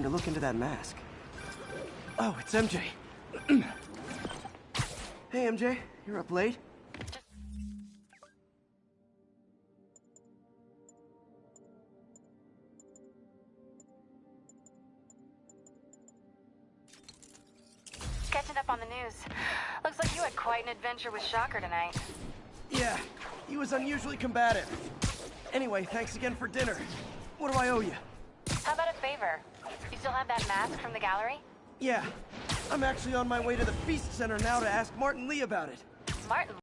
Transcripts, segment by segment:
to look into that mask. Oh, it's MJ. Hey, MJ. You're up late? Catching up on the news. Looks like you had quite an adventure with Shocker tonight. Yeah, he was unusually combative. Anyway, thanks again for dinner. What do I owe you? How about a favor? You still have that mask from the gallery? Yeah, I'm actually on my way to the Feast Center now to ask Martin Lee about it. Martin?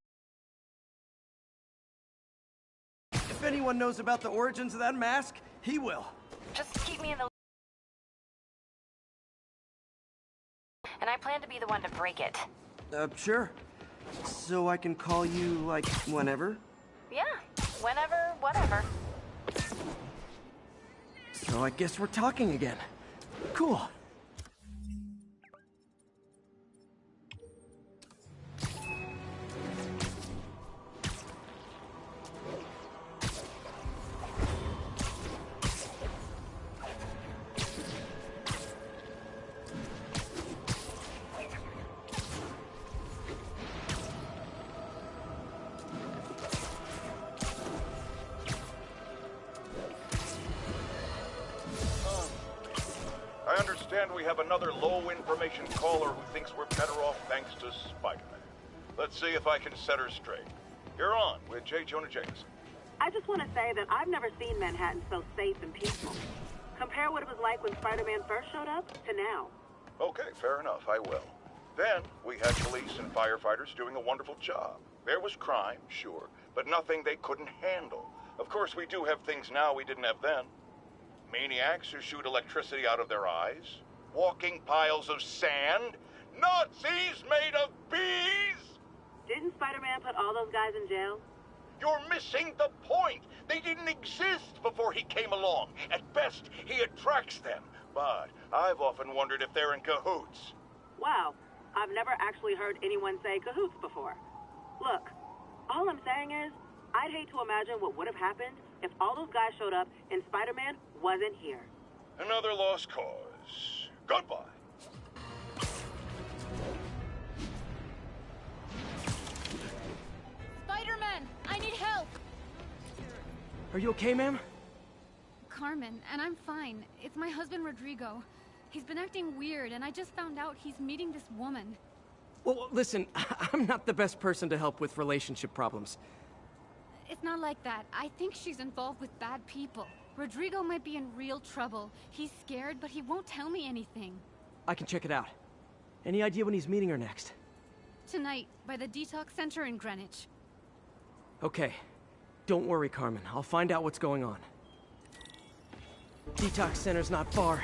If anyone knows about the origins of that mask, he will. Just keep me in the... And I plan to be the one to break it. Sure. So I can call you, like, whenever? Yeah, whenever, whatever. So I guess we're talking again. Cool. I understand we have another low-information caller who thinks we're better off thanks to Spider-Man. Let's see if I can set her straight. You're on with J. Jonah Jameson. I just want to say that I've never seen Manhattan so safe and peaceful. Compare what it was like when Spider-Man first showed up to now. Okay, fair enough, I will. Then, we had police and firefighters doing a wonderful job. There was crime, sure, but nothing they couldn't handle. Of course, we do have things now we didn't have then. Maniacs who shoot electricity out of their eyes, walking piles of sand, Nazis made of bees! Didn't Spider-Man put all those guys in jail? You're missing the point! They didn't exist before he came along. At best, he attracts them. But I've often wondered if they're in cahoots. Wow, I've never actually heard anyone say cahoots before. Look, all I'm saying is, I'd hate to imagine what would have happened if all those guys showed up and Spider-Man wasn't here. Another lost cause. Goodbye. Spider-Man! I need help! Are you okay, ma'am? Carmen, and I'm fine. It's my husband, Rodrigo. He's been acting weird, and I just found out he's meeting this woman. Well, listen, I'm not the best person to help with relationship problems. It's not like that. I think she's involved with bad people. Rodrigo might be in real trouble. He's scared, but he won't tell me anything. I can check it out. Any idea when he's meeting her next? Tonight, by the detox center in Greenwich. Okay. Don't worry, Carmen. I'll find out what's going on. Detox center's not far.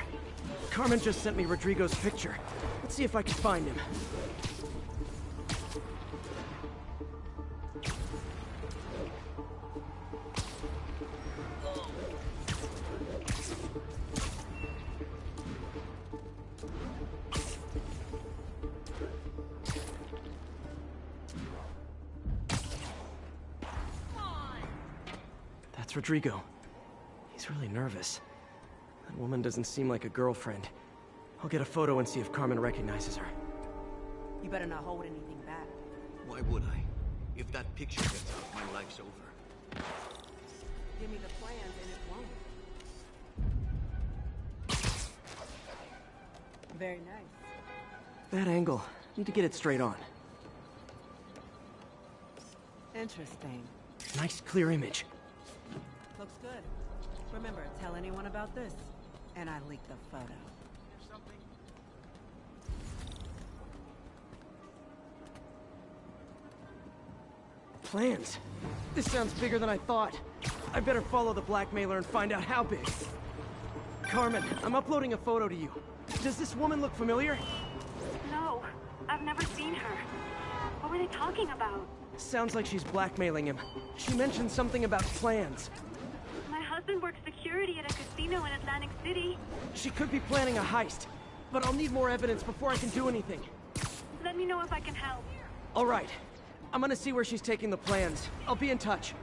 Carmen just sent me Rodrigo's picture. Let's see if I can find him. That's Rodrigo. He's really nervous. That woman doesn't seem like a girlfriend. I'll get a photo and see if Carmen recognizes her. You better not hold anything back. Why would I? If that picture gets out, my life's over. Give me the plans and it won't. Very nice. Bad angle. Need to get it straight on. Interesting. Nice clear image. Looks good. Remember, tell anyone about this, and I leak the photo. Plans? This sounds bigger than I thought. I better follow the blackmailer and find out how big. Carmen, I'm uploading a photo to you. Does this woman look familiar? No, I've never seen her. What were they talking about? Sounds like she's blackmailing him. She mentioned something about plans. My husband works security at a casino in Atlantic City. She could be planning a heist, but I'll need more evidence before I can do anything. Let me know if I can help. All right. I'm gonna see where she's taking the plans. I'll be in touch.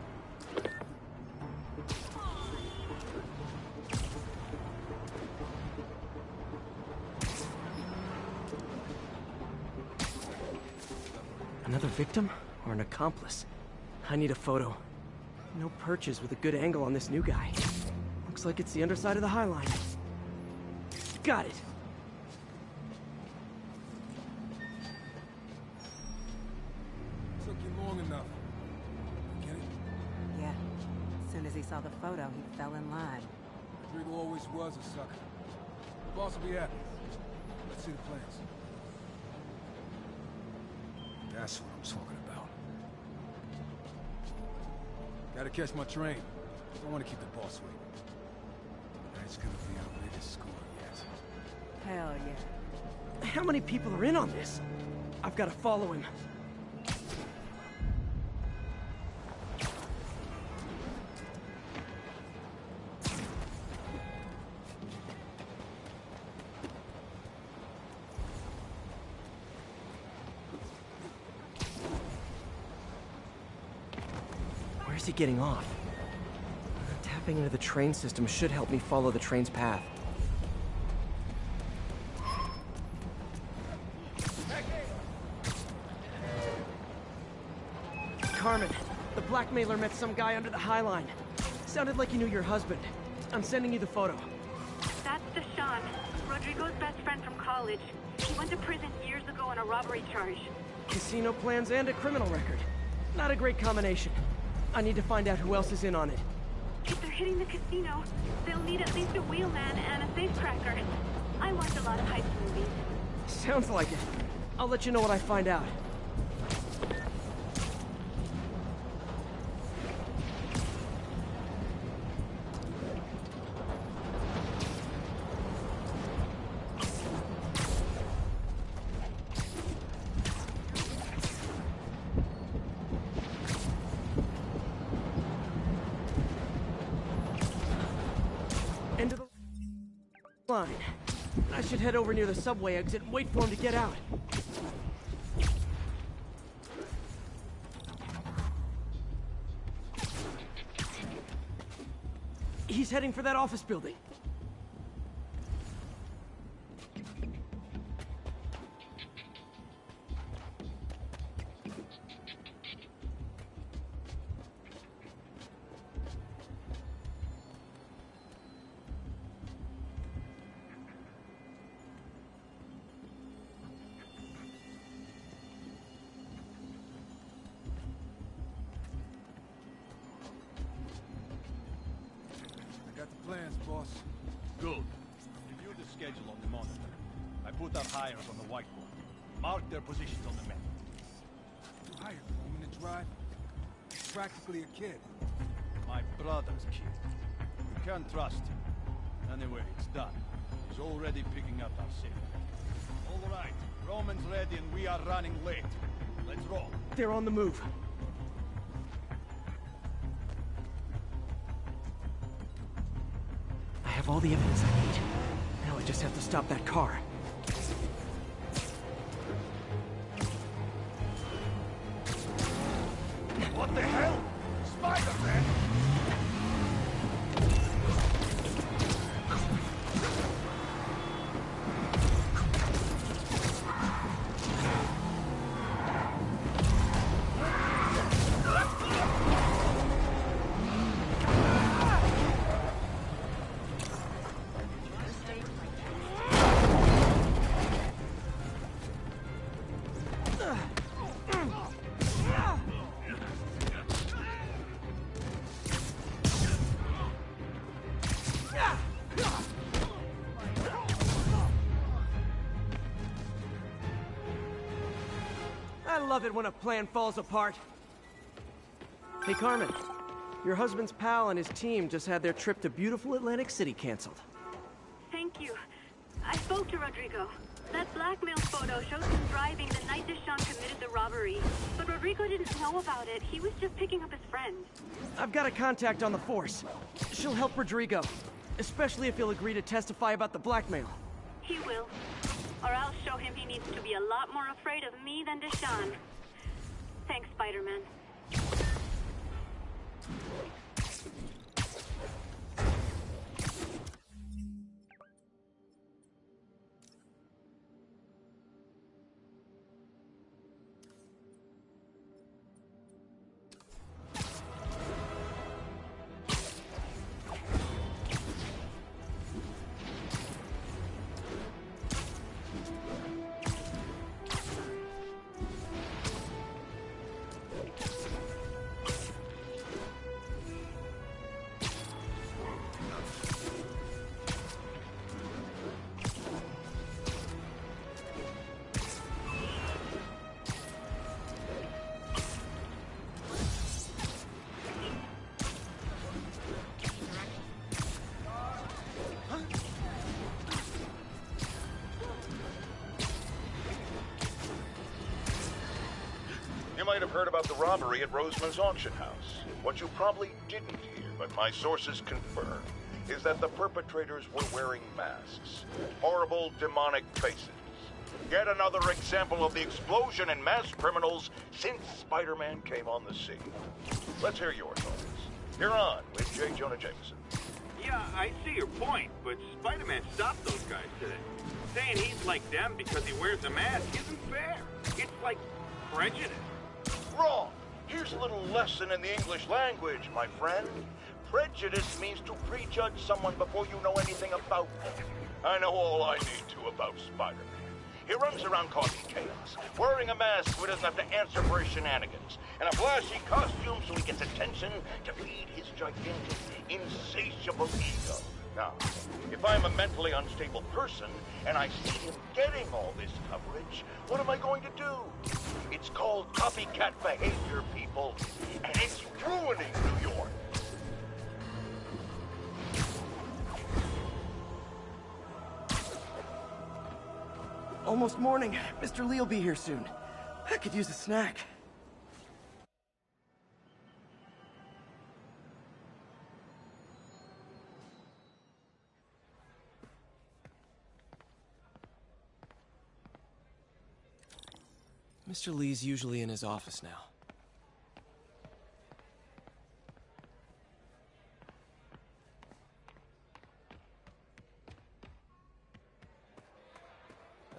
Another victim or an accomplice? I need a photo. No perches with a good angle on this new guy. Looks like it's the underside of the High Line. Got it! Took you long enough. Get it? Yeah. As soon as he saw the photo, he fell in line. Rodrigo always was a sucker. The boss will be happy. Let's see the plans. That's what I'm talking about. Gotta catch my train. Don't want to keep the boss waiting. That's gonna be our biggest score yet. Hell yeah. How many people are in on this? I've got to follow him. Where's he getting off? Tapping into the train system should help me follow the train's path. Carmen, the blackmailer met some guy under the High Line. Sounded like he knew your husband. I'm sending you the photo. That's Deshaun, Rodrigo's best friend from college. He went to prison years ago on a robbery charge. Casino plans and a criminal record. Not a great combination. I need to find out who else is in on it. If they're hitting the casino, they'll need at least a wheelman and a safecracker. I watch a lot of heist movies. Sounds like it. I'll let you know what I find out. Into the line. I should head over near the subway exit and wait for him to get out. He's heading for that office building. I got the plans, boss. Good. Review the schedule on the monitor. I put up hires on the whiteboard. Mark their positions on the map. You hired the woman to drive? He's practically a kid. My brother's kid. You can't trust him. Anyway, it's done. He's already picking up our signal. All right. Roman's ready and we are running late. Let's roll. They're on the move. I have all the evidence I need. Now I just have to stop that car. What the hell? Spider-Man! I love it when a plan falls apart. Hey, Carmen. Your husband's pal and his team just had their trip to beautiful Atlantic City canceled. Thank you. I spoke to Rodrigo. That blackmail photo shows him driving the night Deshaun committed the robbery. But Rodrigo didn't know about it. He was just picking up his friends. I've got a contact on the force. She'll help Rodrigo, especially if he'll agree to testify about the blackmail. He will. Or I'll show him he needs to be a lot more afraid of me than Deshaun. Thanks, Spider-Man. might have heard about the robbery at Roseman's auction house. What you probably didn't hear, but my sources confirm, is that the perpetrators were wearing masks. Horrible, demonic faces. Yet another example of the explosion in mass criminals since Spider-Man came on the scene. Let's hear your thoughts. You're on with J. Jonah Jameson. Yeah, I see your point, but Spider-Man stopped those guys today. Saying he's like them because he wears a mask isn't fair. It's like prejudice. Wrong. Here's a little lesson in the English language, my friend. Prejudice means to prejudge someone before you know anything about them. I know all I need to about Spider-Man. He runs around causing chaos, wearing a mask so he doesn't have to answer for his shenanigans, and a flashy costume so he gets attention to feed his gigantic, insatiable ego. Now, if I'm a mentally unstable person and I see him getting all this coverage, what am I going to do? It's called copycat behavior, people, and it's ruining New York. Almost morning. Mr. Lee will be here soon. I could use a snack. Mr. Lee's usually in his office now.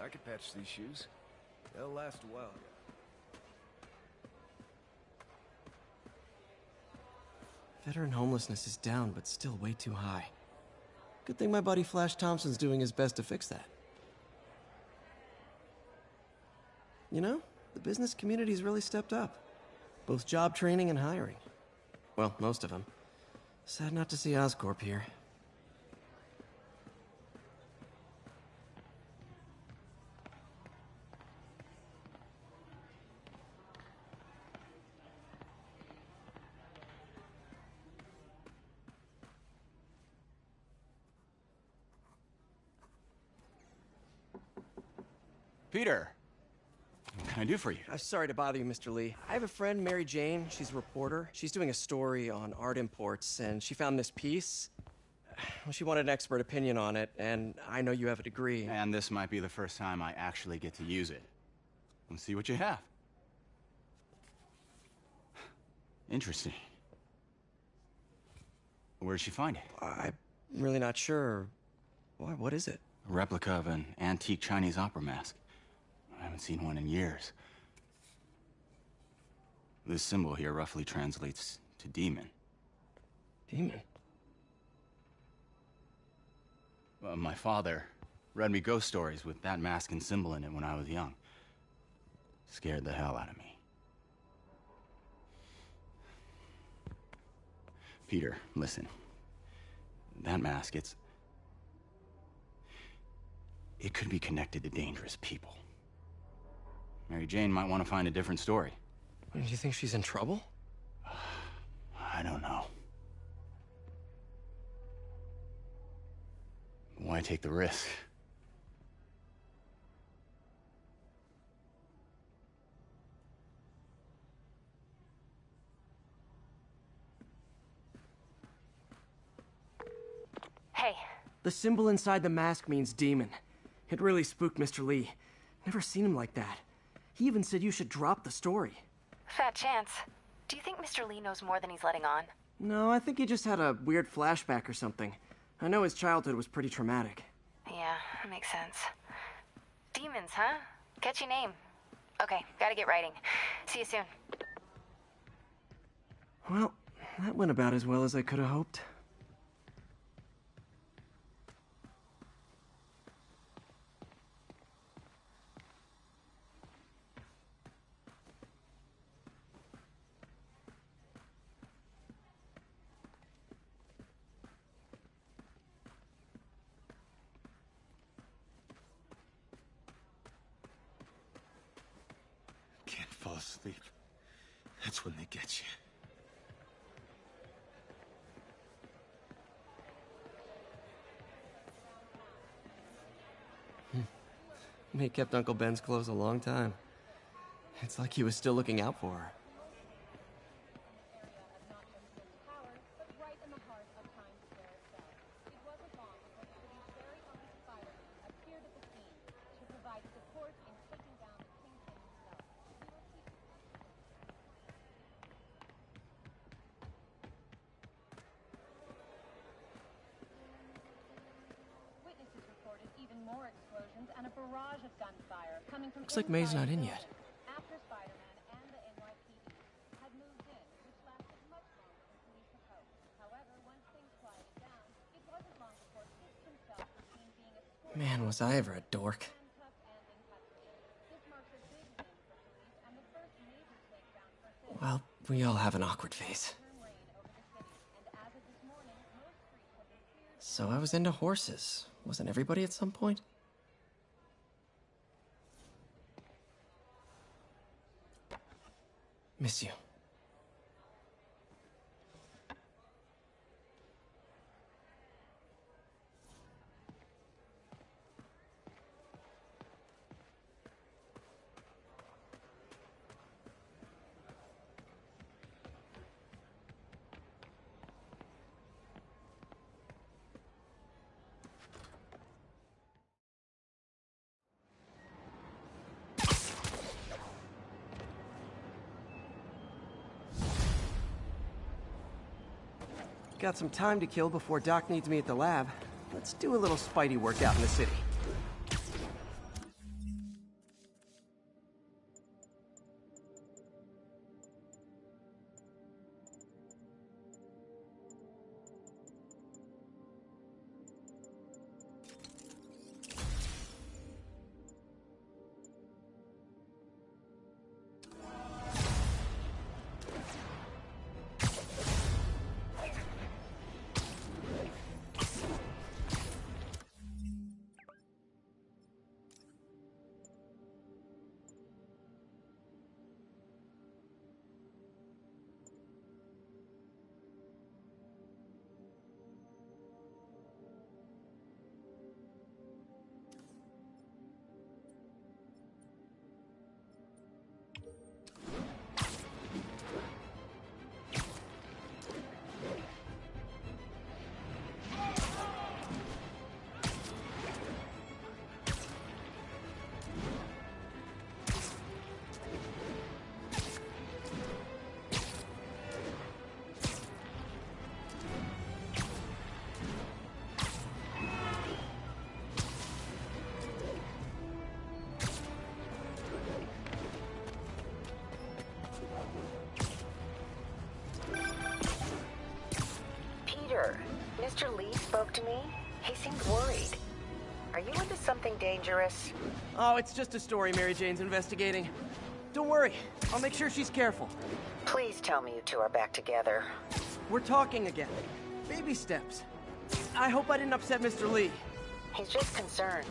I could patch these shoes. They'll last a while. Veteran homelessness is down, but still way too high. Good thing my buddy Flash Thompson's doing his best to fix that. You know, the business community's really stepped up. Both job training and hiring. Well, most of them. Sad not to see Oscorp here. Peter, what can I do for you? I'm sorry to bother you, Mr. Lee. I have a friend, Mary Jane. She's a reporter. She's doing a story on art imports, and she found this piece. Well, she wanted an expert opinion on it, and I know you have a degree. And this might be the first time I actually get to use it. Let's see what you have. Interesting. Where'd she find it? I'm really not sure. Why, what is it? A replica of an antique Chinese opera mask. I haven't seen one in years. This symbol here roughly translates to demon. Demon? My father read me ghost stories with that mask and symbol in it when I was young. Scared the hell out of me. Peter, listen. That mask, it could be connected to dangerous people. Mary Jane might want to find a different story. Do you think she's in trouble? I don't know. Why take the risk? Hey. The symbol inside the mask means demon. It really spooked Mr. Lee. Never seen him like that. He even said you should drop the story. Fat chance. Do you think Mr. Lee knows more than he's letting on? No, I think he just had a weird flashback or something. I know his childhood was pretty traumatic. Yeah, makes sense. Demons, huh? Catchy name. Okay, gotta get writing. See you soon. Well, that went about as well as I could have hoped. Can't fall asleep. That's when they get you. He kept Uncle Ben's clothes a long time. It's like he was still looking out for her. Looks like May's not in yet. After Spider-Man and the NYPD had moved in, which lasted much longer than police had hoped. However, once things quieted down, it wasn't long before Fisk himself was seen being escorted. Man, was I ever a dork. This marks a big win for police and the first major takedown for Fisk. Well, we all have an awkward phase. So I was into horses. Wasn't everybody at some point? Miss you. Got some time to kill before Doc needs me at the lab. Let's do a little Spidey workout in the city. Mr. Lee spoke to me. He seemed worried. Are you into something dangerous? Oh, it's just a story Mary Jane's investigating. Don't worry, I'll make sure she's careful. Please tell me you two are back together. We're talking again. Baby steps. I hope I didn't upset Mr. Lee. He's just concerned.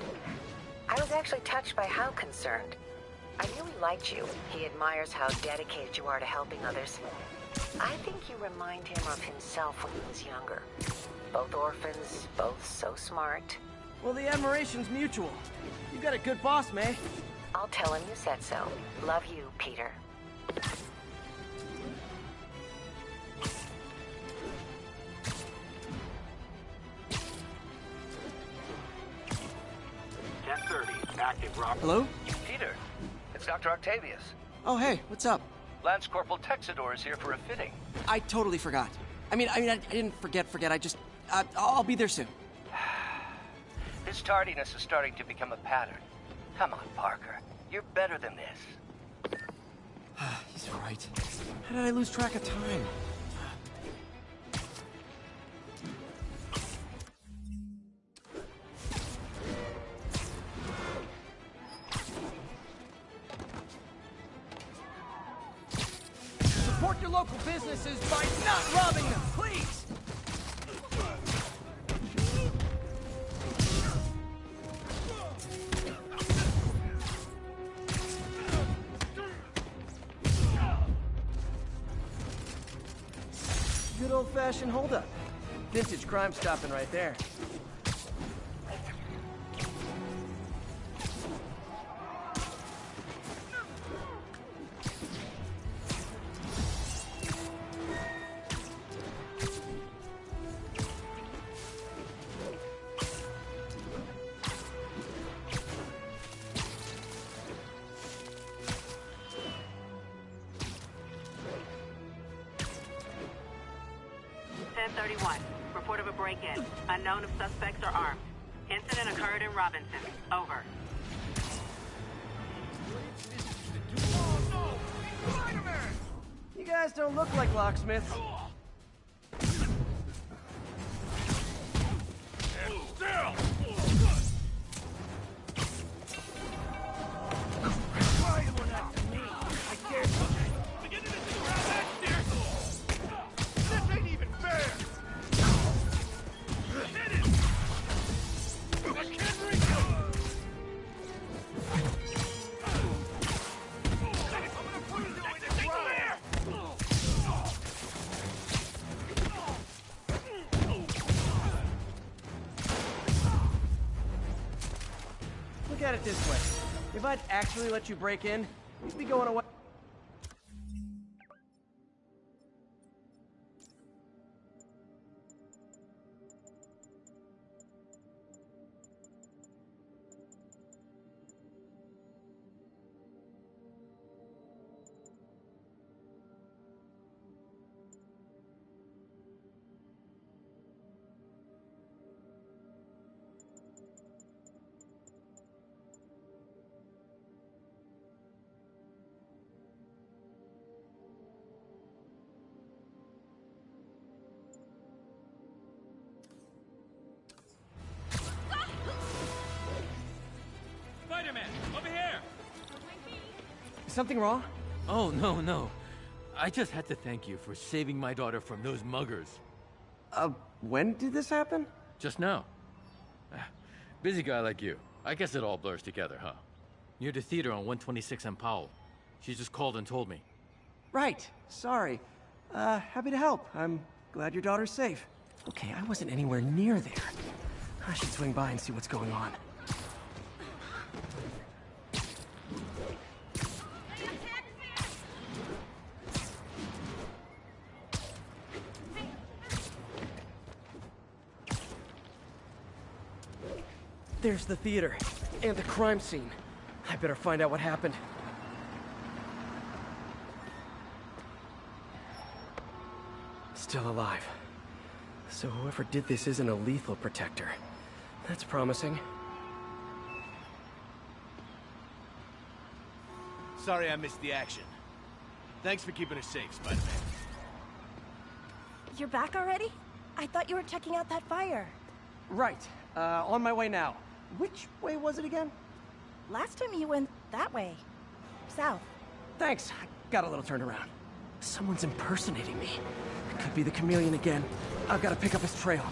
I was actually touched by how concerned. I knew he liked you. He admires how dedicated you are to helping others. I think you remind him of himself when he was younger. Both orphans, both so smart. Well, the admiration's mutual. You got a good boss, May. I'll tell him you said so. Love you, Peter. Active, Robert. Hello? Peter, it's Dr. Octavius. Oh, hey, what's up? Lance Corporal Texidor is here for a fitting. I totally forgot. I didn't forget. I just... I'll be there soon. This tardiness is starting to become a pattern. Come on, Parker. You're better than this. He's right. How did I lose track of time? Support your local businesses by not robbing them, please! Good old-fashioned holdup. Vintage crime stopping right there. 31. Report of a break-in. Unknown if suspects are armed. Incident occurred in Robinson. Over. You guys don't look like locksmiths. Still! Look at it this way. If I'd actually let you break in, you'd be going away. Spider-Man, over here! Something wrong? Oh, no. I just had to thank you for saving my daughter from those muggers. When did this happen? Just now. Busy guy like you. I guess it all blurs together, huh? Near the theater on 126 and Powell. She just called and told me. Right. Sorry. Happy to help. I'm glad your daughter's safe. Okay, I wasn't anywhere near there. I should swing by and see what's going on. There's the theater, and the crime scene. I better find out what happened. Still alive. So whoever did this isn't a lethal protector. That's promising. Sorry I missed the action. Thanks for keeping us safe, Spider-Man. You're back already? I thought you were checking out that fire. Right. On my way now. Which way was it again? Last time you went that way. South. Thanks. I got a little turned around. Someone's impersonating me. It could be the chameleon again. I've got to pick up his trail.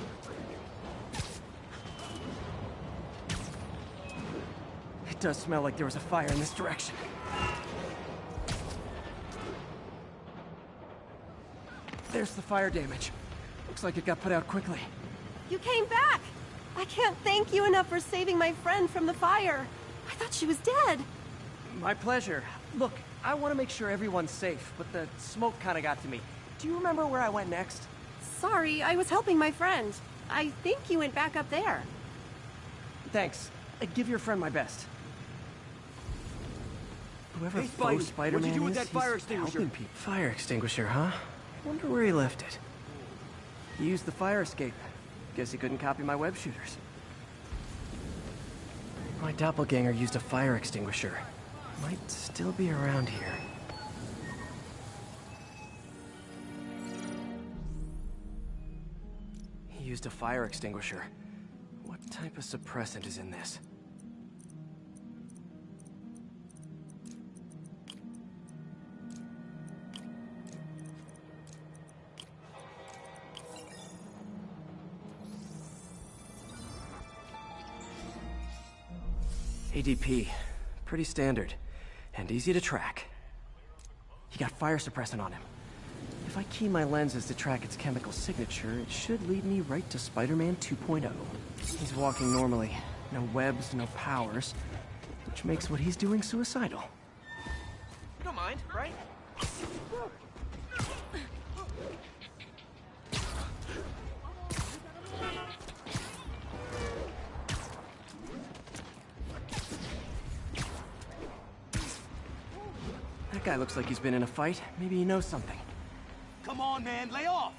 It does smell like there was a fire in this direction. There's the fire damage. Looks like it got put out quickly. You came back! I can't thank you enough for saving my friend from the fire. I thought she was dead. My pleasure. Look, I want to make sure everyone's safe, but the smoke kind of got to me. Do you remember where I went next? Sorry, I was helping my friend. I think you went back up there. Thanks. Give your friend my best. Whoever Hey, faux Spidey, Spider-Man what'd you do with is, that fire he's extinguisher? helping people. Fire extinguisher, huh? Wonder where he left it. He used the fire escape. Guess he couldn't copy my web shooters. My doppelganger used a fire extinguisher. Might still be around here. He used a fire extinguisher. What type of suppressant is in this? ADP. Pretty standard. And easy to track. He got fire suppressant on him. If I key my lenses to track its chemical signature, it should lead me right to Spider-Man 2.0. He's walking normally. No webs, no powers. Which makes what he's doing suicidal. You don't mind, right? That guy looks like he's been in a fight. Maybe he knows something. Come on, man, lay off!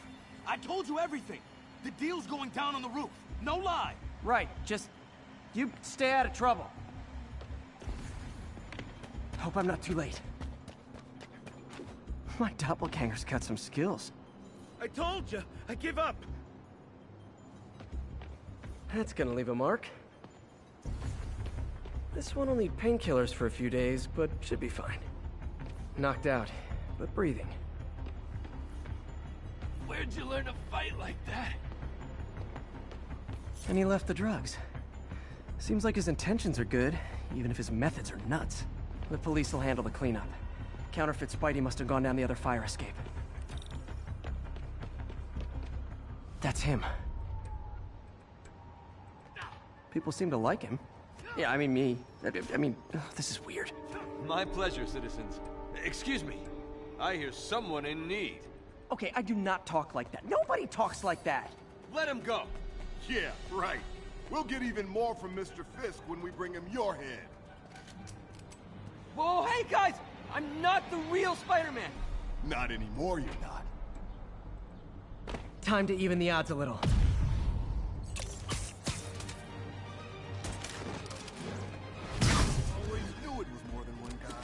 I told you everything. The deal's going down on the roof. No lie. Right, just... you stay out of trouble. Hope I'm not too late. My doppelganger's got some skills. I told you, I give up. That's gonna leave a mark. This one will need painkillers for a few days, but should be fine. Knocked out, but breathing. Where'd you learn to fight like that? And he left the drugs. Seems like his intentions are good, even if his methods are nuts. The police will handle the cleanup. Counterfeit Spidey must have gone down the other fire escape. That's him. People seem to like him. Yeah, I mean me. I mean, this is weird. My pleasure, citizens. Excuse me. I hear someone in need. Okay, I do not talk like that. Nobody talks like that. Let him go. Yeah, right. We'll get even more from Mr. Fisk when we bring him your head. Whoa, hey guys! I'm not the real Spider-Man! Not anymore, you're not. Time to even the odds a little. Always knew it was more than one guy.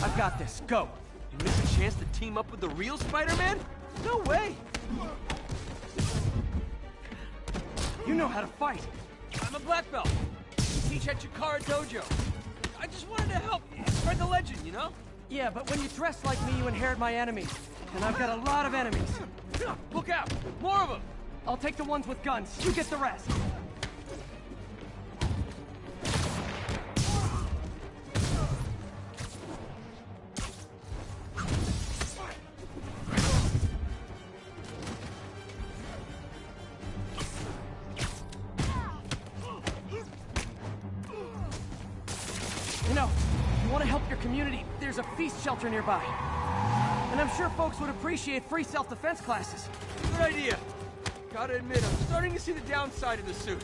I've got this. Go. You miss a chance to team up with the real Spider-Man? No way! You know how to fight. I'm a black belt. Teach at Chikara Dojo. I just wanted to help spread the legend, you know? Yeah, but when you dress like me, you inherit my enemies. And I've got a lot of enemies. Look out! More of them! I'll take the ones with guns. You get the rest. You know, if you want to help your community, there's a feast shelter nearby. And I'm sure folks would appreciate free self-defense classes. Good idea. Gotta admit, I'm starting to see the downside of the suit.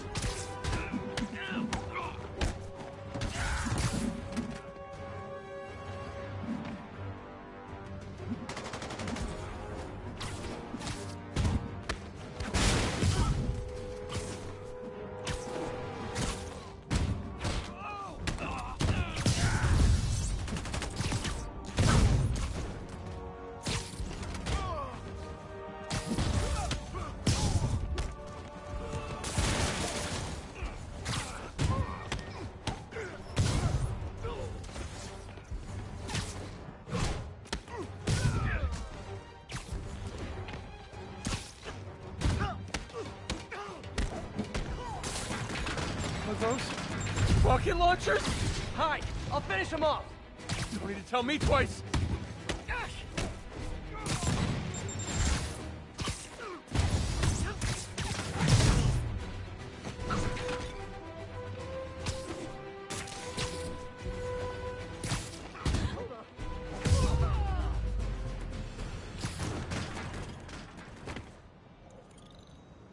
Those rocket launchers? Hi, I'll finish them off. Don't need to tell me twice.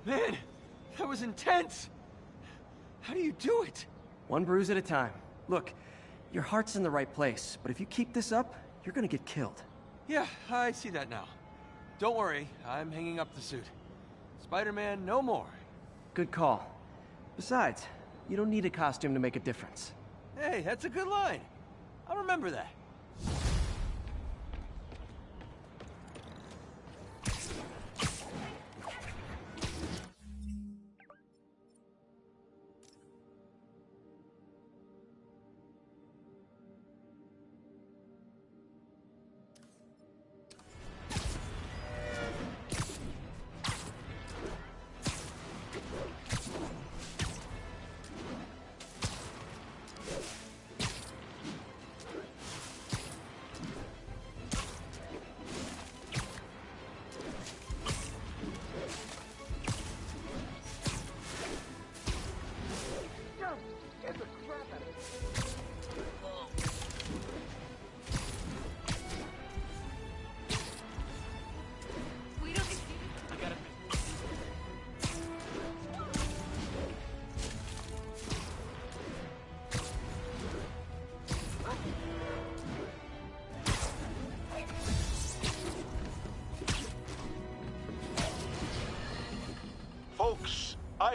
Man, that was intense. How do you do it? One bruise at a time. Look, your heart's in the right place, but if you keep this up, you're gonna get killed. Yeah, I see that now. Don't worry, I'm hanging up the suit. Spider-Man, no more. Good call. Besides, you don't need a costume to make a difference. Hey, that's a good line. I'll remember that.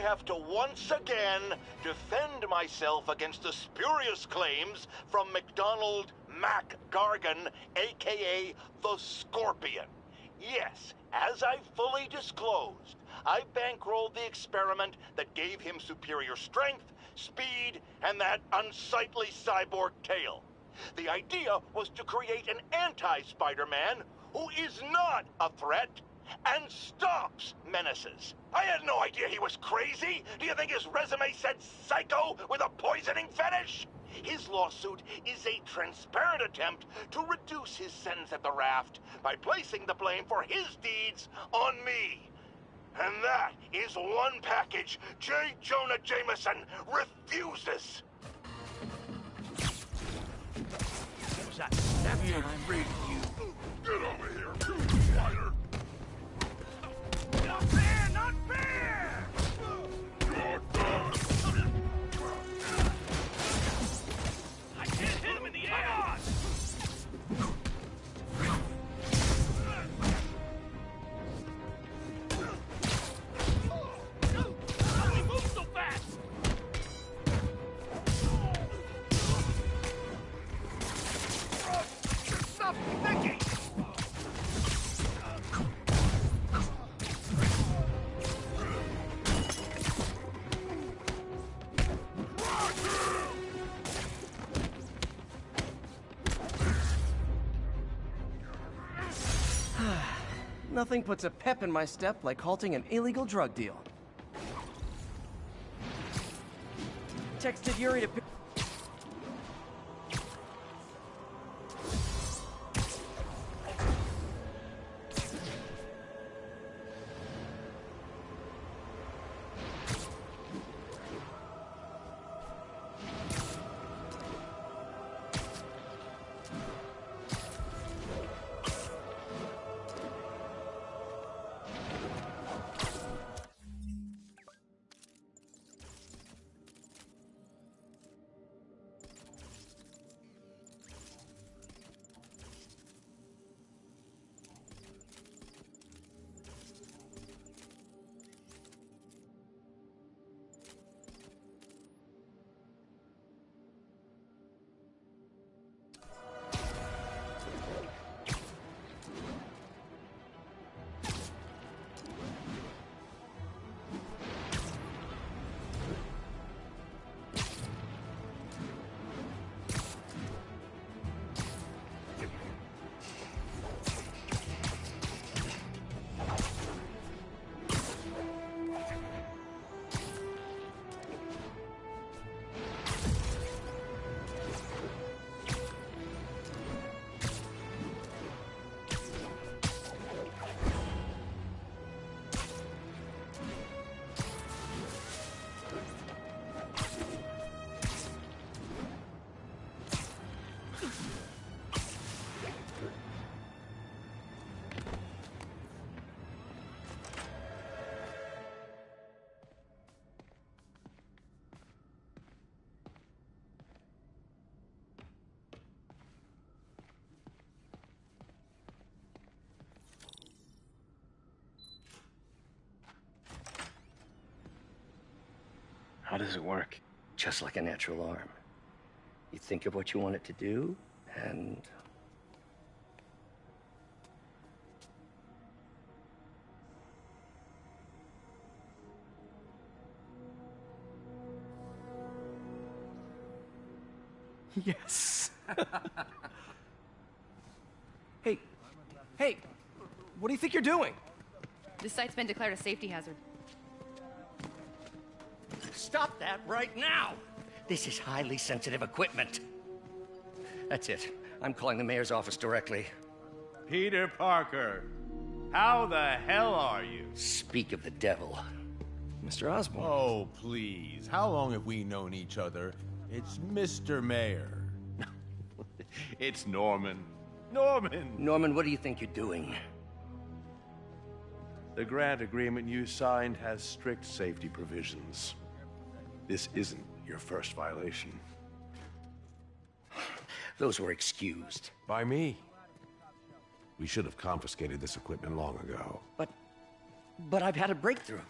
have to once again defend myself against the spurious claims from McDonald Mac Gargan, aka the Scorpion. Yes, as I fully disclosed, I bankrolled the experiment that gave him superior strength, speed, and that unsightly cyborg tail. The idea was to create an anti-Spider-Man who is not a threat and stops menaces. I had no idea he was crazy. Do you think his resume said psycho with a poisoning fetish? His lawsuit is a transparent attempt to reduce his sentence at the raft by placing the blame for his deeds on me. And that is one package J. Jonah Jameson refuses. Was that snappy? I'm afraid of you. Get over here, you spider! Not fair! Not fair! You're done! I can't hit him in the air! How do he move so fast? Stop thinking! Nothing puts a pep in my step like halting an illegal drug deal. Texted Yuri to pick... How does it work? Just like a natural arm. You think of what you want it to do, and... Yes. Hey, what do you think you're doing? This site's been declared a safety hazard. Stop that right now! This is highly sensitive equipment. That's it. I'm calling the mayor's office directly. Peter Parker, how the hell are you? Speak of the devil. Mr. Osborn. Oh, please. How long have we known each other? It's Mr. Mayor. It's Norman. Norman! Norman, what do you think you're doing? The grant agreement you signed has strict safety provisions. This isn't your first violation. Those were excused. By me. We should have confiscated this equipment long ago. But I've had a breakthrough.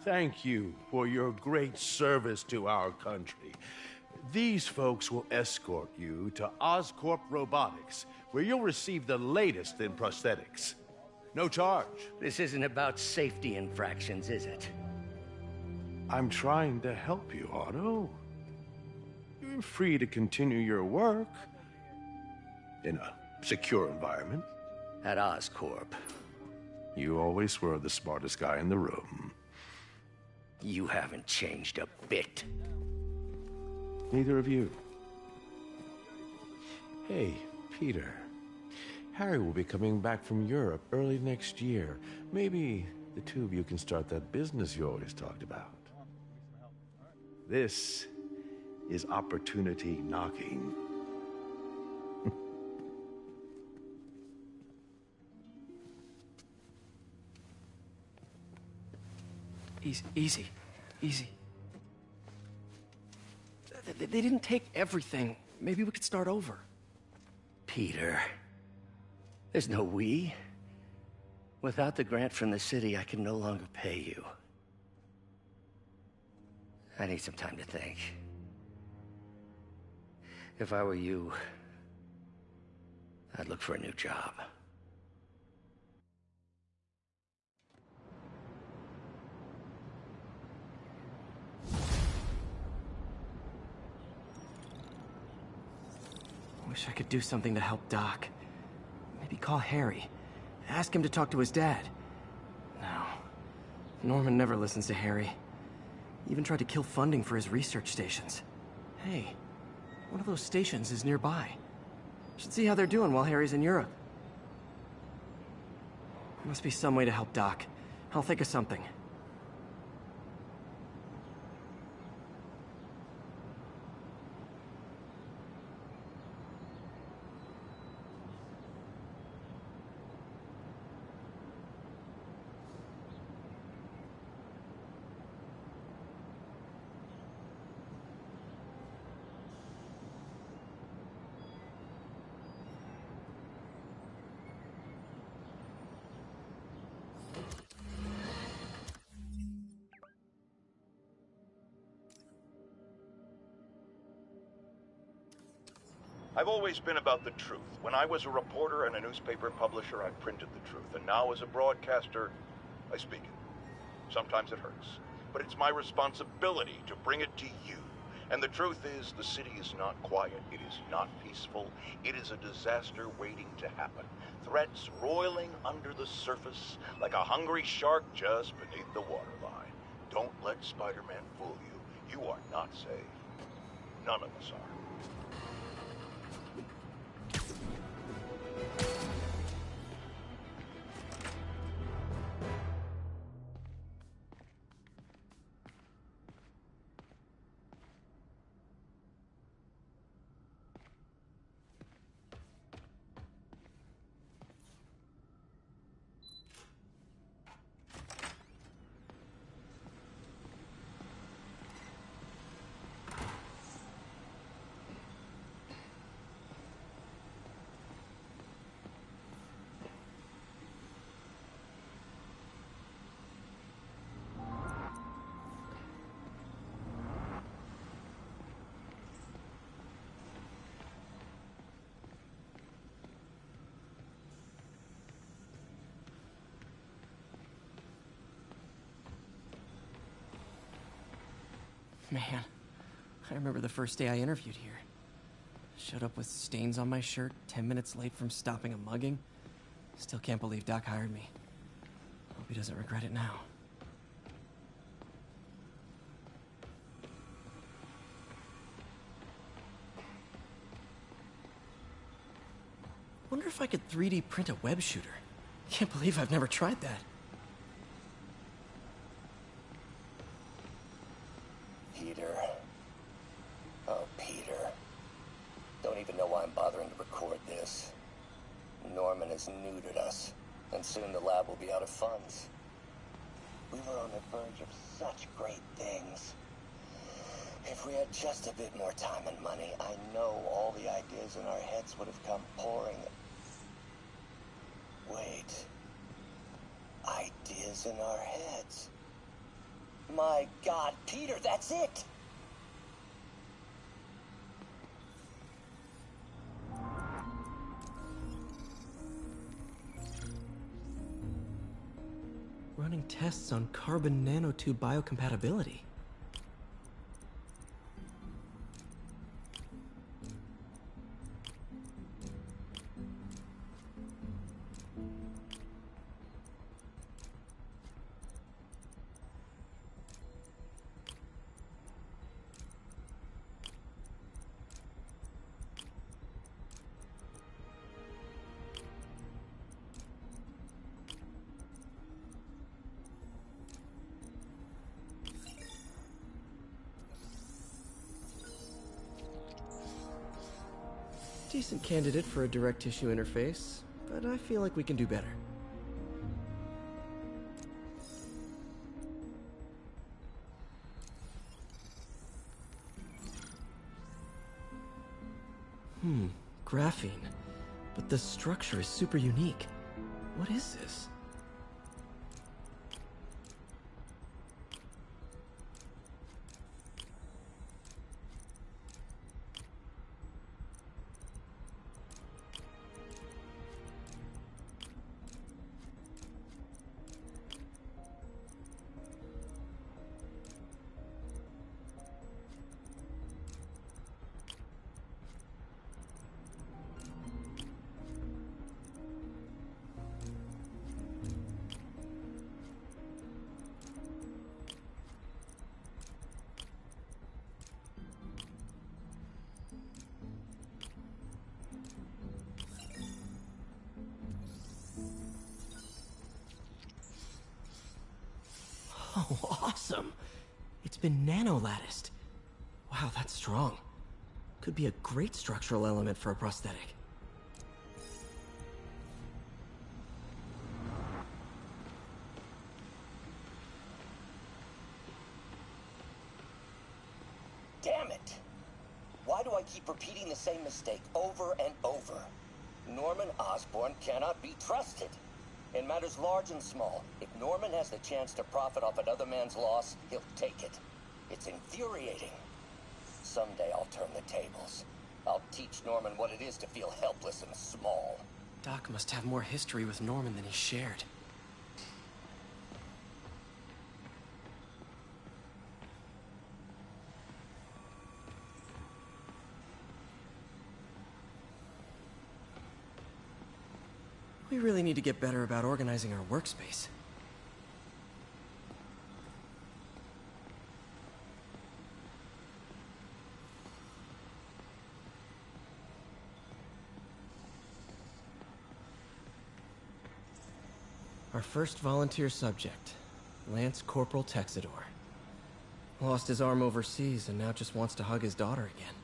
Thank you for your great service to our country. These folks will escort you to Oscorp Robotics, where you'll receive the latest in prosthetics. No charge. This isn't about safety infractions, is it? I'm trying to help you, Otto. You're free to continue your work in a secure environment. At Oscorp. You always were the smartest guy in the room. You haven't changed a bit. Neither of you. Hey, Peter. Harry will be coming back from Europe early next year. Maybe the two of you can start that business you always talked about. This is opportunity knocking. Easy. They didn't take everything. Maybe we could start over. Peter, there's no we. Without the grant from the city, I can no longer pay you. I need some time to think. If I were you, I'd look for a new job. Wish I could do something to help Doc. Maybe call Harry. Ask him to talk to his dad. No. Norman never listens to Harry. He even tried to kill funding for his research stations. Hey, one of those stations is nearby. Should see how they're doing while Harry's in Europe. There must be some way to help Doc. I'll think of something. I've always been about the truth. When I was a reporter and a newspaper publisher, I printed the truth. And now as a broadcaster, I speak it. Sometimes it hurts. But it's my responsibility to bring it to you. And the truth is, the city is not quiet. It is not peaceful. It is a disaster waiting to happen. Threats roiling under the surface like a hungry shark just beneath the waterline. Don't let Spider-Man fool you. You are not safe. None of us are. Man, I remember the first day I interviewed here. Showed up with stains on my shirt, 10 minutes late from stopping a mugging. Still can't believe Doc hired me. Hope he doesn't regret it now. Wonder if I could 3D print a web shooter. Can't believe I've never tried that. Peter. Oh, Peter. Don't even know why I'm bothering to record this. Norman has neutered us, and soon the lab will be out of funds. We were on the verge of such great things. If we had just a bit more time and money, I know all the ideas in our heads would have come pouring. Wait. Ideas in our heads? My God, Peter, that's it! Running tests on carbon nanotube biocompatibility. Decent candidate for a direct tissue interface, but I feel like we can do better. Graphene. But the structure is super unique. What is this? Oh, awesome! It's been nano-latticed. Wow, that's strong. Could be a great structural element for a prosthetic. Damn it! Why do I keep repeating the same mistake over and over? Norman Osborn cannot be trusted. In matters large and small, if Norman has the chance to profit off another man's loss, he'll take it. It's infuriating. Someday I'll turn the tables. I'll teach Norman what it is to feel helpless and small. Doc must have more history with Norman than he shared. We really need to get better about organizing our workspace. Our first volunteer subject, Lance Corporal Texidor. Lost his arm overseas and now just wants to hug his daughter again.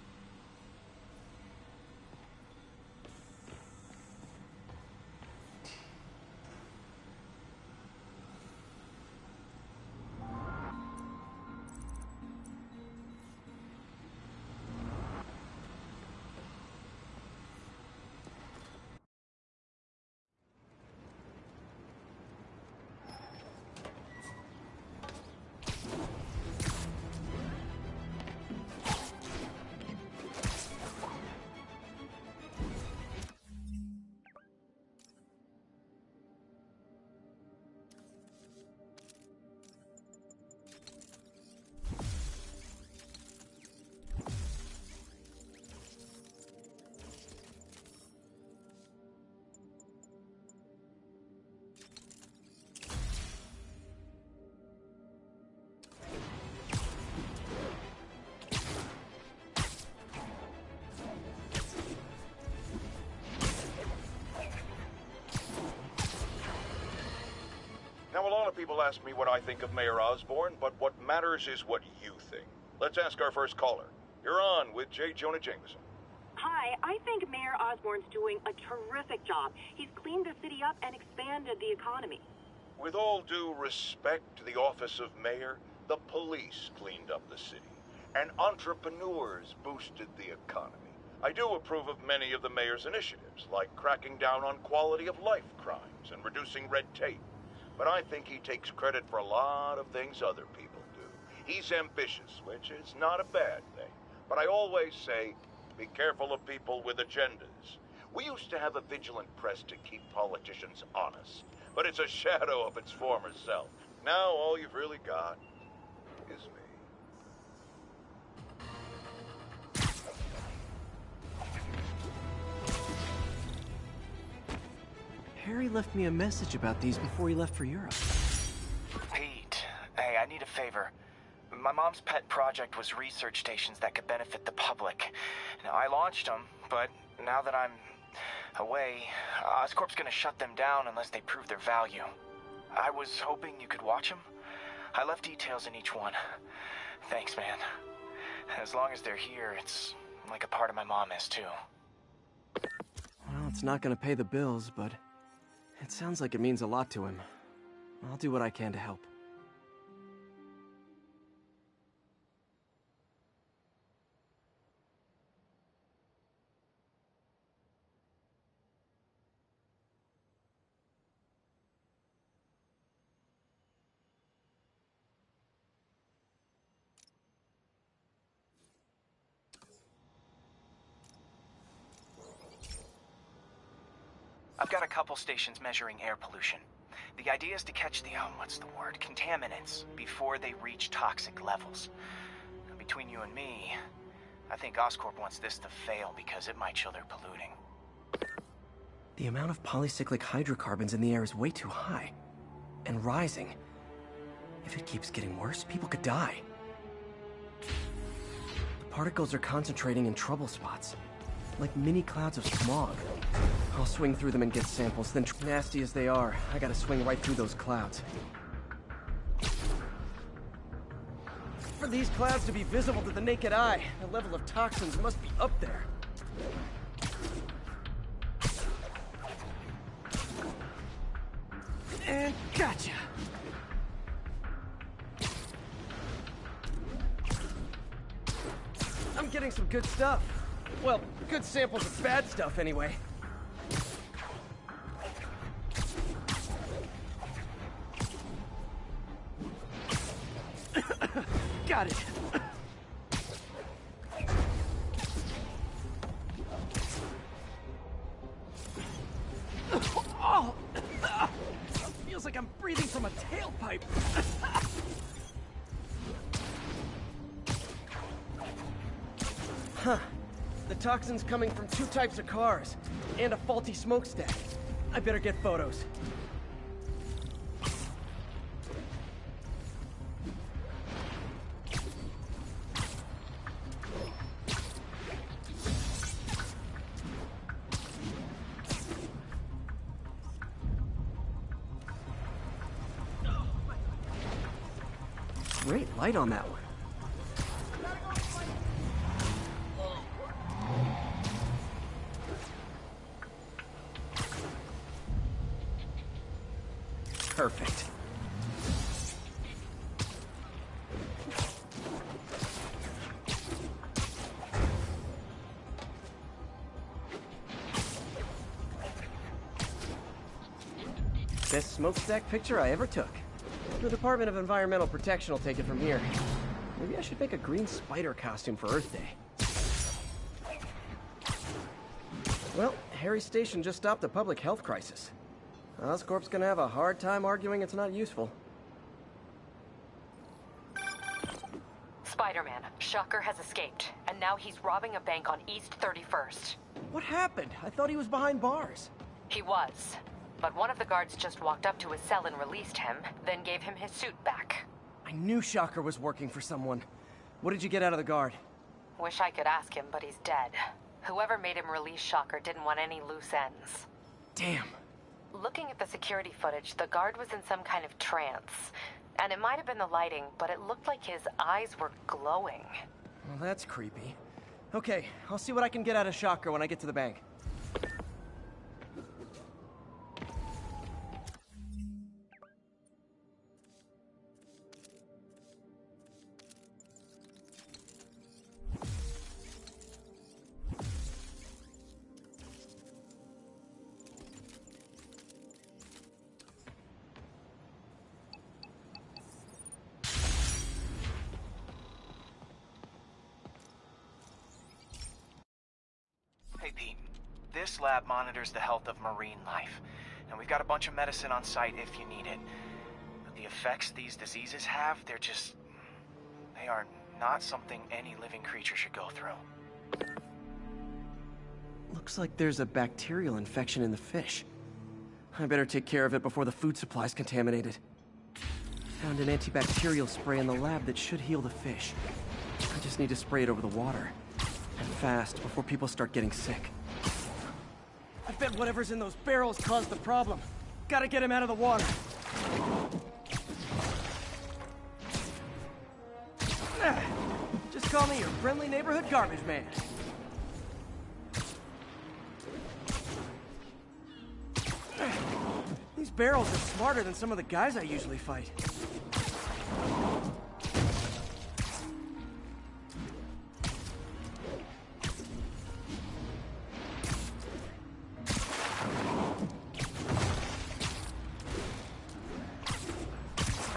Now, a lot of people ask me what I think of Mayor Osborn, but what matters is what you think. Let's ask our first caller. You're on with J. Jonah Jameson. Hi, I think Mayor Osborn's doing a terrific job. He's cleaned the city up and expanded the economy. With all due respect to the office of mayor, the police cleaned up the city, and entrepreneurs boosted the economy. I do approve of many of the mayor's initiatives, like cracking down on quality of life crimes and reducing red tape. But I think he takes credit for a lot of things other people do. He's ambitious, which is not a bad thing. But I always say, be careful of people with agendas. We used to have a vigilant press to keep politicians honest, but it's a shadow of its former self. Now all you've really got is me. Harry left me a message about these before he left for Europe. Pete, hey, I need a favor. My mom's pet project was research stations that could benefit the public. Now, I launched them, but now that I'm away, Oscorp's gonna shut them down unless they prove their value. I was hoping you could watch them. I left details in each one. Thanks, man. As long as they're here, it's like a part of my mom is, too. Well, it's not gonna pay the bills, but it sounds like it means a lot to him. I'll do what I can to help. I've got a couple stations measuring air pollution. The idea is to catch the, contaminants before they reach toxic levels. Between you and me, I think Oscorp wants this to fail because it might show they're polluting. The amount of polycyclic hydrocarbons in the air is way too high. And rising. If it keeps getting worse, people could die. The particles are concentrating in trouble spots. Like mini clouds of smog. I'll swing through them and get samples, then nasty as they are, I gotta swing right through those clouds. For these clouds to be visible to the naked eye, the level of toxins must be up there. And gotcha! I'm getting some good stuff. Well, good samples of bad stuff, anyway. Got it. Oh! Feels like I'm breathing from a tailpipe. Huh. The toxin's coming from two types of cars, and a faulty smokestack. I better get photos. Great light on that one. Perfect. Best smokestack picture I ever took. The Department of Environmental Protection will take it from here. Maybe I should make a green spider costume for Earth Day. Well, Harry's station just stopped a public health crisis. Oscorp's gonna have a hard time arguing it's not useful. Spider-Man, Shocker has escaped, and now he's robbing a bank on East 31st. What happened? I thought he was behind bars. He was. But one of the guards just walked up to his cell and released him, then gave him his suit back. I knew Shocker was working for someone. What did you get out of the guard? Wish I could ask him, but he's dead. Whoever made him release Shocker didn't want any loose ends. Damn. Looking at the security footage, the guard was in some kind of trance. And it might have been the lighting, but it looked like his eyes were glowing. Well, that's creepy. Okay, I'll see what I can get out of Shocker when I get to the bank. This lab monitors the health of marine life, and we've got a bunch of medicine on site if you need it. But the effects these diseases have, they are not something any living creature should go through. Looks like there's a bacterial infection in the fish. I better take care of it before the food supply's contaminated. Found an antibacterial spray in the lab that should heal the fish. I just need to spray it over the water. And fast, before people start getting sick. I bet whatever's in those barrels caused the problem. Gotta get him out of the water. Just call me your friendly neighborhood garbage man. These barrels are smarter than some of the guys I usually fight.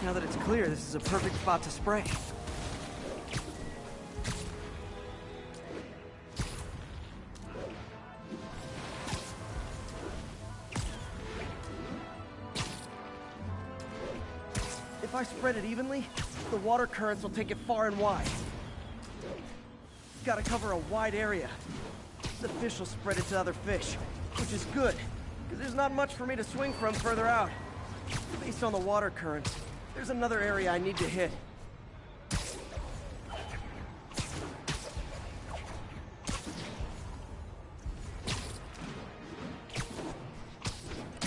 Now that it's clear, this is a perfect spot to spray. If I spread it evenly, the water currents will take it far and wide. Gotta cover a wide area. The fish will spread it to other fish, which is good, because there's not much for me to swing from further out. Based on the water currents, there's another area I need to hit.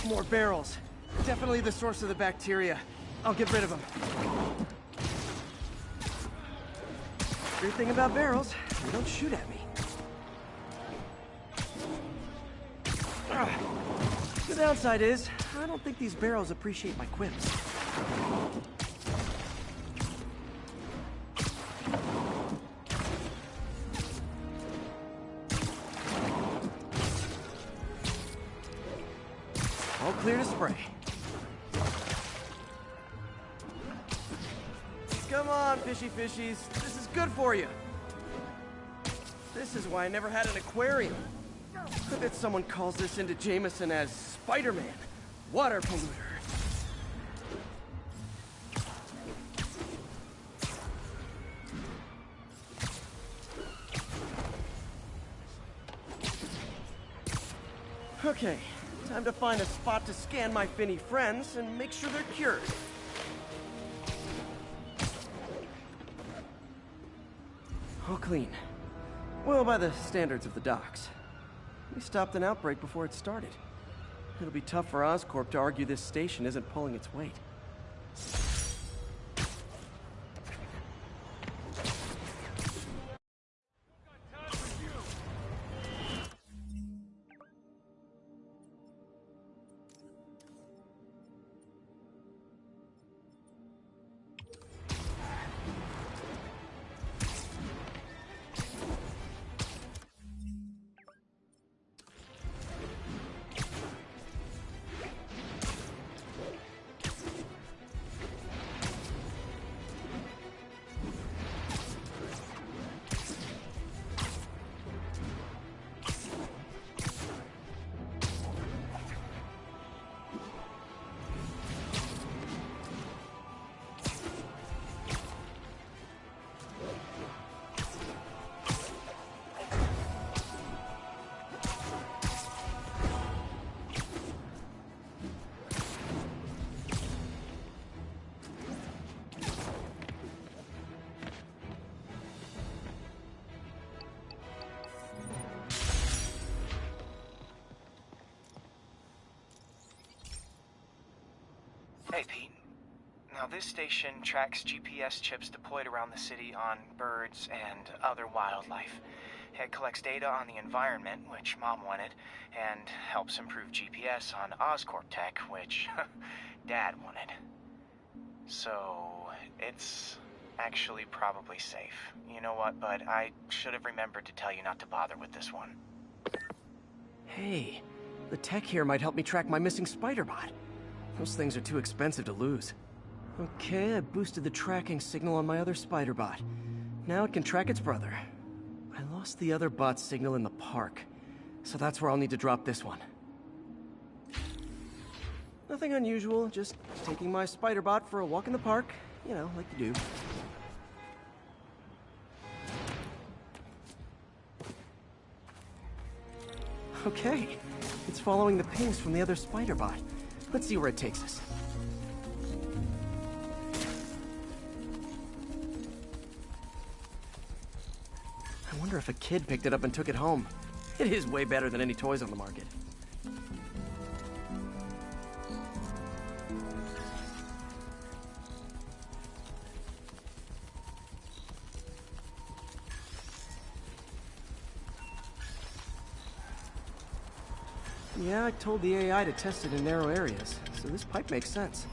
More barrels. Definitely the source of the bacteria. I'll get rid of them. Great thing about barrels, they don't shoot at me. The downside is, I don't think these barrels appreciate my quips. All clear to spray. Come on, fishy fishies. This is good for you. This is why I never had an aquarium. I bet someone calls this into Jameson as Spider-Man, water polluter. Okay, time to find a spot to scan my finny friends and make sure they're cured. All clean. Well, by the standards of the docks. We stopped an outbreak before it started. It'll be tough for Oscorp to argue this station isn't pulling its weight. Hey, Pete. Now, this station tracks GPS chips deployed around the city on birds and other wildlife. It collects data on the environment, which Mom wanted, and helps improve GPS on Oscorp tech, which Dad wanted. So, it's actually probably safe. You know what, bud? I should have remembered to tell you not to bother with this one. Hey, the tech here might help me track my missing Spider-Bot. Those things are too expensive to lose. Okay, I boosted the tracking signal on my other Spider-Bot. Now it can track its brother. I lost the other bot's signal in the park. So that's where I'll need to drop this one. Nothing unusual, just taking my Spider-Bot for a walk in the park. You know, like you do. Okay, it's following the pings from the other Spider-Bot. Let's see where it takes us. I wonder if a kid picked it up and took it home. It is way better than any toys on the market. Yeah, I told the AI to test it in narrow areas, so this pipe makes sense.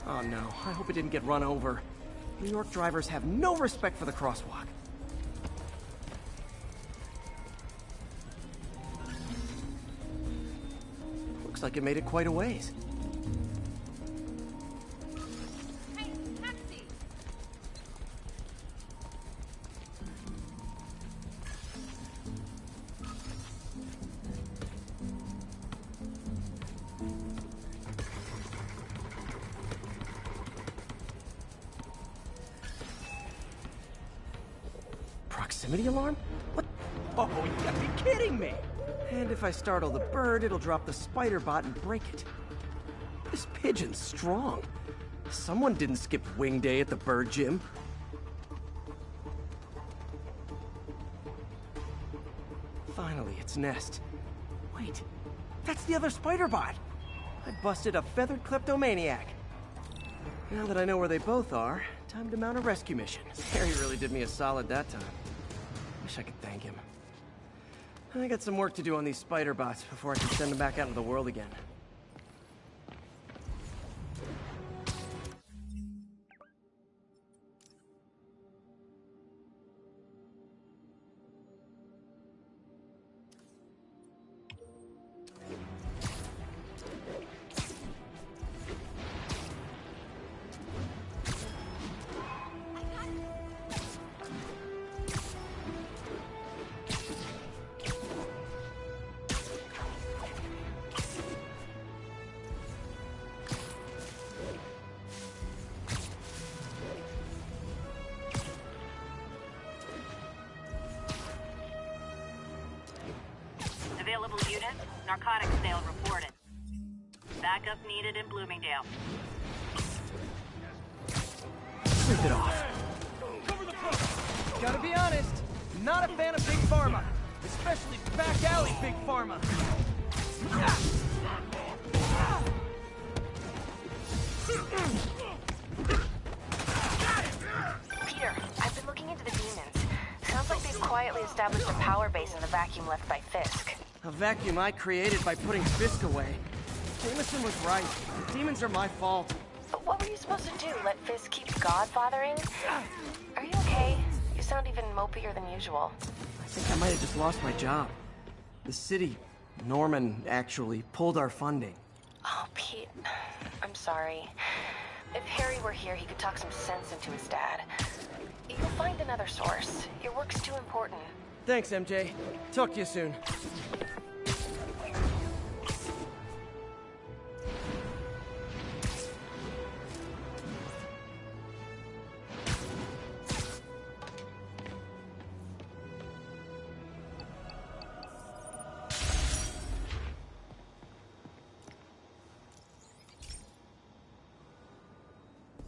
Oh no, I hope it didn't get run over. New York drivers have no respect for the crosswalk. Looks like it made it quite a ways. Hey, taxi! Proximity alarm? What? Oh, you gotta be kidding me! And if I startle the bird, it'll drop the Spider-Bot and break it. This pigeon's strong. Someone didn't skip wing day at the bird gym. Finally, its nest. Wait, that's the other Spider-Bot! I busted a feathered kleptomaniac. Now that I know where they both are, time to mount a rescue mission. Harry really did me a solid that time. Wish I could thank him. I got some work to do on these Spider-Bots before I can send them back out into the world again. Available units, narcotics sale reported. Backup needed in Bloomingdale. Sleep it off. Gotta be honest, not a fan of Big Pharma. Especially back alley Big Pharma. Peter, I've been looking into the demons. Sounds like they've quietly established a power base in the vacuum left by Fisk. A vacuum I created by putting Fisk away. Jameson was right. The demons are my fault. But what were you supposed to do? Let Fisk keep godfathering? Are you okay? You sound even mopier than usual. I think I might have just lost my job. The city, Norman, actually pulled our funding. Oh, Pete. I'm sorry. If Harry were here, he could talk some sense into his dad. You'll find another source. Your work's too important. Thanks, MJ. Talk to you soon.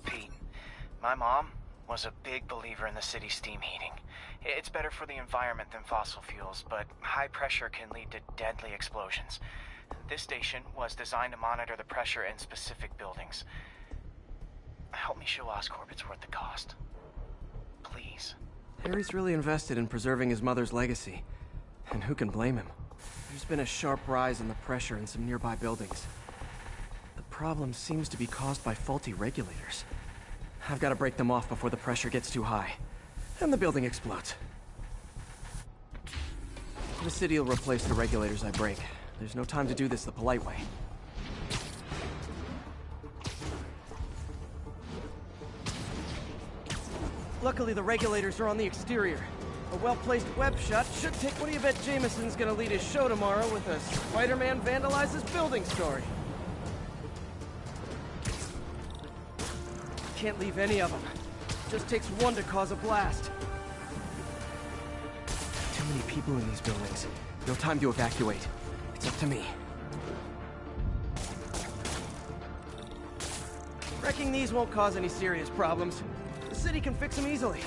Pete, my mom was a big believer in the city's steam heating. It's better for the environment than fossil fuels, but high pressure can lead to deadly explosions. This station was designed to monitor the pressure in specific buildings. Help me show Oscorp it's worth the cost. Please. Harry's really invested in preserving his mother's legacy. And who can blame him? There's been a sharp rise in the pressure in some nearby buildings. The problem seems to be caused by faulty regulators. I've got to break them off before the pressure gets too high. And the building explodes. The city will replace the regulators I break. There's no time to do this the polite way. Luckily, the regulators are on the exterior. A well-placed web shot should take what do you bet Jameson's gonna lead his show tomorrow with a Spider-Man vandalizes building story. Can't leave any of them. Just takes one to cause a blast. Too many people in these buildings. No time to evacuate. It's up to me. Wrecking these won't cause any serious problems. The city can fix them easily.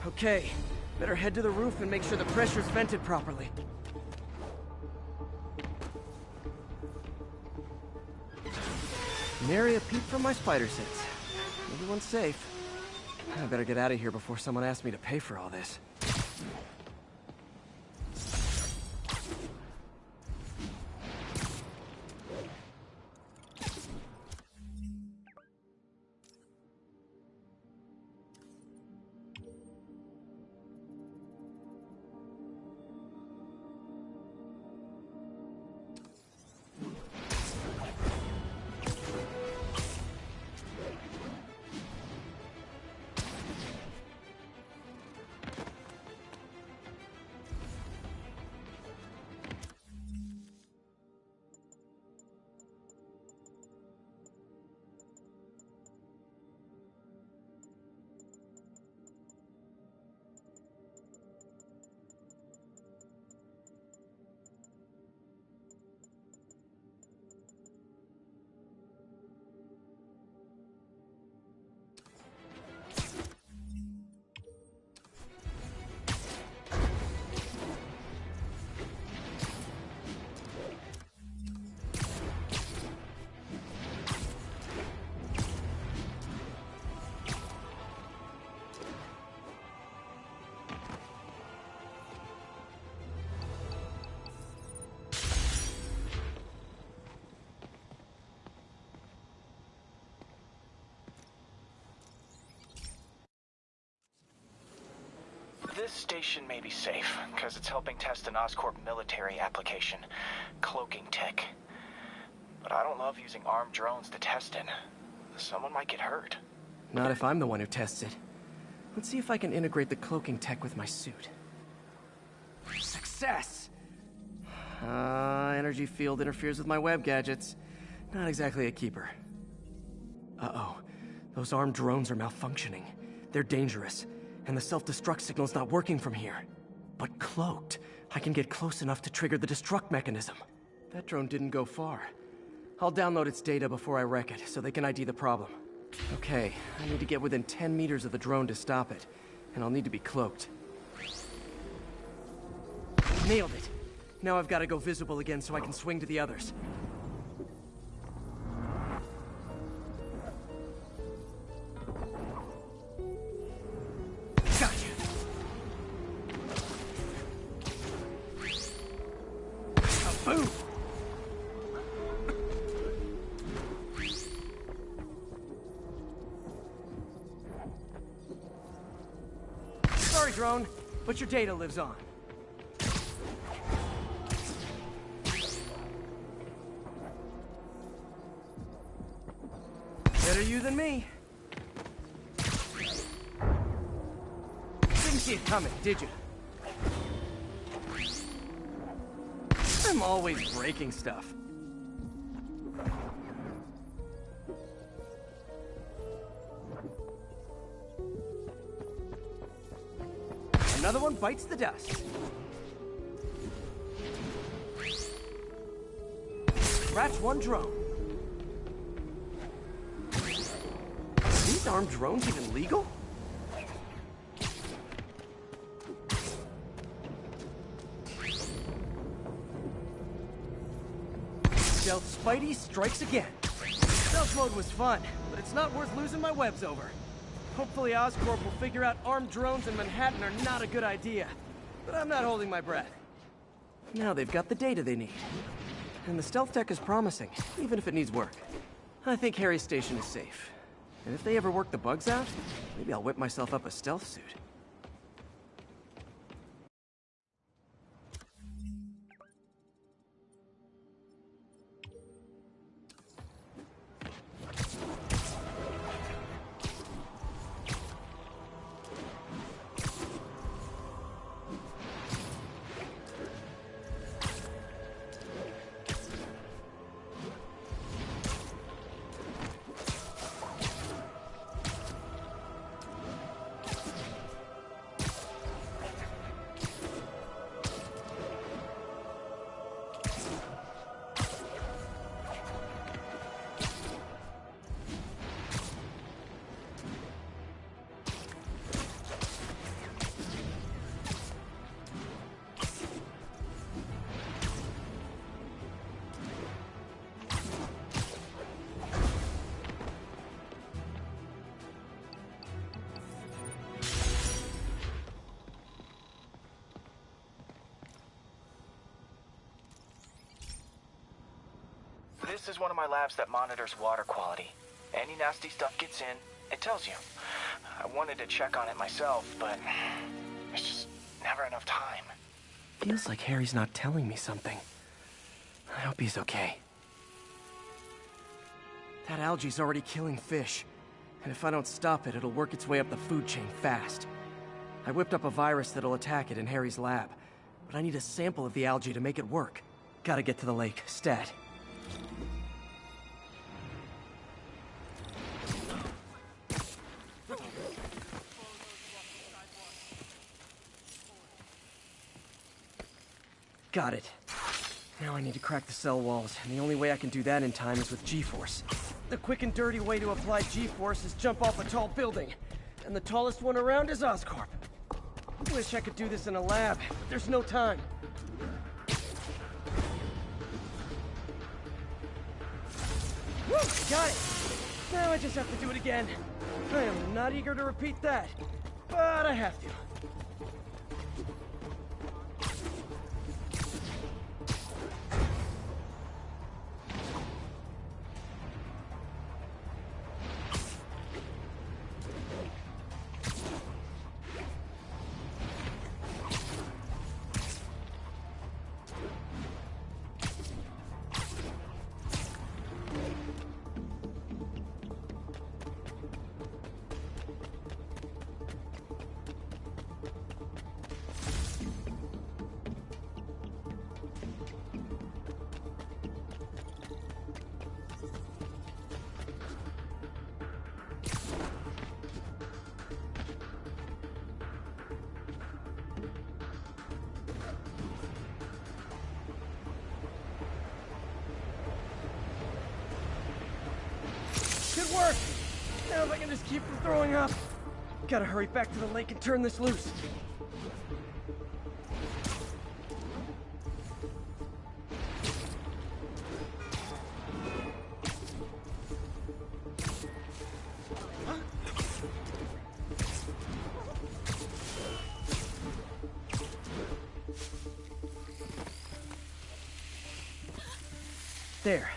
Okay, better head to the roof and make sure the pressure's vented properly. Nary a peep from my spider sense. Everyone's safe. I better get out of here before someone asks me to pay for all this. This station may be safe, because it's helping test an Oscorp military application, cloaking tech. But I don't love using armed drones to test it. Someone might get hurt. Not if I'm the one who tests it. Let's see if I can integrate the cloaking tech with my suit. Success! Energy field interferes with my web gadgets. Not exactly a keeper. Uh-oh. Those armed drones are malfunctioning. They're dangerous. And the self-destruct signal's not working from here. But cloaked, I can get close enough to trigger the destruct mechanism. That drone didn't go far. I'll download its data before I wreck it, so they can ID the problem. Okay, I need to get within 10 meters of the drone to stop it. And I'll need to be cloaked. Nailed it! Now I've got to go visible again so I can swing to the others. Boom! Sorry, drone, but your data lives on. Better you than me. Didn't see it coming, did you? I'm always breaking stuff. Another one bites the dust. Scratch one drone. Are these armed drones even legal? Stealth Spidey strikes again. Stealth mode was fun, but it's not worth losing my webs over. Hopefully Oscorp will figure out armed drones in Manhattan are not a good idea. But I'm not holding my breath. Now they've got the data they need. And the stealth tech is promising, even if it needs work. I think Harry's station is safe. And if they ever work the bugs out, maybe I'll whip myself up a stealth suit. This is one of my labs that monitors water quality. Any nasty stuff gets in, it tells you. I wanted to check on it myself, but there's just never enough time. Feels like Harry's not telling me something. I hope he's okay. That algae's already killing fish. And if I don't stop it, it'll work its way up the food chain fast. I whipped up a virus that'll attack it in Harry's lab. But I need a sample of the algae to make it work. Gotta get to the lake, stat. Got it. Now I need to crack the cell walls, and the only way I can do that in time is with G-Force. The quick and dirty way to apply G-Force is jump off a tall building, and the tallest one around is Oscorp. Wish I could do this in a lab, but there's no time. Woo! Got it! Now I just have to do it again. I am not eager to repeat that, but I have to. Good work! Now if I can just keep from throwing up. Gotta hurry back to the lake and turn this loose. There.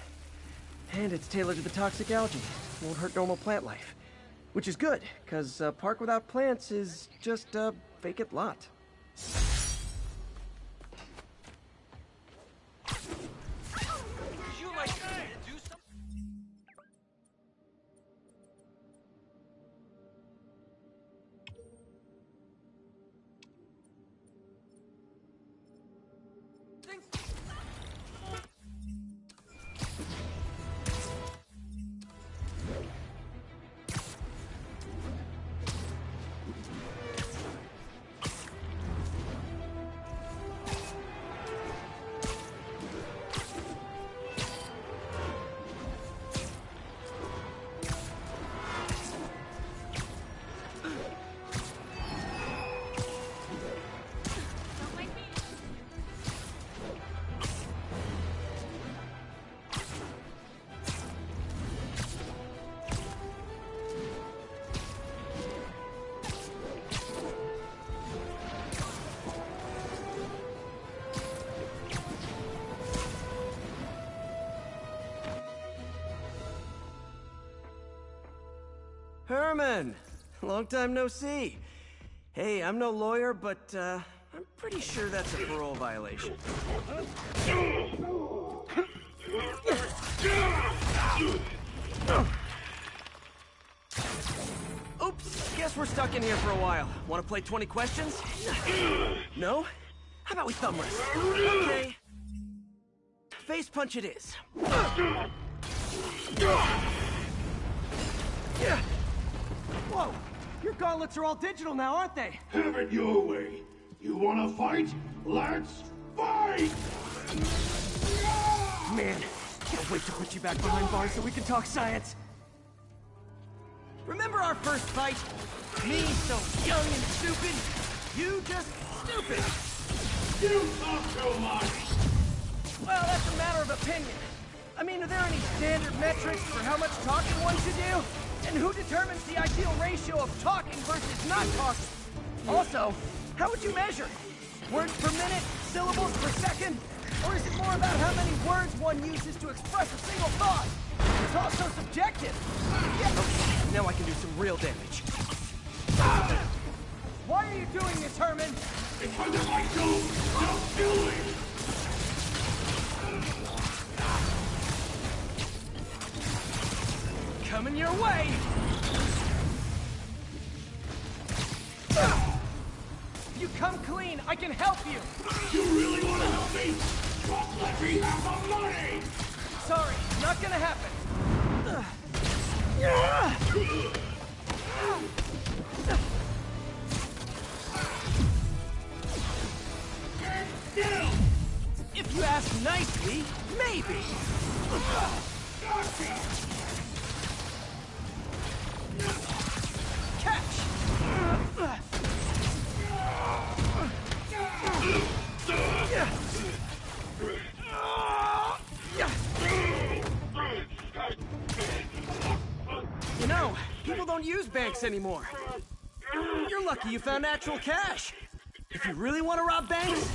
And it's tailored to the toxic algae. Won't hurt normal plant life. Which is good, because a park without plants is just a vacant lot. You like to do something? Herman! Long time no see. Hey, I'm no lawyer, but, I'm pretty sure that's a parole violation. Oops, guess we're stuck in here for a while. Want to play 20 questions? No? How about we thumb wrestle? Okay. Face punch it is. Whoa! Your gauntlets are all digital now, aren't they? Have it your way. You wanna fight? Let's fight! Man, can't wait to put you back behind bars so we can talk science. Remember our first fight? Me so young and stupid, you just stupid. You talk too much! Well, that's a matter of opinion. I mean, are there any standard metrics for how much talking one should do? And who determines the ideal ratio of talking versus not talking? Also, how would you measure? Words per minute? Syllables per second? Or is it more about how many words one uses to express a single thought? It's also subjective. Yeah, okay, now I can do some real damage. Why are you doing this, Herman? Because if I don't, they'll kill me! Coming your way! If you come clean, I can help you! You really want to help me? Just let me have the money! Sorry, not gonna happen. If you ask nicely, maybe. Catch! You know, people don't use banks anymore. You're lucky you found actual cash. If you really want to rob banks,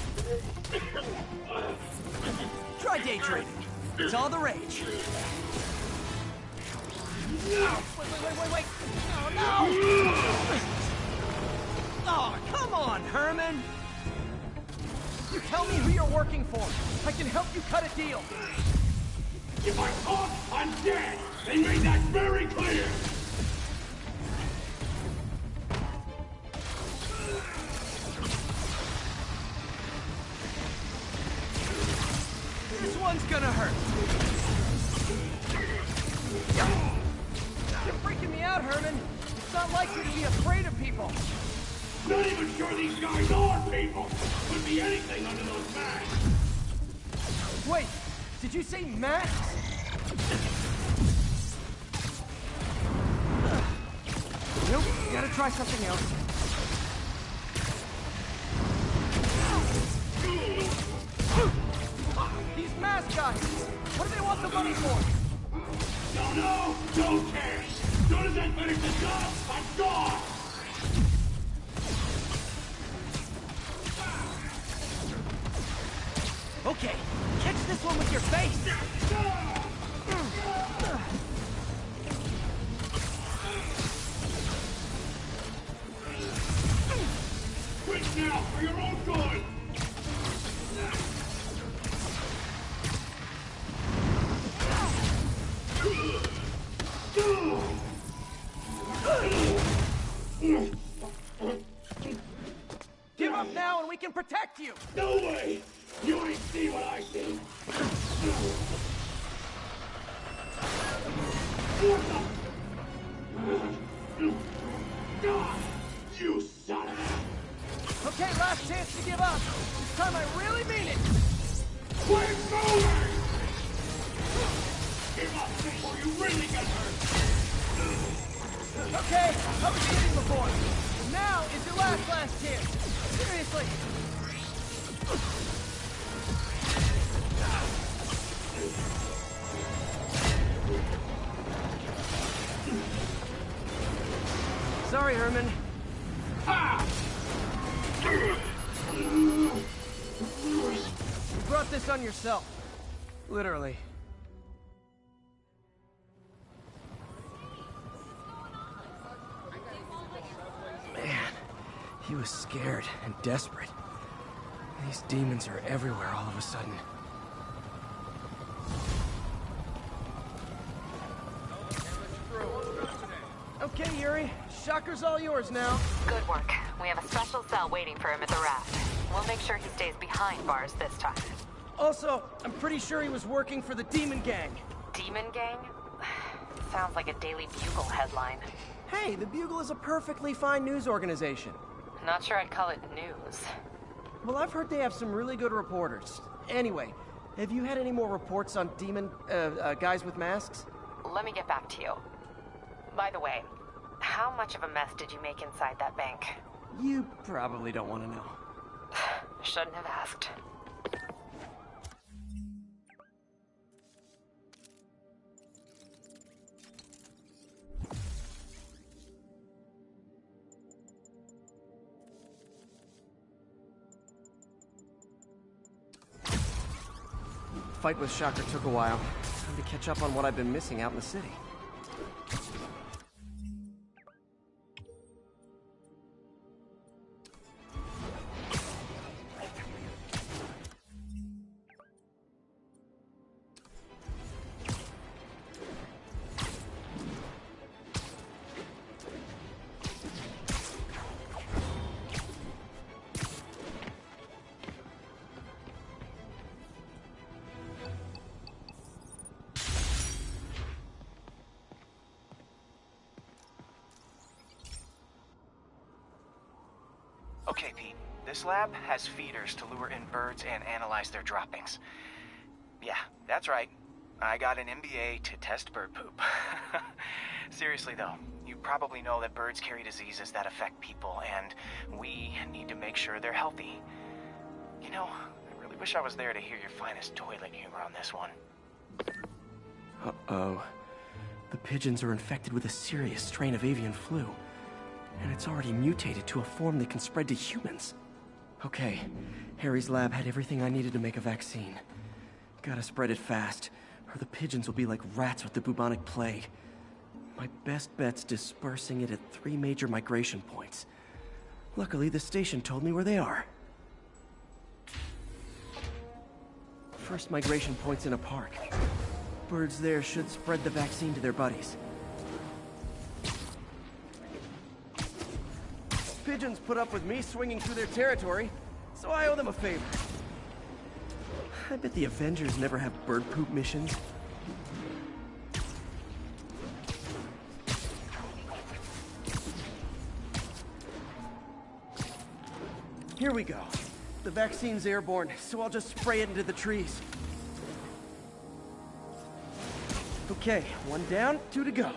try day trading. It's all the rage. Wait. No! Oh, come on, Herman! You tell me who you're working for. I can help you cut a deal. If I talk, I'm dead! They made that very clear! This one's gonna hurt. You're freaking me out, Herman. It's not like you to be afraid of people. Not even sure these guys are people! Could be anything under those masks! Wait, did you say masks? Nope, gotta try something else. These mask guys, what do they want the money for? Don't know, don't care! Soon as I finish the job, I'm gone! Okay, catch this one with your face! Quit now, for your own good! Give up now and we can protect you! No way! You ain't seen what I see! You son of a... Okay, last chance to give up. This time I really mean it. Quit moving! Give up before you really get hurt! Okay, I was kidding before. Now is your last chance. Seriously. Sorry, Herman. You brought this on yourself. Literally. He was scared and desperate. These demons are everywhere all of a sudden. Okay, Yuri. Shocker's all yours now. Good work. We have a special cell waiting for him at the raft. We'll make sure he stays behind bars this time. Also, I'm pretty sure he was working for the Demon Gang. Demon Gang? Sounds like a Daily Bugle headline. Hey, the Bugle is a perfectly fine news organization. Not sure I'd call it news. Well, I've heard they have some really good reporters. Anyway, have you had any more reports on demon, guys with masks? Let me get back to you. By the way, how much of a mess did you make inside that bank? You probably don't want to know. Shouldn't have asked. Fight with Shocker took a while. Time to catch up on what I've been missing out in the city. Okay, Pete. This lab has feeders to lure in birds and analyze their droppings. Yeah, that's right. I got an MBA to test bird poop. Seriously though, you probably know that birds carry diseases that affect people, and we need to make sure they're healthy. You know, I really wish I was there to hear your finest toilet humor on this one. Uh-oh. The pigeons are infected with a serious strain of avian flu. And it's already mutated to a form that can spread to humans. Okay, Harry's lab had everything I needed to make a vaccine. Gotta spread it fast, or the pigeons will be like rats with the bubonic plague. My best bet's dispersing it at 3 major migration points. Luckily, the station told me where they are. First migration point's in a park. Birds there should spread the vaccine to their buddies. Pigeons put up with me swinging through their territory, so I owe them a favor. I bet the Avengers never have bird poop missions. Here we go. The vaccine's airborne, so I'll just spray it into the trees. Okay, 1 down, 2 to go.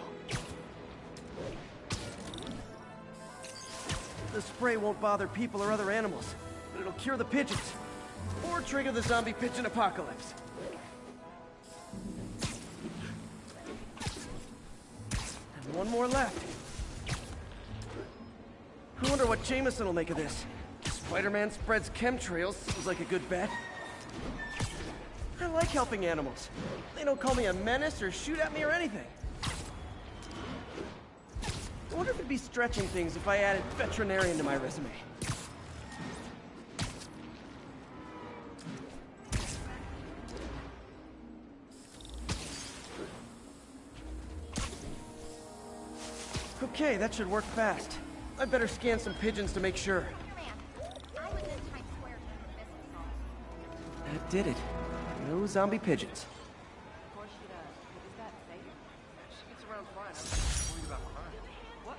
The spray won't bother people or other animals, but it'll cure the pigeons, or trigger the zombie pigeon apocalypse. And 1 more left. I wonder what Jameson will make of this. Spider-Man spreads chemtrails, seems like a good bet. I like helping animals. They don't call me a menace or shoot at me or anything. I wonder if it'd be stretching things if I added veterinarian to my resume. Okay, that should work fast. I better scan some pigeons to make sure. That did it. No zombie pigeons. Of course she does. But is that safe? She gets around fine. I'm just worried about crime. What?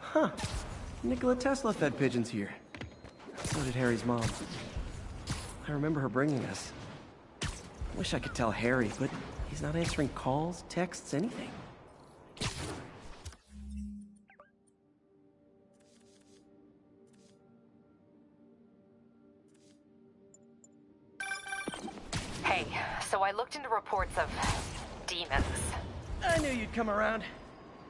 Huh. Nikola Tesla fed pigeons here. So did Harry's mom. I remember her bringing us. Wish I could tell Harry, but he's not answering calls, texts, anything. Hey, so I looked into reports of demons. I knew you'd come around.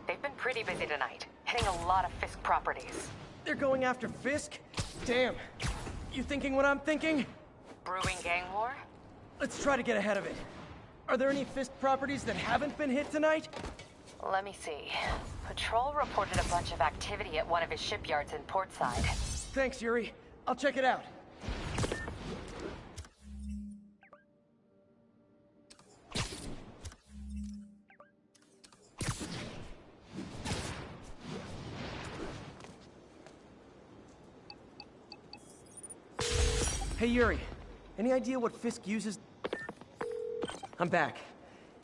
They've been pretty busy tonight, hitting a lot of Fisk properties. They're going after Fisk? Damn. You thinking what I'm thinking? Brewing gang war? Let's try to get ahead of it. Are there any Fisk properties that haven't been hit tonight? Let me see. Patrol reported a bunch of activity at one of his shipyards in Portside. Thanks, Yuri. I'll check it out. Hey, Yuri. Any idea what Fisk uses? I'm back.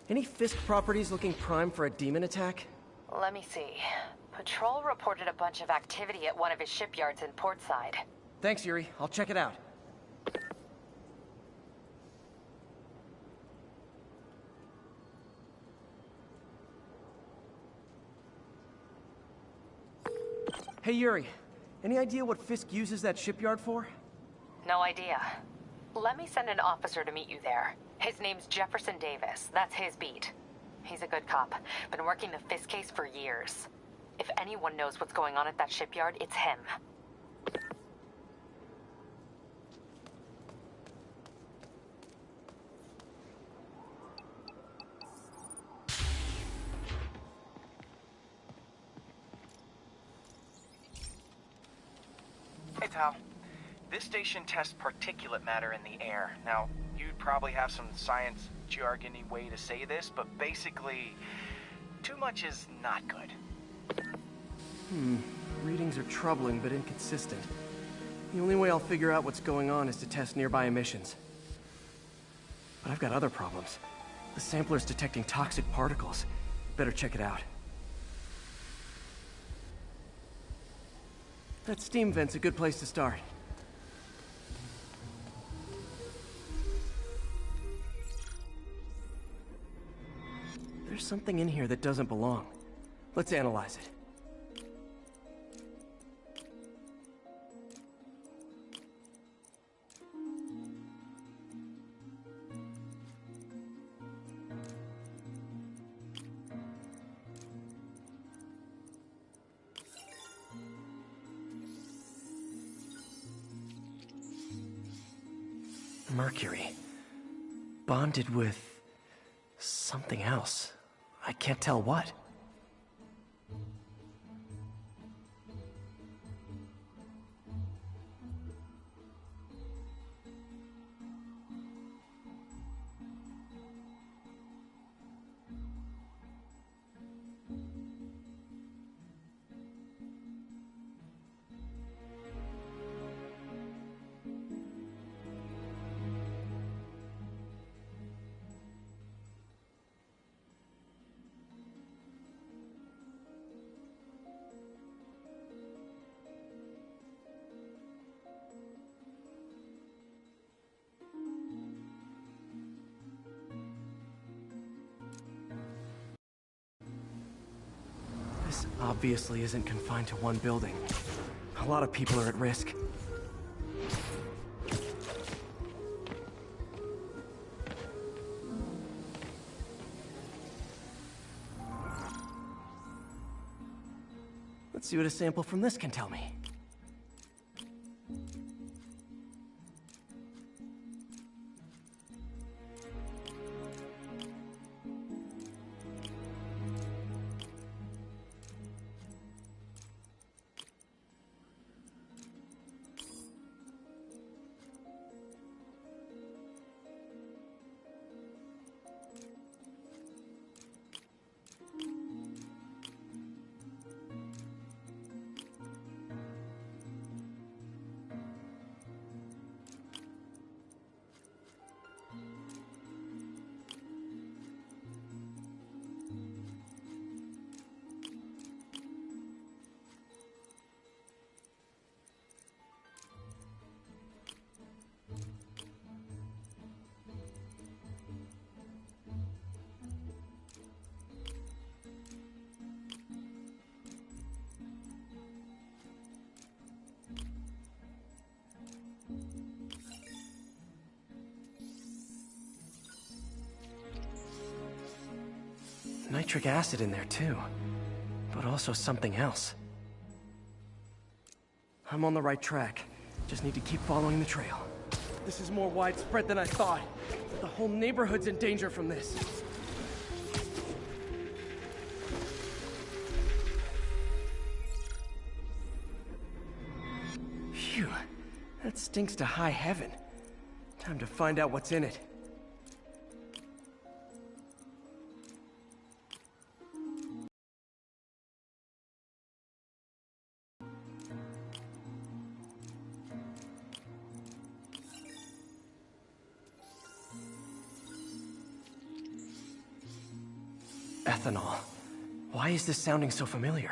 Any Fisk properties looking prime for a demon attack? Let me see. Patrol reported a bunch of activity at one of his shipyards in Portside. Thanks, Yuri. I'll check it out. Hey, Yuri. Any idea what Fisk uses that shipyard for? No idea. Let me send an officer to meet you there. His name's Jefferson Davis. That's his beat. He's a good cop. Been working the Fisk case for years. If anyone knows what's going on at that shipyard, it's him. Hey, Tal. This station tests particulate matter in the air. Now, you'd probably have some science jargony way to say this, but basically, too much is not good. Readings are troubling but inconsistent. The only way I'll figure out what's going on is to test nearby emissions. But I've got other problems. The sampler's detecting toxic particles. Better check it out. That steam vent's a good place to start. There's something in here that doesn't belong. Let's analyze it. Mercury. Bonded with something else. I can't tell what. This obviously isn't confined to one building. A lot of people are at risk. Let's see what a sample from this can tell me. Nitric acid in there too, but also something else. I'm on the right track. Just need to keep following the trail. This is more widespread than I thought. The whole neighborhood's in danger from this. Phew. That stinks to high heaven. Time to find out what's in it. Ethanol. Why is this sounding so familiar?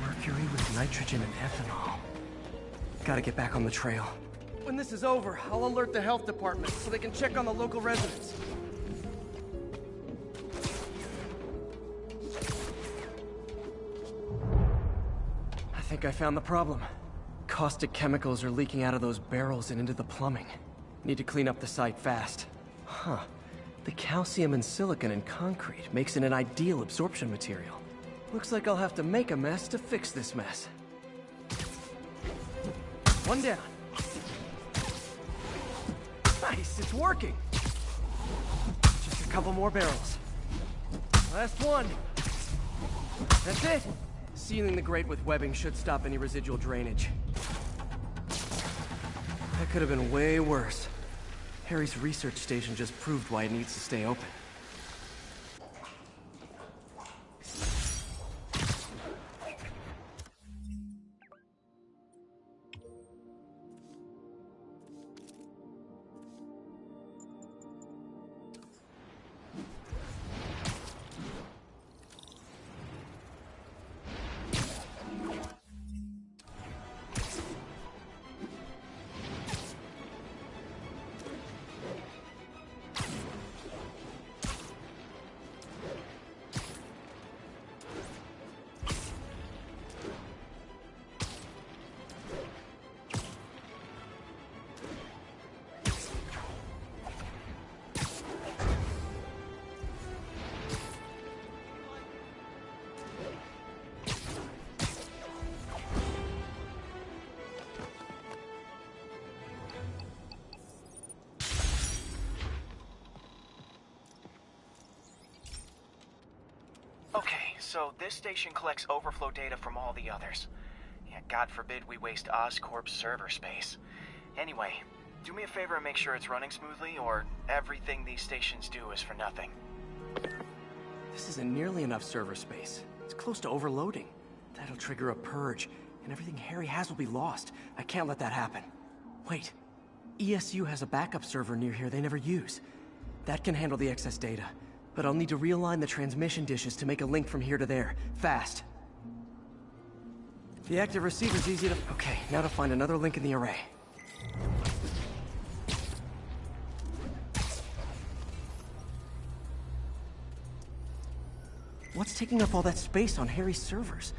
Mercury with nitrogen and ethanol. Gotta get back on the trail. When this is over, I'll alert the health department so they can check on the local residents. I think I found the problem. Caustic chemicals are leaking out of those barrels and into the plumbing. Need to clean up the site fast. Huh. The calcium and silicon in concrete makes it an ideal absorption material. Looks like I'll have to make a mess to fix this mess. One down. Nice, it's working. Just a couple more barrels. Last one. That's it. Sealing the grate with webbing should stop any residual drainage. That could have been way worse. Harry's research station just proved why it needs to stay open. Okay, so this station collects overflow data from all the others. Yeah, God forbid we waste Oscorp's server space. Anyway, do me a favor and make sure it's running smoothly, or everything these stations do is for nothing. This isn't nearly enough server space. It's close to overloading. That'll trigger a purge, and everything Harry has will be lost. I can't let that happen. Wait. ESU has a backup server near here they never use. That can handle the excess data. But I'll need to realign the transmission dishes to make a link from here to there. Fast. The active receiver's easy to... Okay, now to find another link in the array. What's taking up all that space on Harry's servers?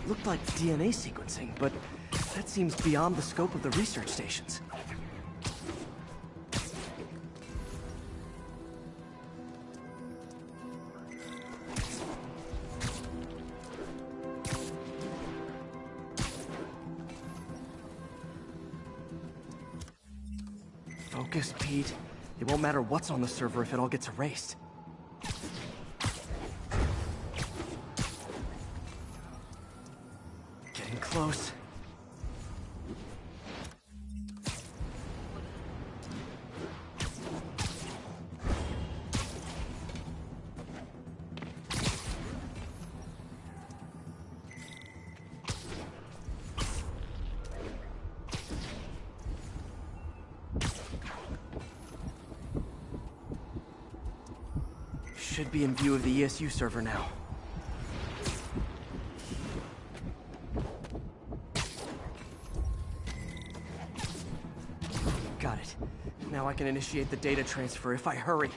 Looked like DNA sequencing, but that seems beyond the scope of the research stations. Focus, Pete. It won't matter what's on the server if it all gets erased. Getting close. Should be in view of the ESU server now. Got it. Now I can initiate the data transfer if I hurry.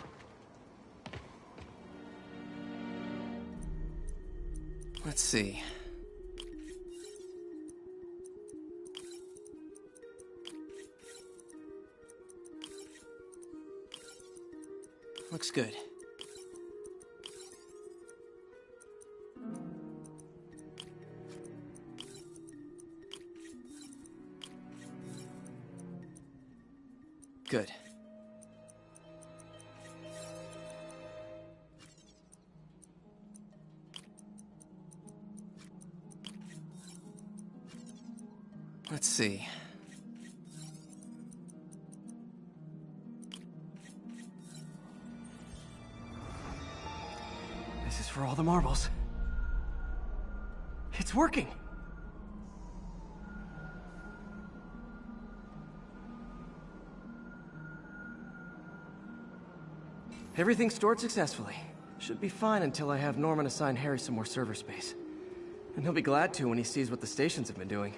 Let's see. Looks good. Good. Let's see. This is for all the marbles. It's working! Everything's stored successfully. Should be fine until I have Norman assign Harry some more server space. And he'll be glad to when he sees what the stations have been doing.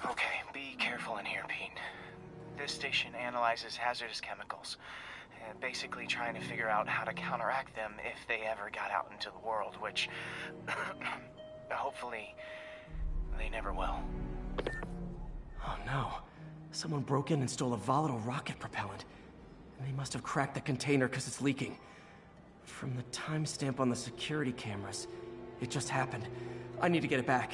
Okay, be careful in here, Pete. This station analyzes hazardous chemicals, basically trying to figure out how to counteract them if they ever got out into the world, which hopefully they never will. Oh no. Someone broke in and stole a volatile rocket propellant. And they must have cracked the container because it's leaking. From the timestamp on the security cameras, it just happened. I need to get it back.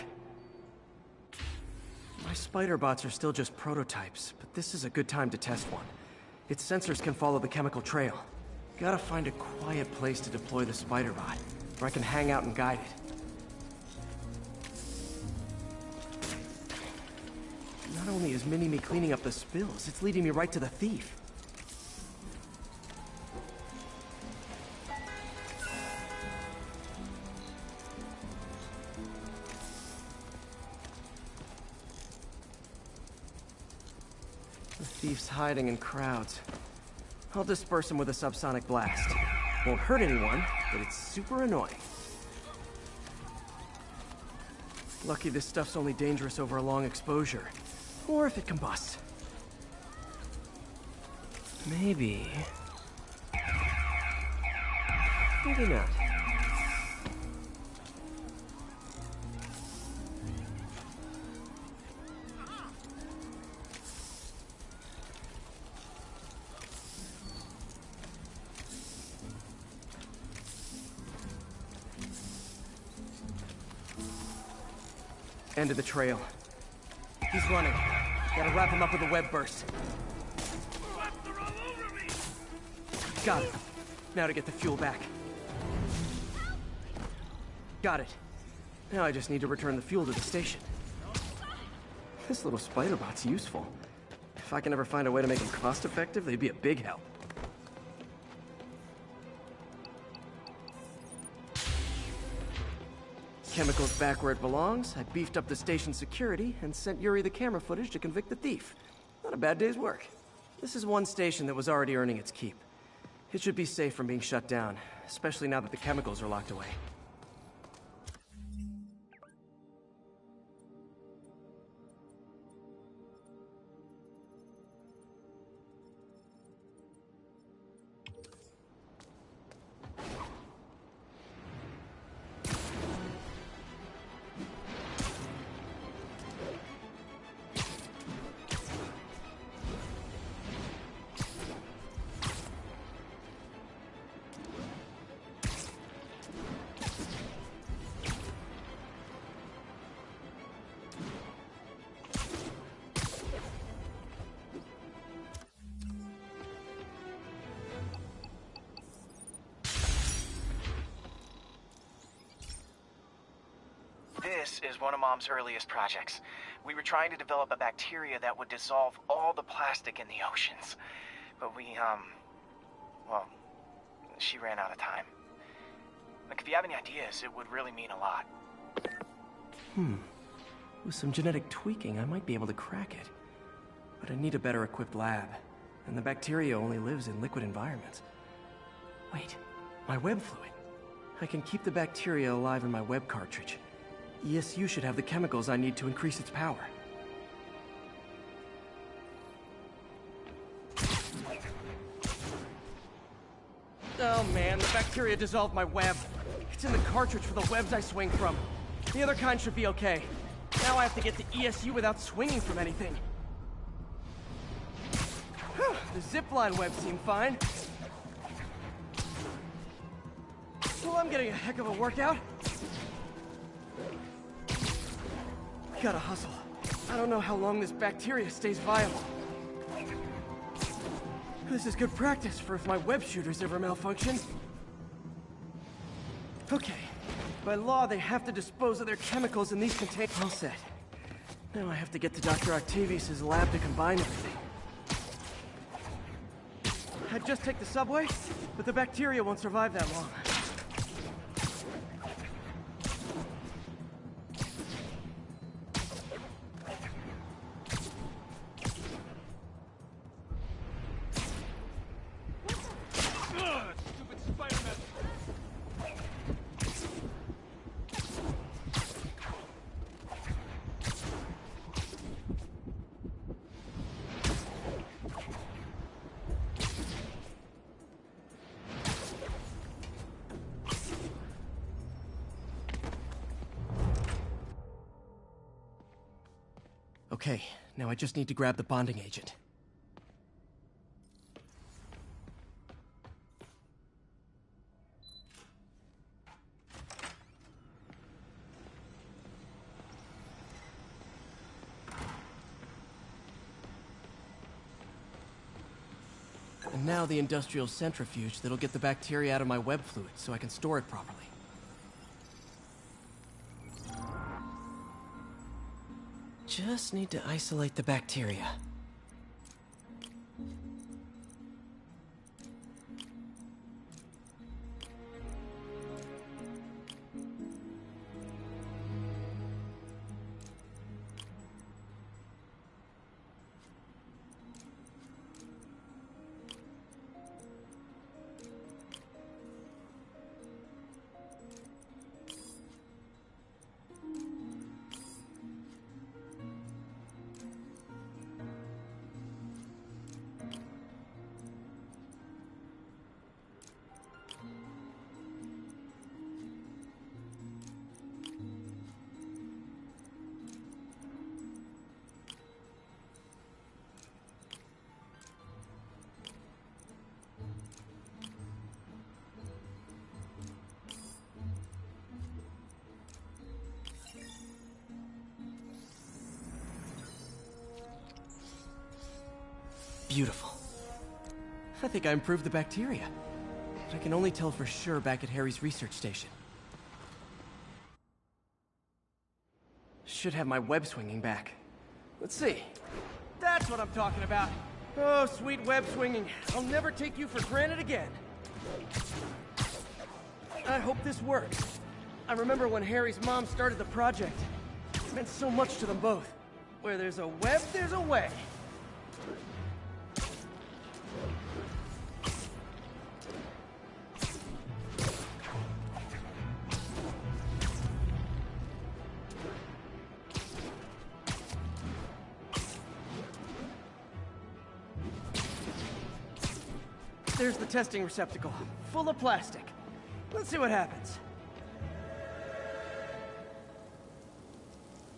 My spider bots are still just prototypes, but this is a good time to test one. Its sensors can follow the chemical trail. Gotta find a quiet place to deploy the spider bot, where I can hang out and guide it. Not only is Mini-Me cleaning up the spills, it's leading me right to the thief. The thief's hiding in crowds. I'll disperse him with a subsonic blast. Won't hurt anyone, but it's super annoying. Lucky this stuff's only dangerous over a long exposure. Or if it combusts. Maybe... maybe not. End of the trail. He's running. Gotta wrap him up with a web burst. Got it. Now to get the fuel back. Got it. Now I just need to return the fuel to the station. This little spider bot's useful. If I can ever find a way to make them cost-effective, they'd be a big help. Chemicals back where it belongs. I beefed up the station's security and sent Yuri the camera footage to convict the thief. Not a bad day's work. This is one station that was already earning its keep. It should be safe from being shut down, especially now that the chemicals are locked away. This is one of Mom's earliest projects. We were trying to develop a bacteria that would dissolve all the plastic in the oceans. But we, well, she ran out of time. Like, if you have any ideas, it would really mean a lot. With some genetic tweaking, I might be able to crack it. But I need a better equipped lab. And the bacteria only lives in liquid environments. Wait, my web fluid. I can keep the bacteria alive in my web cartridge. ESU should have the chemicals I need to increase its power. Oh man, the bacteria dissolved my web. It's in the cartridge for the webs I swing from. The other kind should be okay. Now I have to get to ESU without swinging from anything. The zipline webs seem fine. Well, I'm getting a heck of a workout. Gotta hustle. I don't know how long this bacteria stays viable. This is good practice for if my web shooters ever malfunction. Okay. By law, they have to dispose of their chemicals in these containers. All set. Now I have to get to Dr. Octavius' lab to combine everything. I'd just take the subway, but the bacteria won't survive that long. Okay, now I just need to grab the bonding agent. And now the industrial centrifuge that'll get the bacteria out of my web fluid so I can store it properly. Just need to isolate the bacteria. Beautiful. I think I improved the bacteria. But I can only tell for sure back at Harry's research station. Should have my web swinging back. Let's see. That's what I'm talking about. Oh, sweet web swinging. I'll never take you for granted again. I hope this works. I remember when Harry's mom started the project. It meant so much to them both. Where there's a web, there's a way. There's the testing receptacle, full of plastic. Let's see what happens.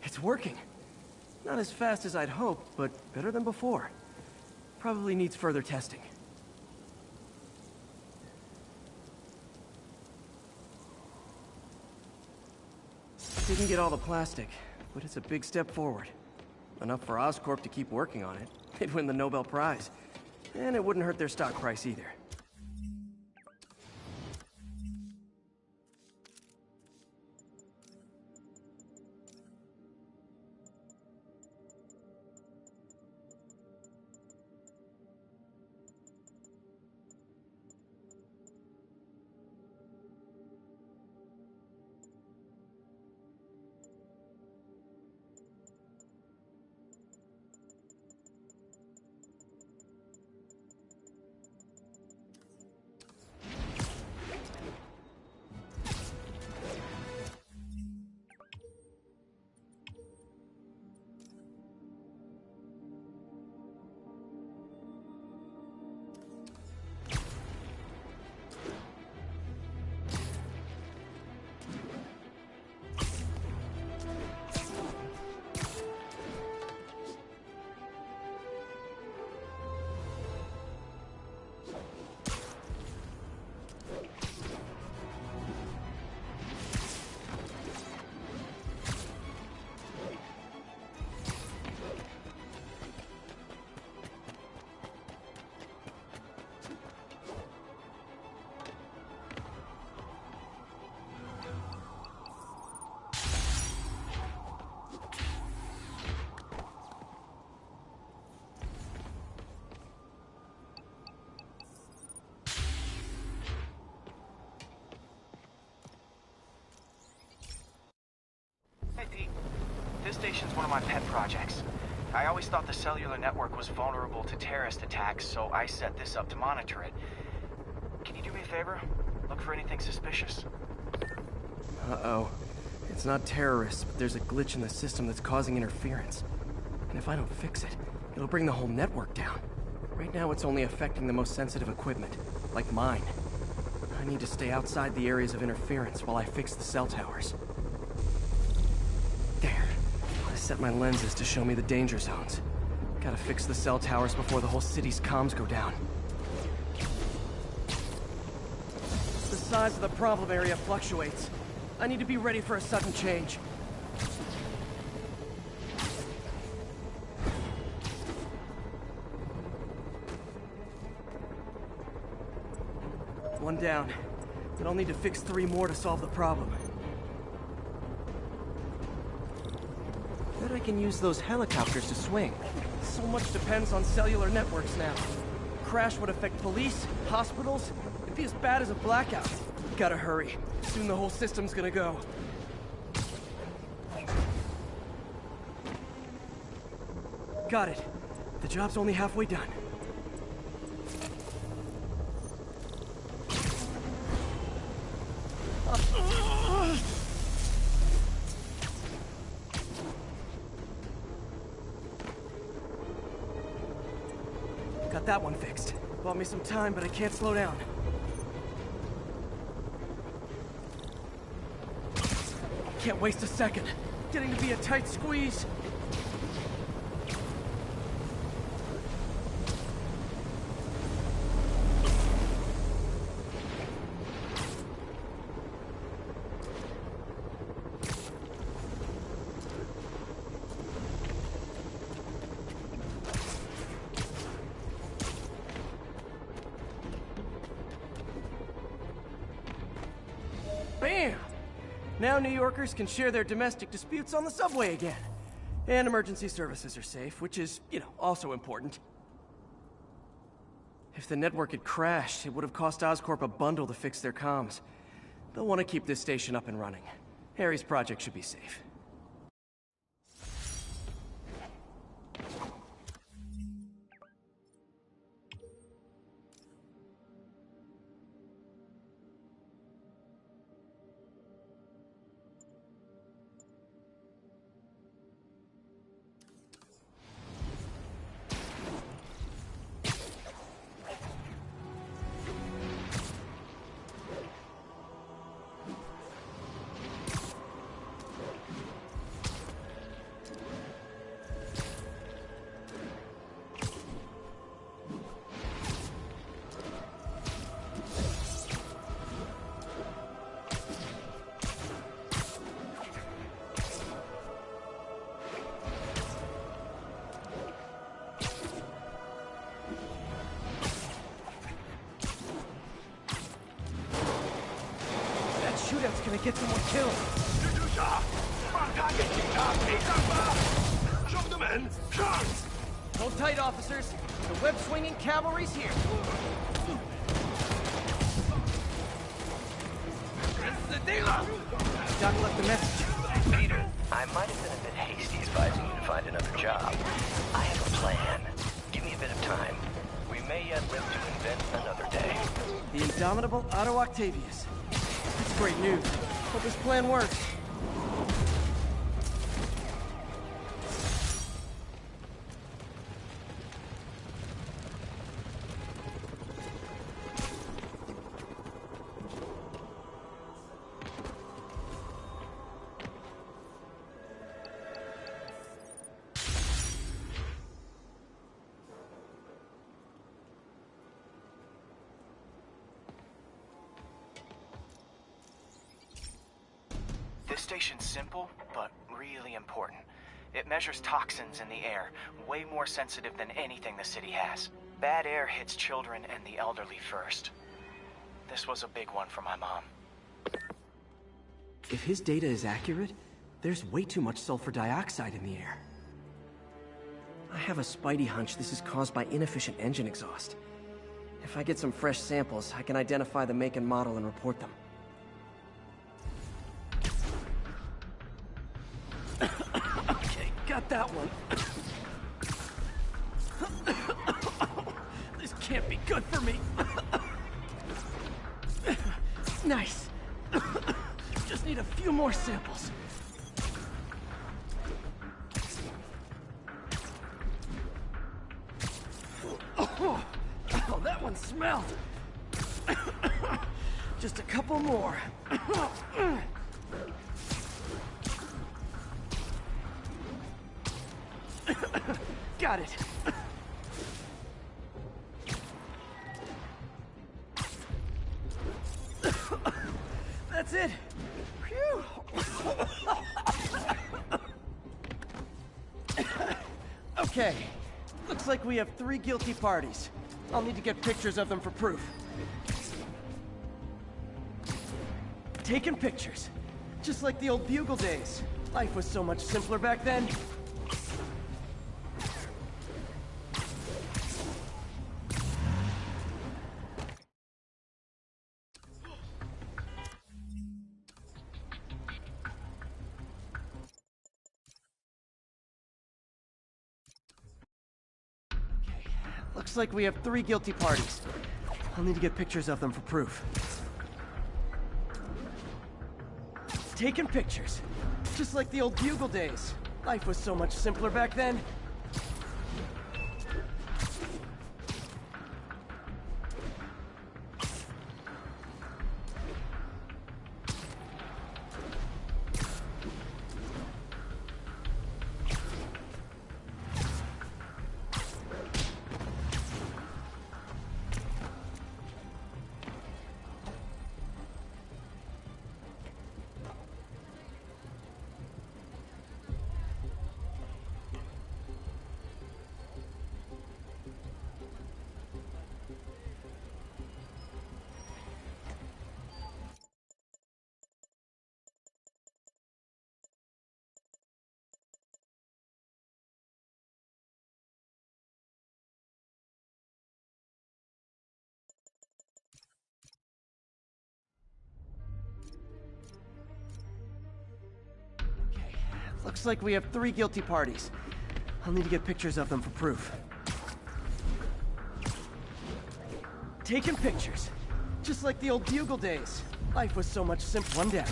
It's working. Not as fast as I'd hoped, but better than before. Probably needs further testing. Didn't get all the plastic, but it's a big step forward. Enough for Oscorp to keep working on it. They'd win the Nobel Prize. And it wouldn't hurt their stock price either. station's one of my pet projects. I always thought the cellular network was vulnerable to terrorist attacks, so I set this up to monitor it. Can you do me a favor? Look for anything suspicious. Uh-oh. It's not terrorists, but there's a glitch in the system that's causing interference. And if I don't fix it, it'll bring the whole network down. Right now it's only affecting the most sensitive equipment, like mine. I need to stay outside the areas of interference while I fix the cell towers. There. I set my lenses to show me the danger zones. Gotta fix the cell towers before the whole city's comms go down. The size of the problem area fluctuates. I need to be ready for a sudden change. One down. But I'll need to fix 3 more to solve the problem. Bet I can use those helicopters to swing. So much depends on cellular networks now. Crash would affect police, hospitals. It'd be as bad as a blackout. Gotta hurry. Soon the whole system's gonna go. Got it. The job's only halfway done. Got that one fixed. Bought me some time, but I can't slow down. Can't waste a second. Getting to be a tight squeeze. Bam! Now New Yorkers can share their domestic disputes on the subway again. And emergency services are safe, which is, also important. If the network had crashed, it would have cost Oscorp a bundle to fix their comms. They'll want to keep this station up and running. Harry's project should be safe. Shootout's gonna get someone killed. Hold tight, officers. The web-swinging cavalry's here. Doc left a message. Peter, I might have been a bit hasty advising you to find another job. I have a plan. Give me a bit of time. We may yet live to invent another day. The indomitable Otto Octavius. That's great news. Hope this plan works. This station's simple, but really important. It measures toxins in the air, way more sensitive than anything the city has. Bad air hits children and the elderly first. This was a big one for my mom. If his data is accurate, there's way too much sulfur dioxide in the air. I have a spidey hunch this is caused by inefficient engine exhaust. If I get some fresh samples, I can identify the make and model and report them. Got that one. This can't be good for me. Nice. Just need a few more samples. Oh, that one smelled. Just a couple more. Got it. That's it. Phew. Okay. Looks like we have 3 guilty parties. I'll need to get pictures of them for proof. Taking pictures. Just like the old Bugle days. Life was so much simpler back then. Looks like we have 3 guilty parties. I'll need to get pictures of them for proof. Taking pictures. Just like the old Bugle days. Life was so much simpler back then. Looks like we have 3 guilty parties. I'll need to get pictures of them for proof. Taking pictures. Just like the old Bugle days. Life was so much simpler. One down.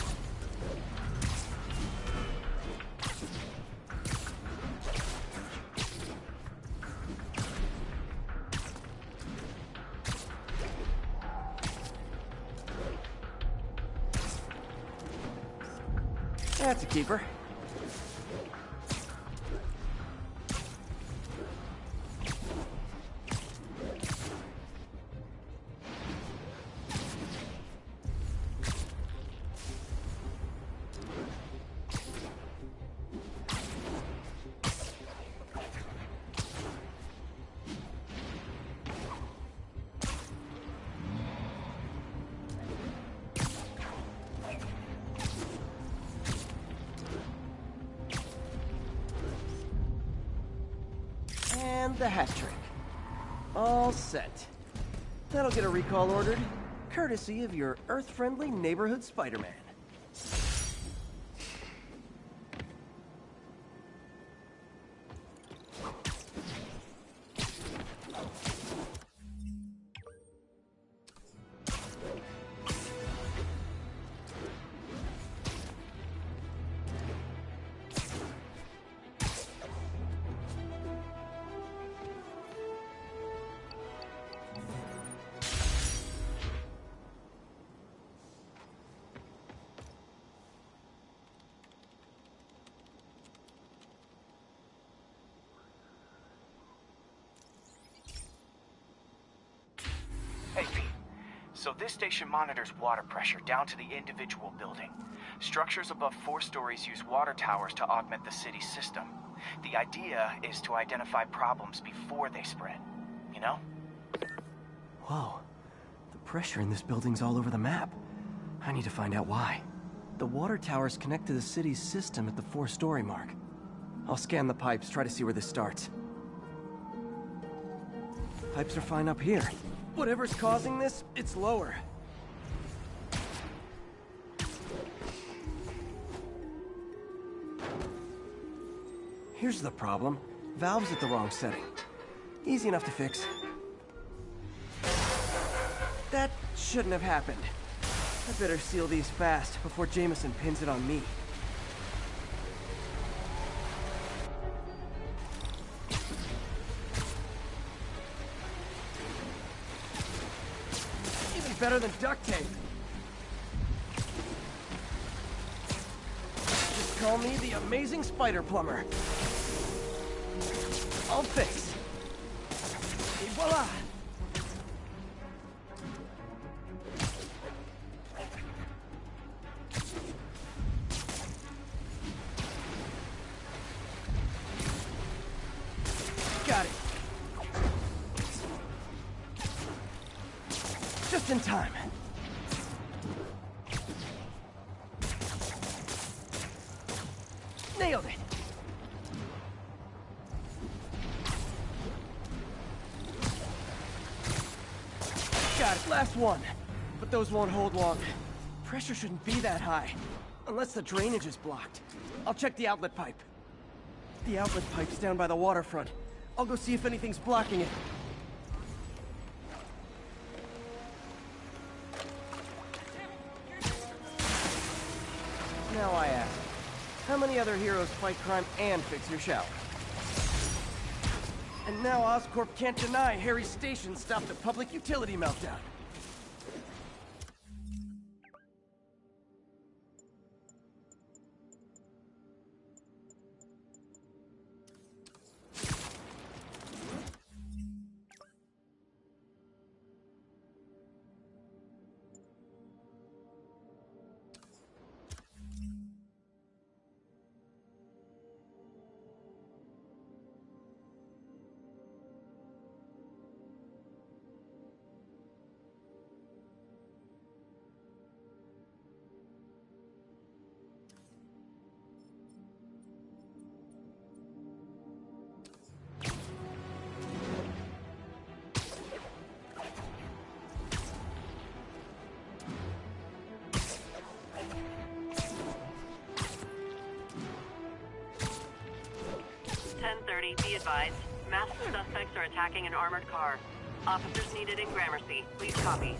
That's a keeper. And the hat trick. All set. That'll get a recall ordered, courtesy of your Earth-friendly neighborhood Spider-Man. Hey, Pete. So this station monitors water pressure down to the individual building. Structures above 4 stories use water towers to augment the city's system. The idea is to identify problems before they spread, you know? Whoa. The pressure in this building's all over the map. I need to find out why. The water towers connect to the city's system at the 4-story mark. I'll scan the pipes, try to see where this starts. Pipes are fine up here. Whatever's causing this, it's lower. Here's the problem. Valve's at the wrong setting. Easy enough to fix. That shouldn't have happened. I better seal these fast before Jameson pins it on me. Even better than duct tape. Just call me the amazing spider plumber. I'll fix. Et voila! Got it. Just in time. Nailed it. Got it. Last one. But those won't hold long. Pressure shouldn't be that high. Unless the drainage is blocked. I'll check the outlet pipe. The outlet pipe's down by the waterfront. I'll go see if anything's blocking it. Now I ask, how many other heroes fight crime and fix your shower? And now Oscorp can't deny Harry's station stopped a public utility meltdown. Be advised, masked suspects are attacking an armored car. Officers needed in Gramercy. Please copy.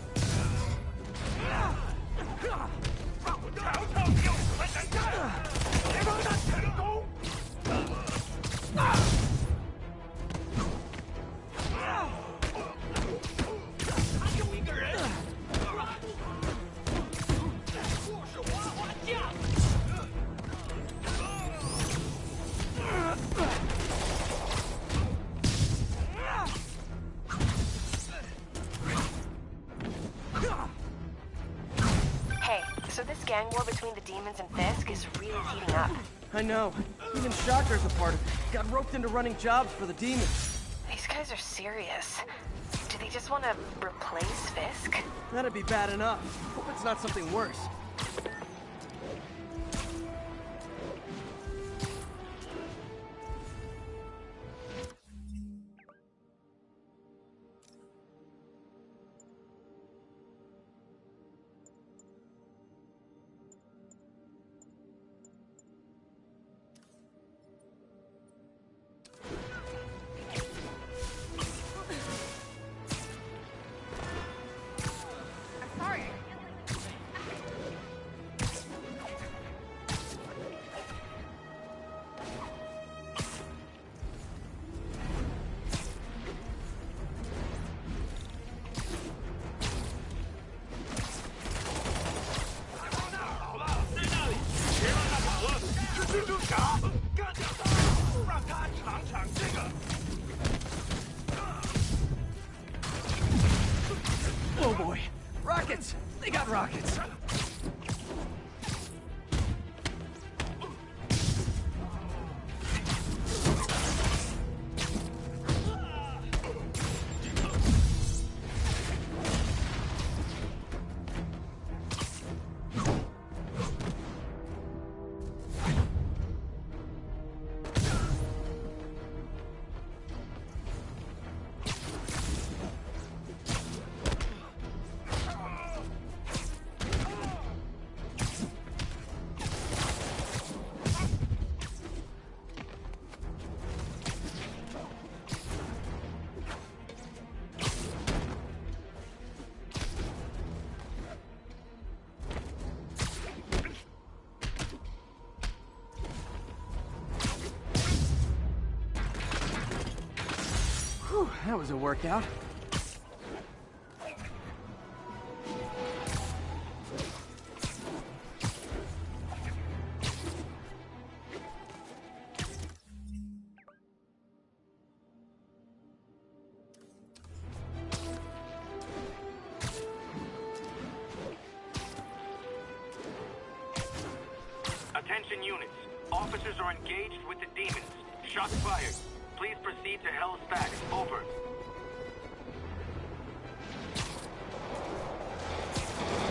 gang war between the demons and Fisk is really heating up. I know. Even Shocker's a part of it. Got roped into running jobs for the demons. These guys are serious. Do they just want to replace Fisk? That'd be bad enough. Hope it's not something worse. Oh boy, rockets! They got rockets! That was a workout. Attention units. Officers are engaged with the demons. Shots fired. Please proceed to Hell's Back. Over.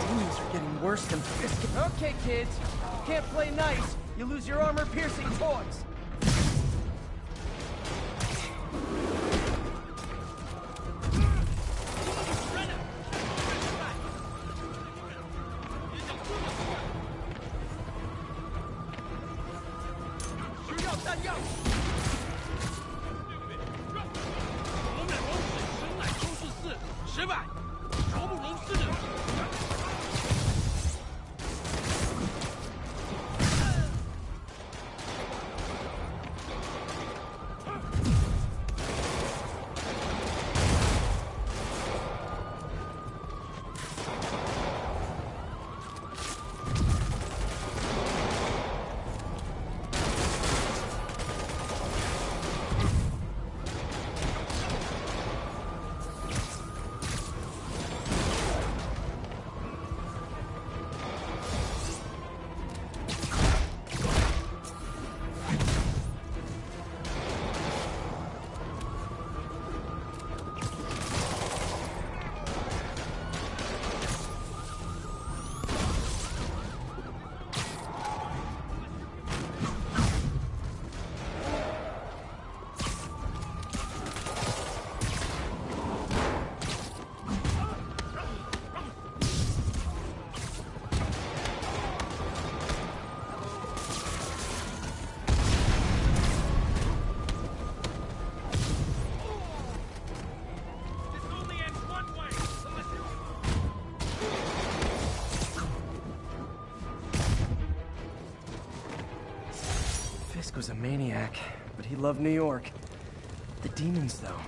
Demons are getting worse than Fisk. Okay, kids. You can't play nice. You lose your armor-piercing toys. Was a maniac, but he loved New York. The demons, though,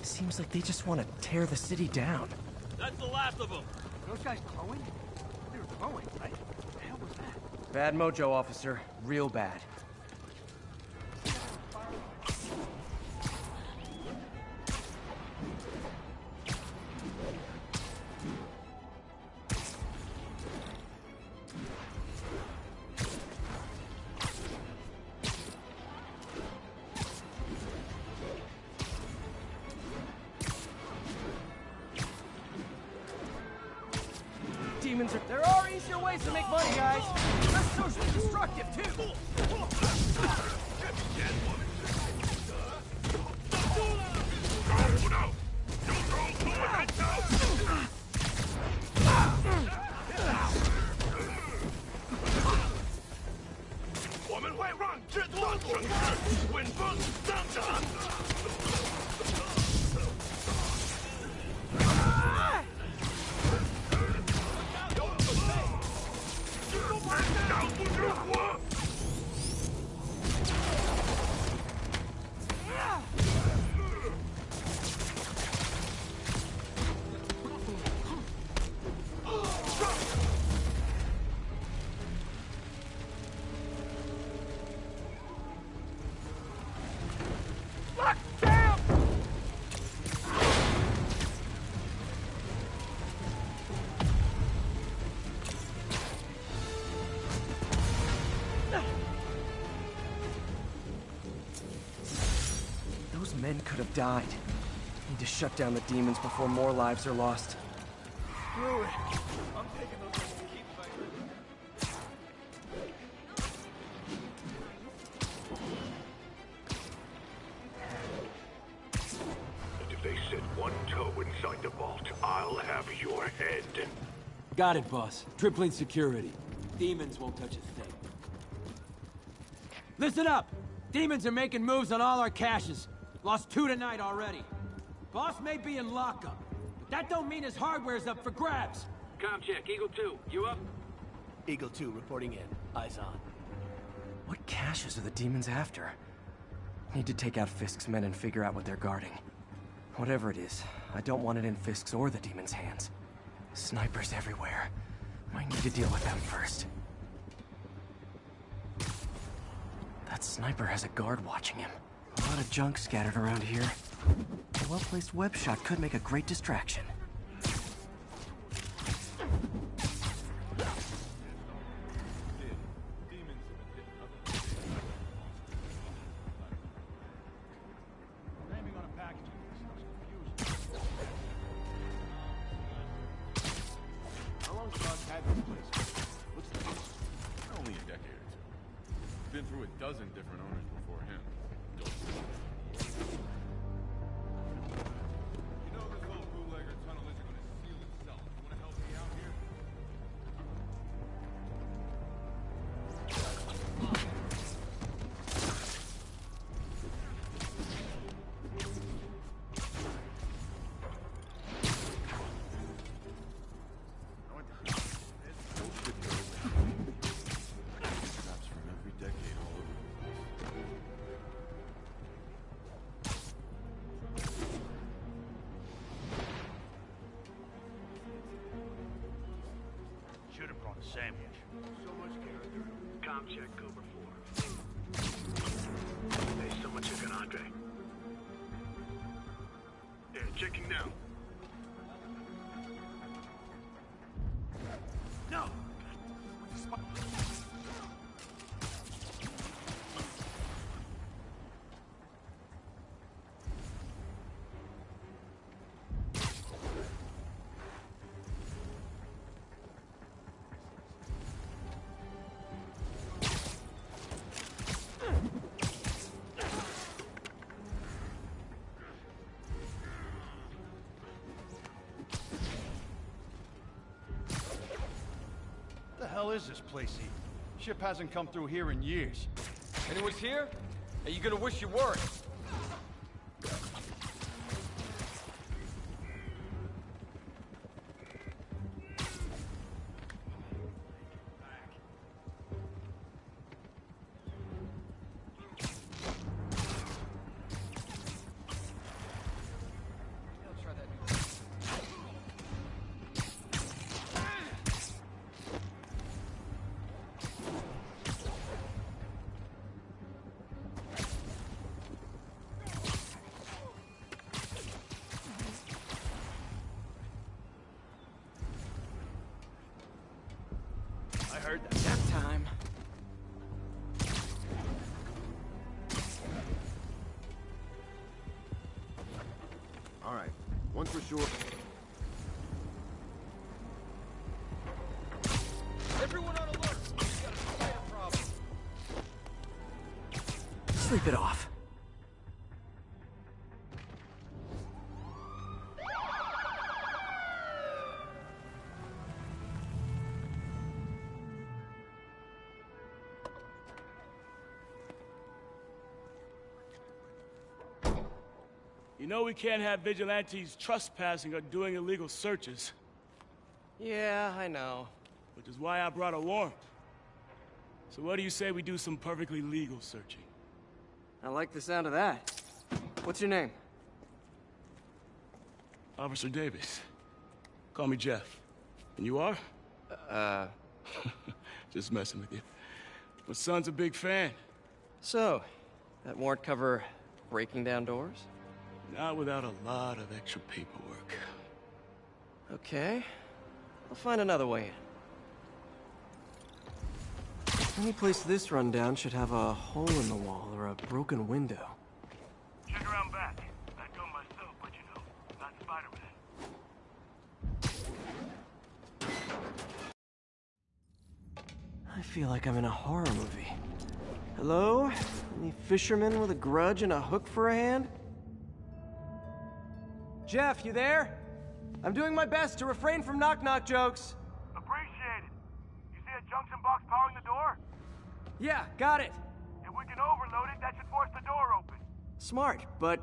seems like they just want to tear the city down. That's the last of them. Those guys glowing? They were glowing, right? What the hell was that? Bad mojo, officer. Real bad. There are easier ways to make money, guys. They're socially destructive, too. Men could have died. Need to shut down the demons before more lives are lost. Screw it. I'm taking those to keep And if they set one toe inside the vault, I'll have your head. Got it, boss. Tripling security. Demons won't touch a thing. Listen up! Demons are making moves on all our caches. Lost 2 tonight already. Boss may be in lockup, but that don't mean his hardware's up for grabs. Com check, Eagle 2, you up? Eagle 2 reporting in. Eyes on. What caches are the demons after? Need to take out Fisk's men and figure out what they're guarding. Whatever it is, I don't want it in Fisk's or the demon's hands. Snipers everywhere. I need to deal with them first. That sniper has a guard watching him. A lot of junk scattered around here. A well-placed web shot could make a great distraction. So much character. Com check, Cobra 4. Hey, someone check on Andre. Yeah, checking now. No! What the hell is this place even? Ship hasn't come through here in years. Anyone's here? Are you gonna wish you weren't? I heard that. Nap time. All right, one for sure. Everyone on alert! We got a fire problem. Sleep it off. You know we can't have vigilantes trespassing or doing illegal searches. Yeah, I know. Which is why I brought a warrant. So what do you say we do some perfectly legal searching? I like the sound of that. What's your name? Officer Davis. Call me Jeff. And you are? Just messing with you. My son's a big fan. So, that warrant cover breaking down doors? Not without a lot of extra paperwork. Okay. I'll find another way in. Any place this rundown should have a hole in the wall or a broken window. Check around back. I'd go myself, but you know, not Spider-Man. I feel like I'm in a horror movie. Hello? Any fisherman with a grudge and a hook for a hand? Jeff, you there? I'm doing my best to refrain from knock-knock jokes. Appreciate it. You see a junction box powering the door? Yeah, got it. If we can overload it, that should force the door open. Smart, but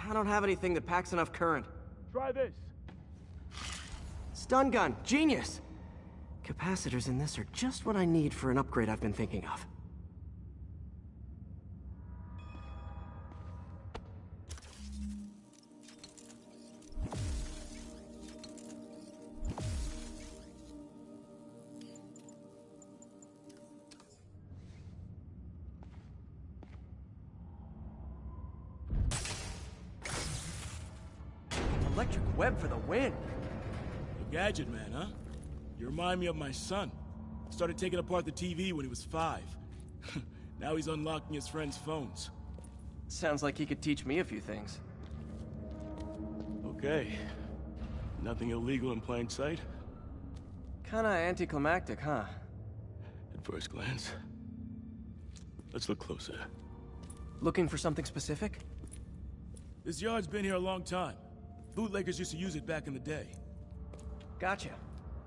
I don't have anything that packs enough current. Try this. Stun gun, genius! Capacitors in this are just what I need for an upgrade I've been thinking of. Electric web for the win. A gadget man, huh? You remind me of my son. Started taking apart the TV when he was 5. Now he's unlocking his friends' phones. Sounds like he could teach me a few things. Okay. Nothing illegal in plain sight? Kinda anticlimactic, huh? At first glance. Let's look closer. Looking for something specific? This yard's been here a long time. Bootleggers used to use it back in the day. Gotcha.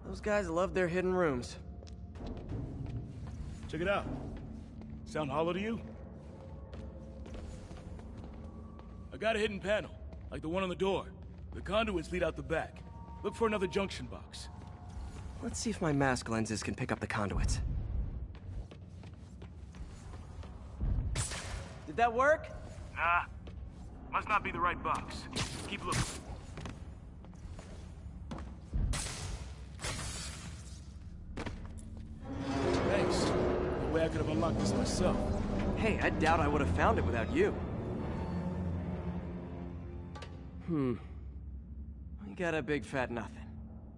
Those guys love their hidden rooms. Check it out. Sound hollow to you? I got a hidden panel, like the one on the door. The conduits lead out the back. Look for another junction box. Let's see if my mask lenses can pick up the conduits. Did that work? Nah. Must not be the right box. Keep looking. Thanks. No way I could have unlocked this myself. Hey, I doubt I would have found it without you. We got a big fat nothing.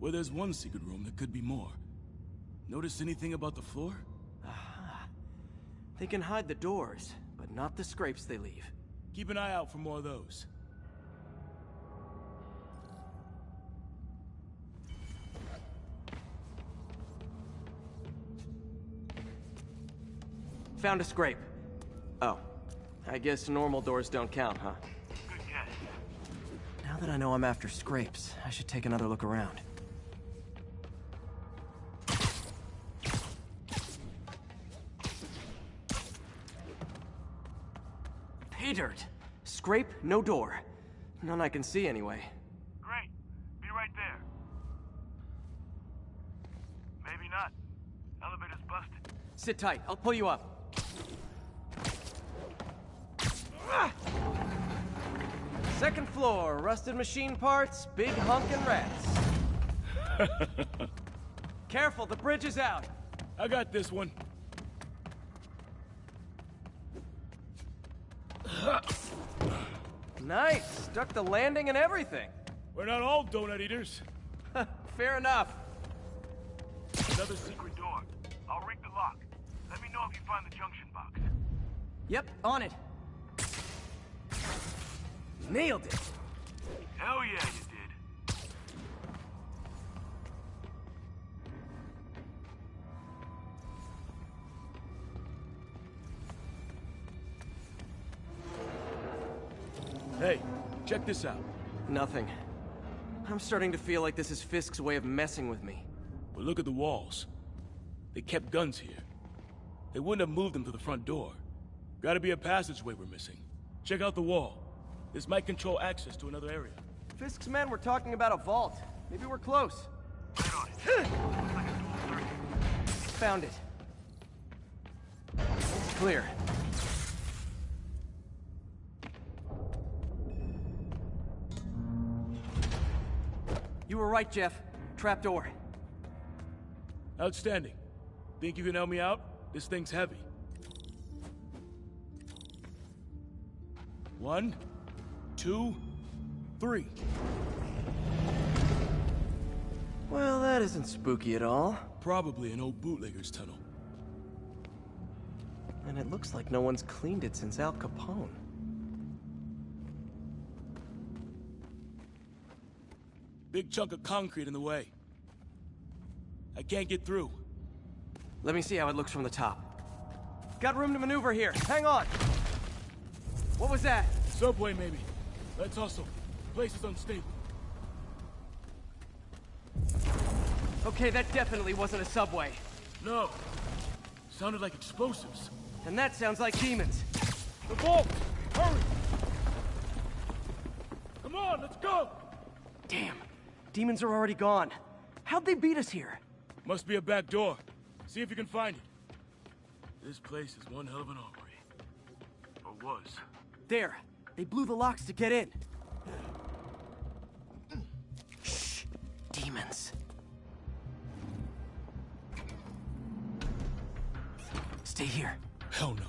Well, there's one secret room, there could be more. Notice anything about the floor? Aha. They can hide the doors, but not the scrapes they leave. Keep an eye out for more of those. Found a scrape. Oh. I guess normal doors don't count, huh? Good guess. Now that I know I'm after scrapes, I should take another look around. Pay dirt! Scrape, no door. None I can see anyway. Great. Be right there. Maybe not. Elevator's busted. Sit tight, I'll pull you up. Second floor, rusted machine parts, big honkin' rats. Careful, the bridge is out. I got this one. Nice, stuck the landing and everything. We're not all donut eaters. Fair enough. Another secret door. I'll rig the lock. Let me know if you find the junction box. Yep, on it. Nailed it. Hell yeah, you did. Hey, check this out. Nothing. I'm starting to feel like this is Fisk's way of messing with me. But look at the walls. They kept guns here. They wouldn't have moved them to the front door. Gotta be a passageway we're missing. Check out the wall. This might control access to another area. Fisk's men were talking about a vault. Maybe we're close. Right on it. Looks like a dual circuit. Found it. It's clear. You were right, Jeff. Trapdoor. Outstanding. Think you can help me out? This thing's heavy. 1, 2, 3. Well, that isn't spooky at all. Probably an old bootlegger's tunnel. And it looks like no one's cleaned it since Al Capone. Big chunk of concrete in the way. I can't get through. Let me see how it looks from the top. Got room to maneuver here. Hang on. What was that? Subway, maybe. Let's hustle. Place is unstable. Okay, that definitely wasn't a subway. No. Sounded like explosives. And that sounds like demons. The vault! Hurry! Come on, let's go! Damn. Demons are already gone. How'd they beat us here? Must be a back door. See if you can find it. This place is one hell of an armory. Or was. There. They blew the locks to get in. Shh. Demons. Stay here. Hell no.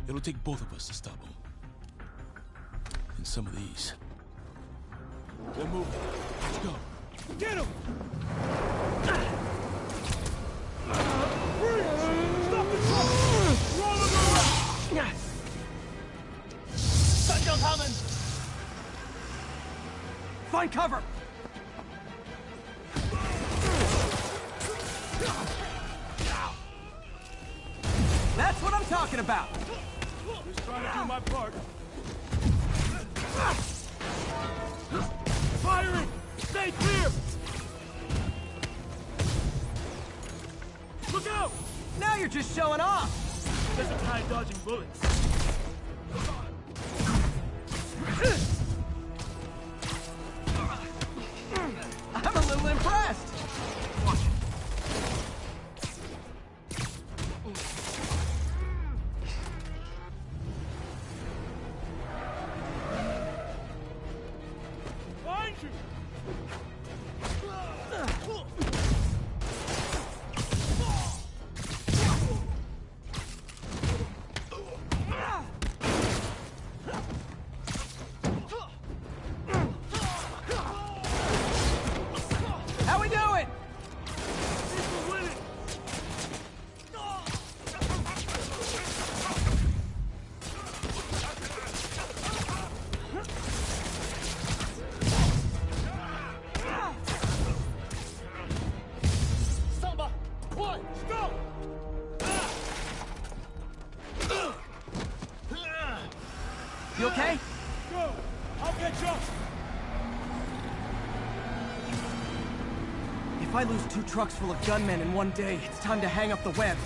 It'll take both of us to stop them. And some of these. They're moving. Let's go. Get him! Stop the truck! Roll him around! Sundown coming! Find cover! That's what I'm talking about! Just trying to do my part. Firing! Stay clear! Look out! Now you're just showing off! There's a guy dodging bullets. I'm a little impressed! Watch it. Find you! How we doing? Samba! One! Stop! You okay? Go! I'll get you! If I lose 2 trucks full of gunmen in one day, it's time to hang up the webs.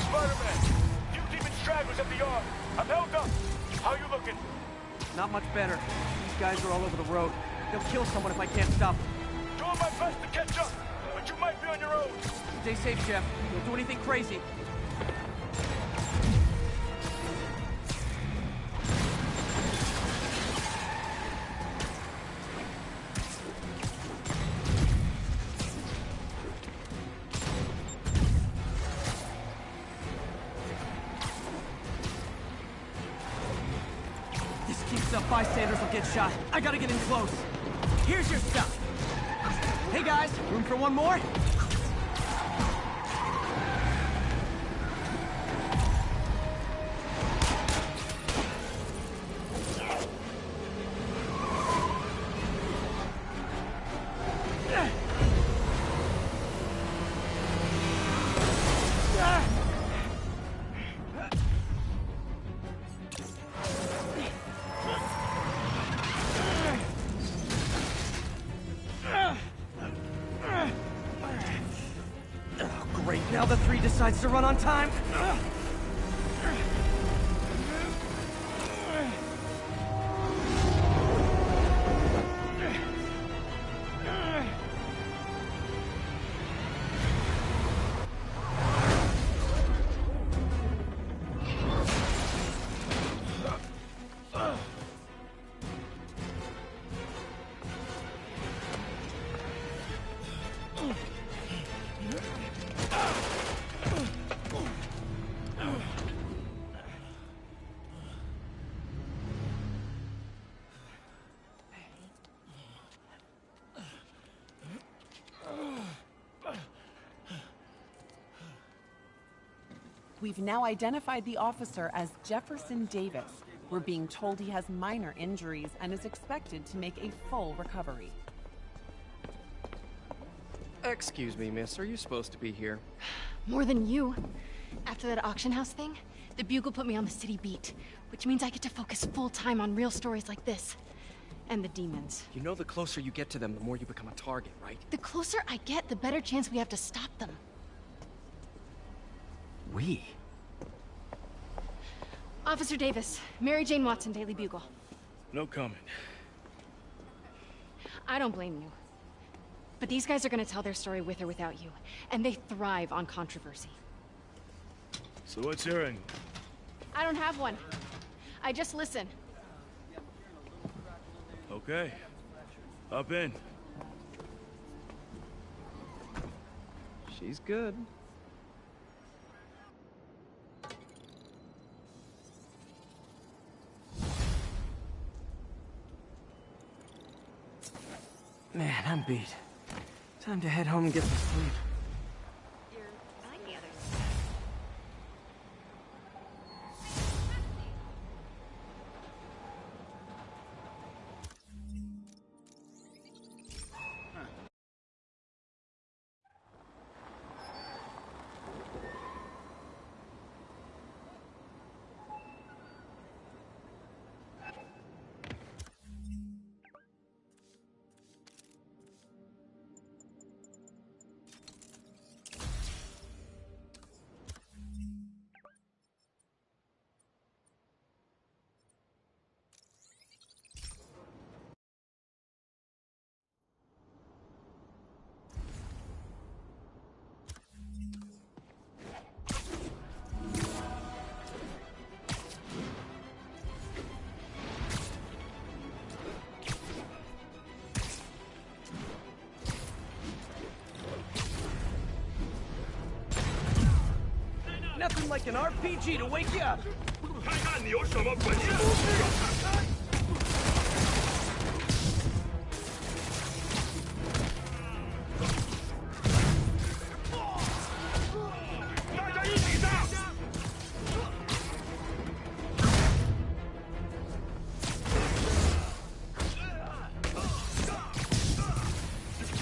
Spider-Man! You demon stragglers at the yard! I'm held up! How you looking? Not much better. These guys are all over the road. They'll kill someone if I can't stop them. Doing my best to catch up, but you might be on your own. Stay safe, Jeff. Don't do anything crazy. This keeps up, bystanders will get shot. I gotta get in close. Here's your stuff. Hey guys, room for one more? Great, now the 3 decides to run on time. We've now identified the officer as Jefferson Davis. We're being told he has minor injuries and is expected to make a full recovery. Excuse me, miss. Are you supposed to be here? More than you. After that auction house thing, the Bugle put me on the city beat, which means I get to focus full-time on real stories like this. And the demons. You know the closer you get to them, the more you become a target, right? The closer I get, the better chance we have to stop them. We? Officer Davis, Mary Jane Watson, Daily Bugle. No comment. I don't blame you. But these guys are gonna tell their story with or without you, and they thrive on controversy. So what's your angle? I don't have one. I just listen. Okay. Up in. She's good. Man, I'm beat. Time to head home and get some sleep. Nothing like an RPG to wake you up. 看看你有什么本事！ 大家一起上！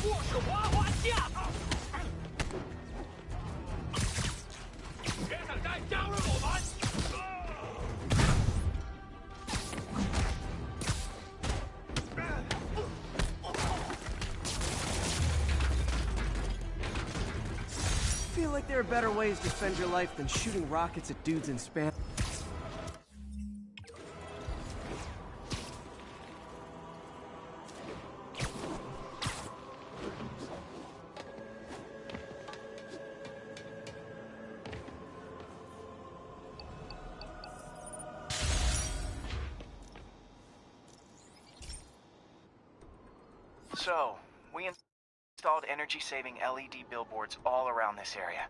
我是滑滑架。 别等待，加入我们！ Feel like there are better ways to spend your life than shooting rockets at dudes in span. So, we installed energy-saving LED billboards all around this area.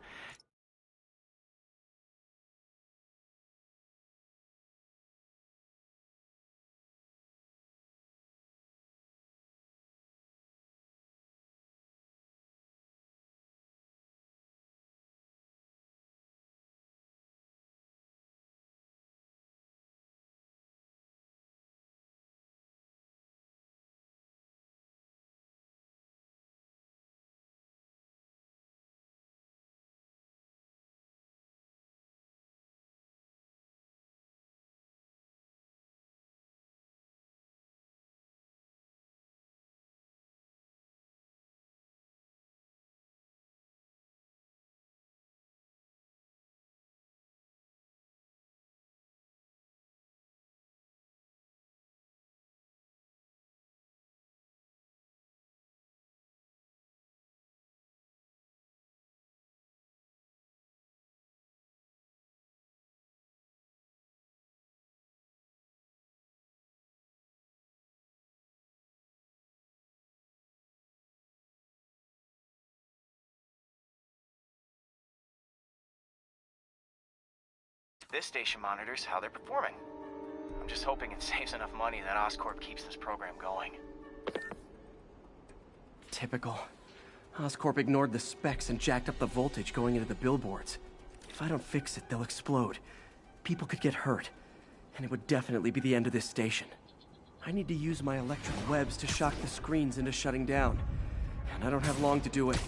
This station monitors how they're performing. I'm just hoping it saves enough money that Oscorp keeps this program going. Typical. Oscorp ignored the specs and jacked up the voltage going into the billboards. If I don't fix it, they'll explode. People could get hurt. And it would definitely be the end of this station. I need to use my electric webs to shock the screens into shutting down. And I don't have long to do it.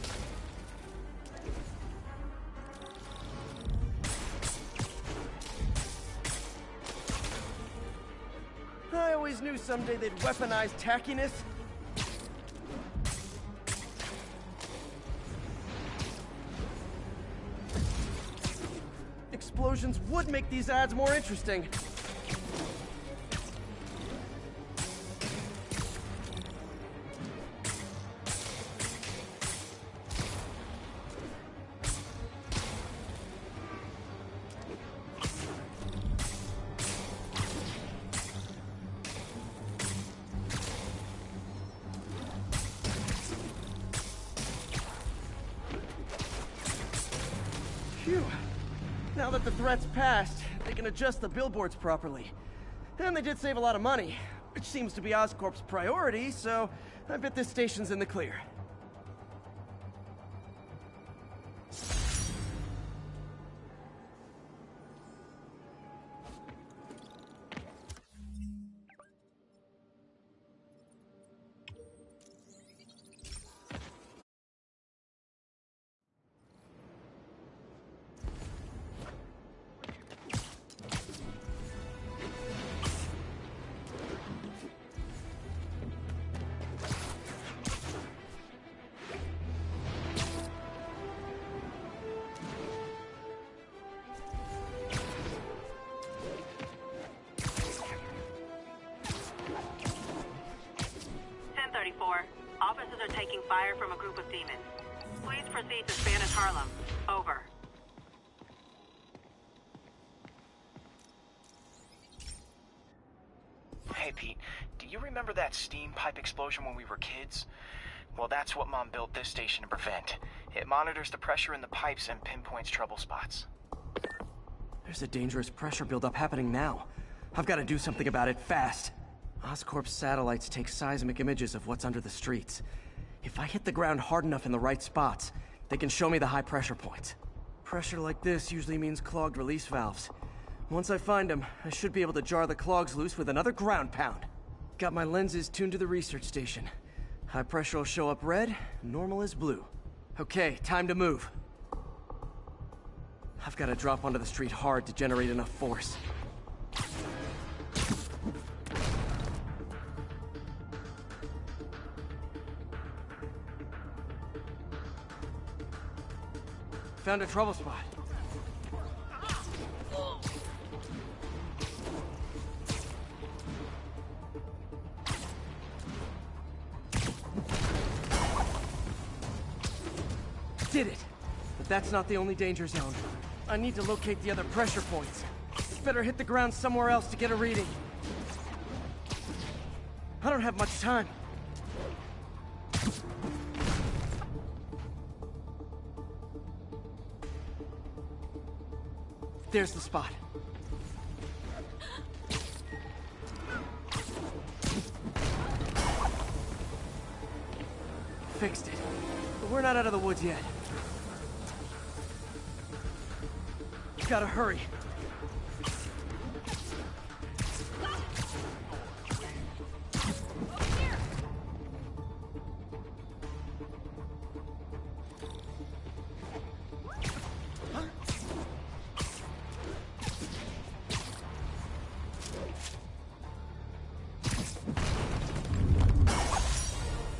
I always knew someday they'd weaponize tackiness. Explosions would make these ads more interesting. Phew. Now that the threat's passed, they can adjust the billboards properly. And they did save a lot of money, which seems to be Oscorp's priority, so I bet this station's in the clear. Officers are taking fire from a group of demons. Please proceed to Spanish Harlem. Over. Hey, Pete, do you remember that steam pipe explosion when we were kids? Well, that's what Mom built this station to prevent. It monitors the pressure in the pipes and pinpoints trouble spots. There's a dangerous pressure buildup happening now. I've got to do something about it fast. Oscorp's satellites take seismic images of what's under the streets. If I hit the ground hard enough in the right spots, they can show me the high pressure points. Pressure like this usually means clogged release valves. Once I find them, I should be able to jar the clogs loose with another ground pound. Got my lenses tuned to the research station. High pressure will show up red, normal is blue. Okay, time to move. I've got to drop onto the street hard to generate enough force. Found a trouble spot. Did it! But that's not the only danger zone. I need to locate the other pressure points. Better hit the ground somewhere else to get a reading. I don't have much time. There's the spot. Fixed it. But we're not out of the woods yet. Gotta hurry.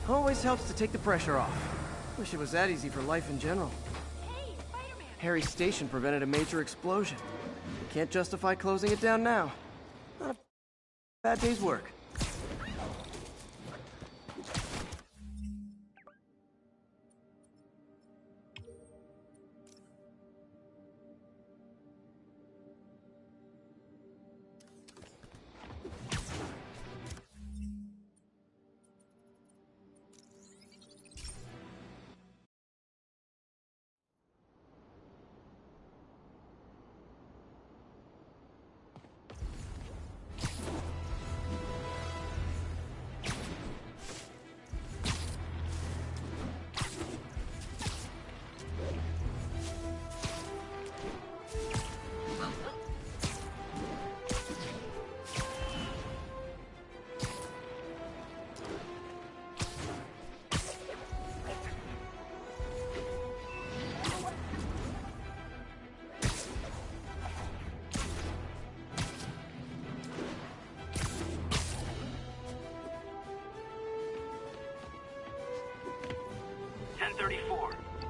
Always helps to take the pressure off. Wish it was that easy for life in general. Hey, Spider-Man! Harry's station prevented a major explosion. Can't justify closing it down now. Not a bad day's work.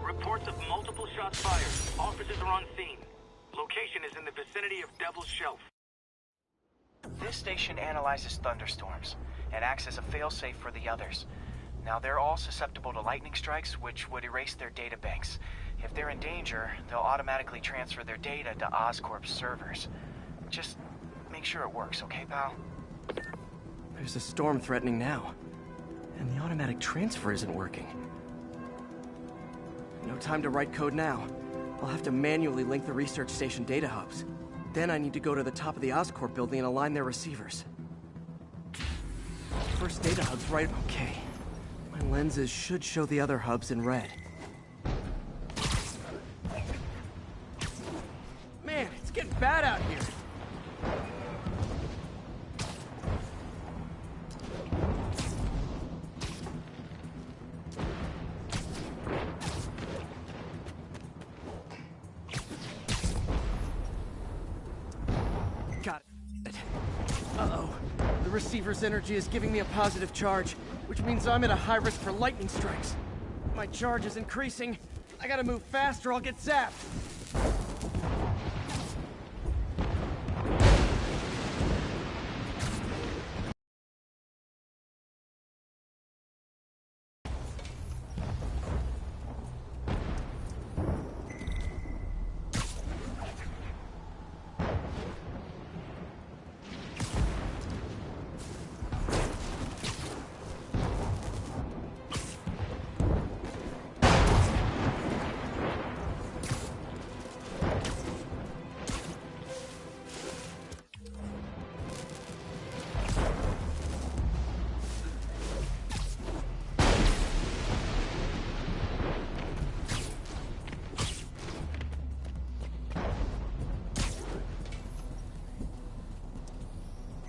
Reports of multiple shots fired. Officers are on scene. Location is in the vicinity of Devil's Shelf. This station analyzes thunderstorms and acts as a failsafe for the others. Now, they're all susceptible to lightning strikes, which would erase their data banks. If they're in danger, they'll automatically transfer their data to Oscorp's servers. Just make sure it works, okay, pal? There's a storm threatening now, and the automatic transfer isn't working. No time to write code now. I'll have to manually link the research station data hubs. Then I need to go to the top of the Oscorp building and align their receivers. First data hub's right... Okay. My lenses should show the other hubs in red. Man, it's getting bad out here. Got it. Uh-oh. The receiver's energy is giving me a positive charge, which means I'm at a high risk for lightning strikes. My charge is increasing. I gotta move fast or I'll get zapped.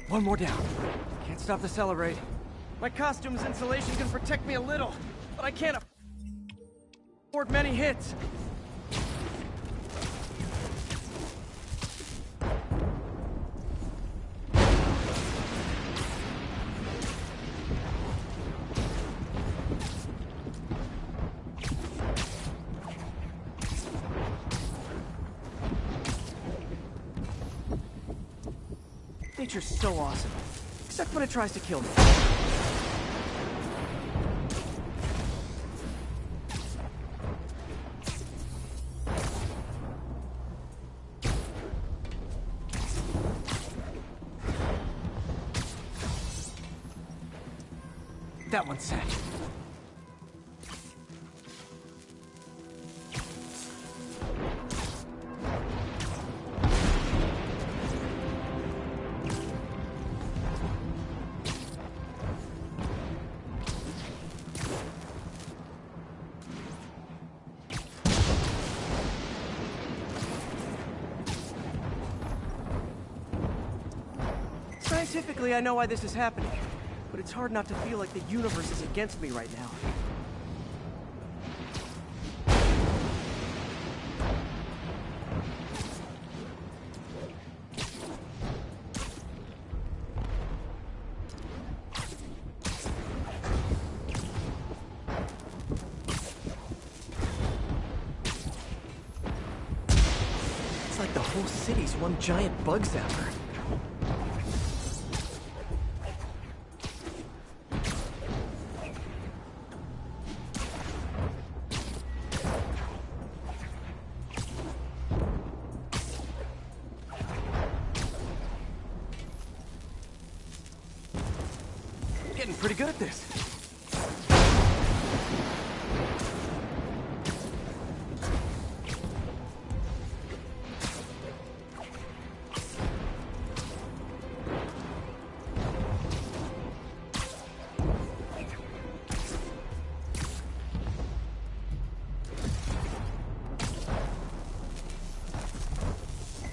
One more down. Can't stop the accelerate. My costume's insulation can protect me a little, but I can't afford many hits. Nature's so awesome, except when it tries to kill me. That one's set. Scientifically, I know why this is happening, but it's hard not to feel like the universe is against me right now. It's like the whole city's one giant bug zapper. Getting pretty good at this.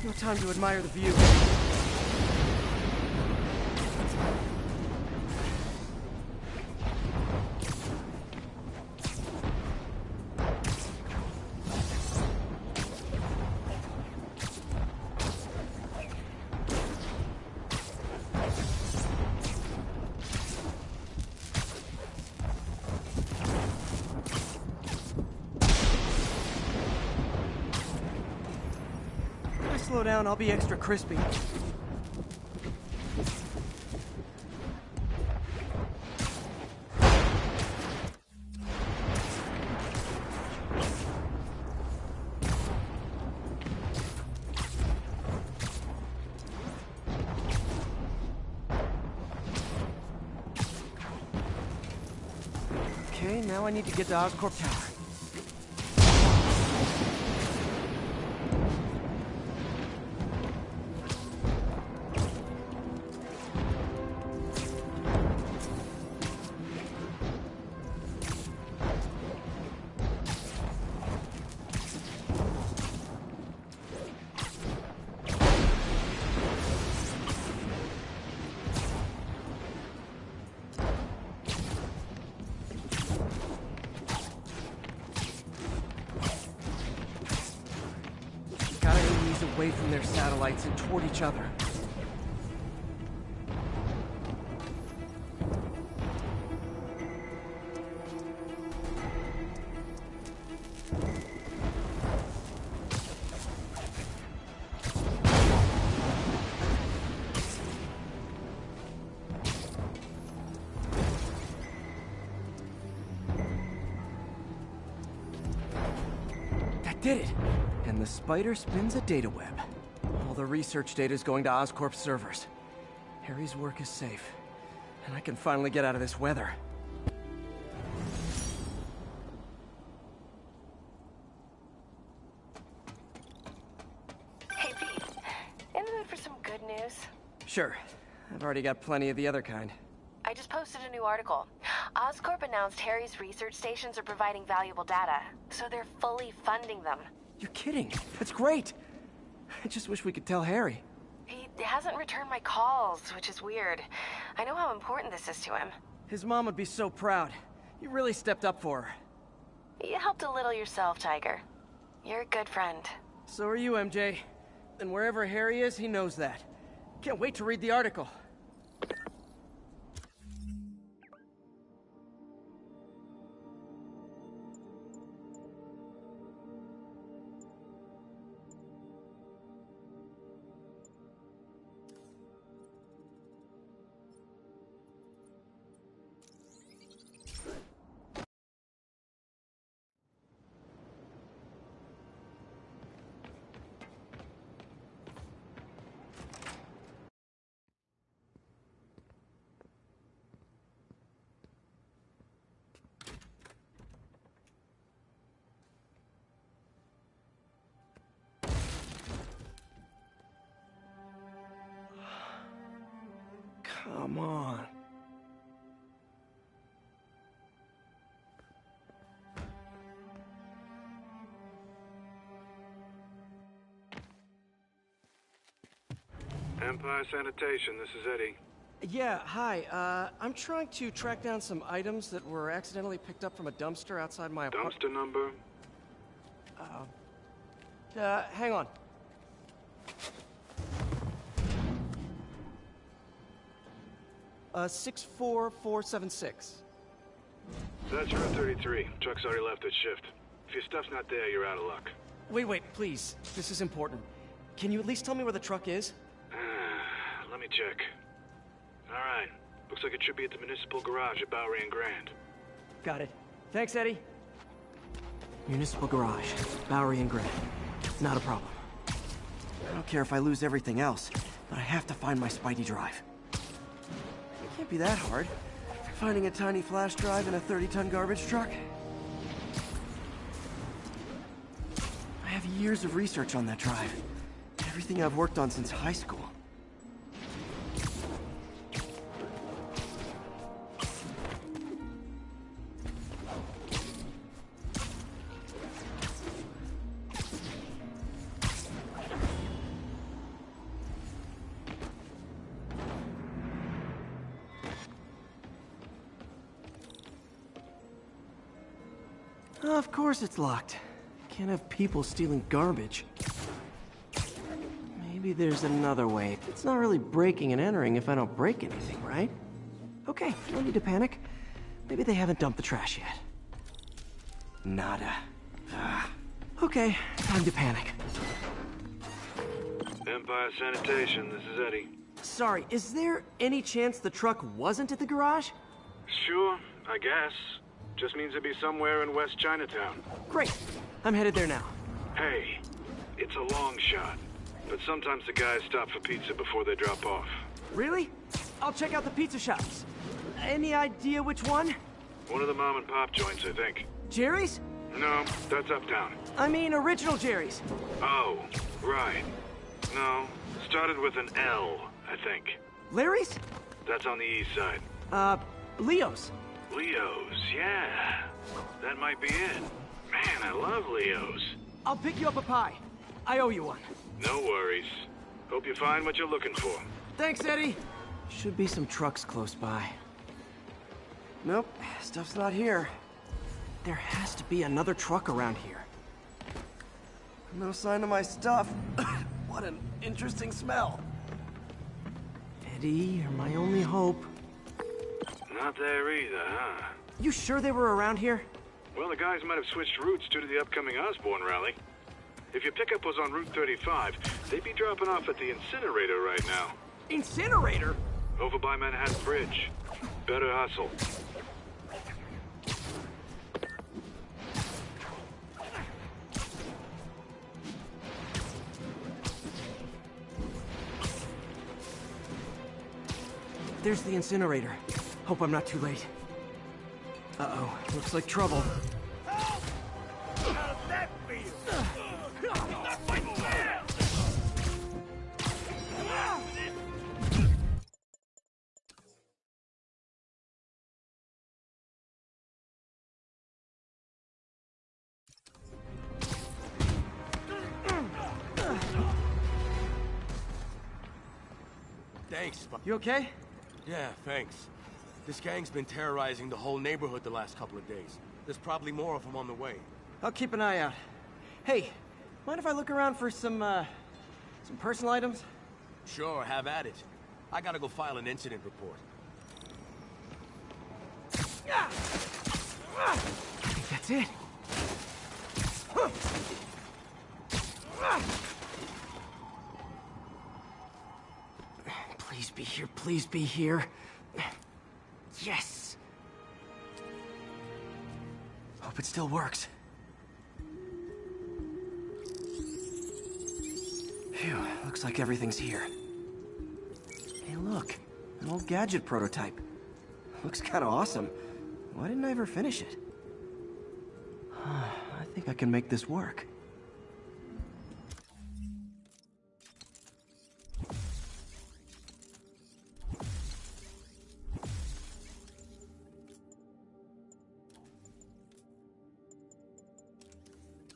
No time to admire the view. Slow down, I'll be extra crispy. Okay, now I need to get to Oscorp Tower. away from their satellites and toward each other. Did it! And the spider spins a data web. All the research data is going to Oscorp servers. Harry's work is safe, and I can finally get out of this weather. Hey, Pete. In the mood for some good news? Sure. I've already got plenty of the other kind. I just posted a new article. Oscorp announced Harry's research stations are providing valuable data, so they're fully funding them. You're kidding. That's great. I just wish we could tell Harry. He hasn't returned my calls, which is weird. I know how important this is to him. His mom would be so proud. You really stepped up for her. You helped a little yourself, Tiger. You're a good friend. So are you, MJ. And wherever Harry is, he knows that. Can't wait to read the article. Come on. Empire Sanitation, this is Eddie. Yeah, hi. I'm trying to track down some items that were accidentally picked up from a dumpster outside my apartment. Dumpster number? Hang on. Uh, 64476. That's Route 33. Truck's already left its shift. If your stuff's not there, you're out of luck. Wait, please. This is important. Can you at least tell me where the truck is? Let me check. Alright. Looks like it should be at the municipal garage at Bowery and Grand. Got it. Thanks, Eddie. Municipal garage, Bowery and Grand. Not a problem. I don't care if I lose everything else, but I have to find my Spidey drive. It can't be that hard. Finding a tiny flash drive in a 30-ton garbage truck? I have years of research on that drive. Everything I've worked on since high school. Of course it's locked. Can't have people stealing garbage. Maybe there's another way. It's not really breaking and entering if I don't break anything, right? Okay, no need to panic. Maybe they haven't dumped the trash yet. Nada. Okay, time to panic. Empire Sanitation, this is Eddie. Sorry, is there any chance the truck wasn't at the garage? Sure, I guess. Just means it'd be somewhere in West Chinatown. Great. I'm headed there now. Hey, it's a long shot. But sometimes the guys stop for pizza before they drop off. Really? I'll check out the pizza shops. Any idea which one? One of the mom and pop joints, I think. Jerry's? No, that's uptown. I mean original Jerry's. Oh, right. No, started with an L, I think. Larry's? That's on the east side. Leo's. Leo's, yeah. That might be it. Man, I love Leo's. I'll pick you up a pie. I owe you one. No worries. Hope you find what you're looking for. Thanks, Eddie. Should be some trucks close by. Nope, stuff's not here. There has to be another truck around here. No sign of my stuff. What What an interesting smell. Eddie, you're my only hope. Not there either, huh? You sure they were around here? Well, the guys might have switched routes due to the upcoming Osborn rally. If your pickup was on Route 35, they'd be dropping off at the incinerator right now. Incinerator? Over by Manhattan Bridge. Better hustle. There's the incinerator. Hope I'm not too late. Uh-oh, looks like trouble. How's that feel? That's my jam! Thanks, Spike. You okay? Yeah, thanks. This gang's been terrorizing the whole neighborhood the last couple of days. There's probably more of them on the way. I'll keep an eye out. Hey, mind if I look around for some personal items? Sure, have at it. I gotta go file an incident report. I think that's it. Please be here, please be here. Yes! Hope it still works. Phew, looks like everything's here. Hey look, an old gadget prototype. Looks kinda awesome. Why didn't I ever finish it? I think I can make this work.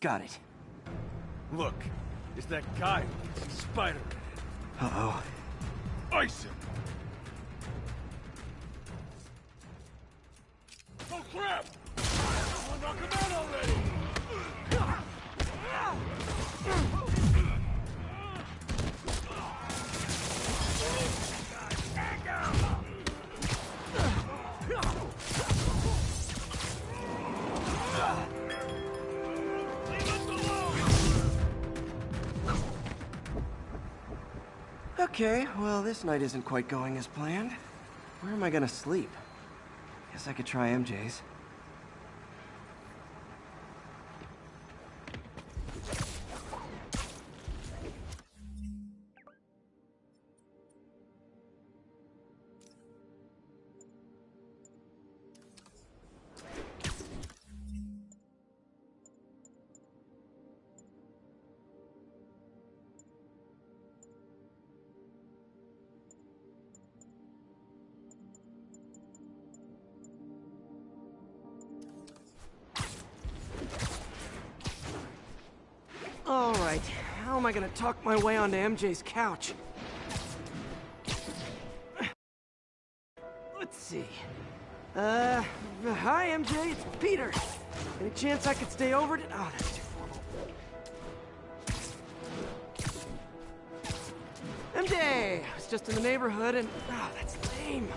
Got it. Look, it's that guy, Spider-Man. Uh-oh. Ice him! Oh crap! Someone knock him out already! Okay, well, this night isn't quite going as planned. Where am I gonna sleep? Guess I could try MJ's. All right, how am I gonna talk my way onto MJ's couch? Let's see. Hi MJ, it's Peter. Any chance I could stay over to— oh, that's too formal. MJ, I was just in the neighborhood and— oh, that's lame.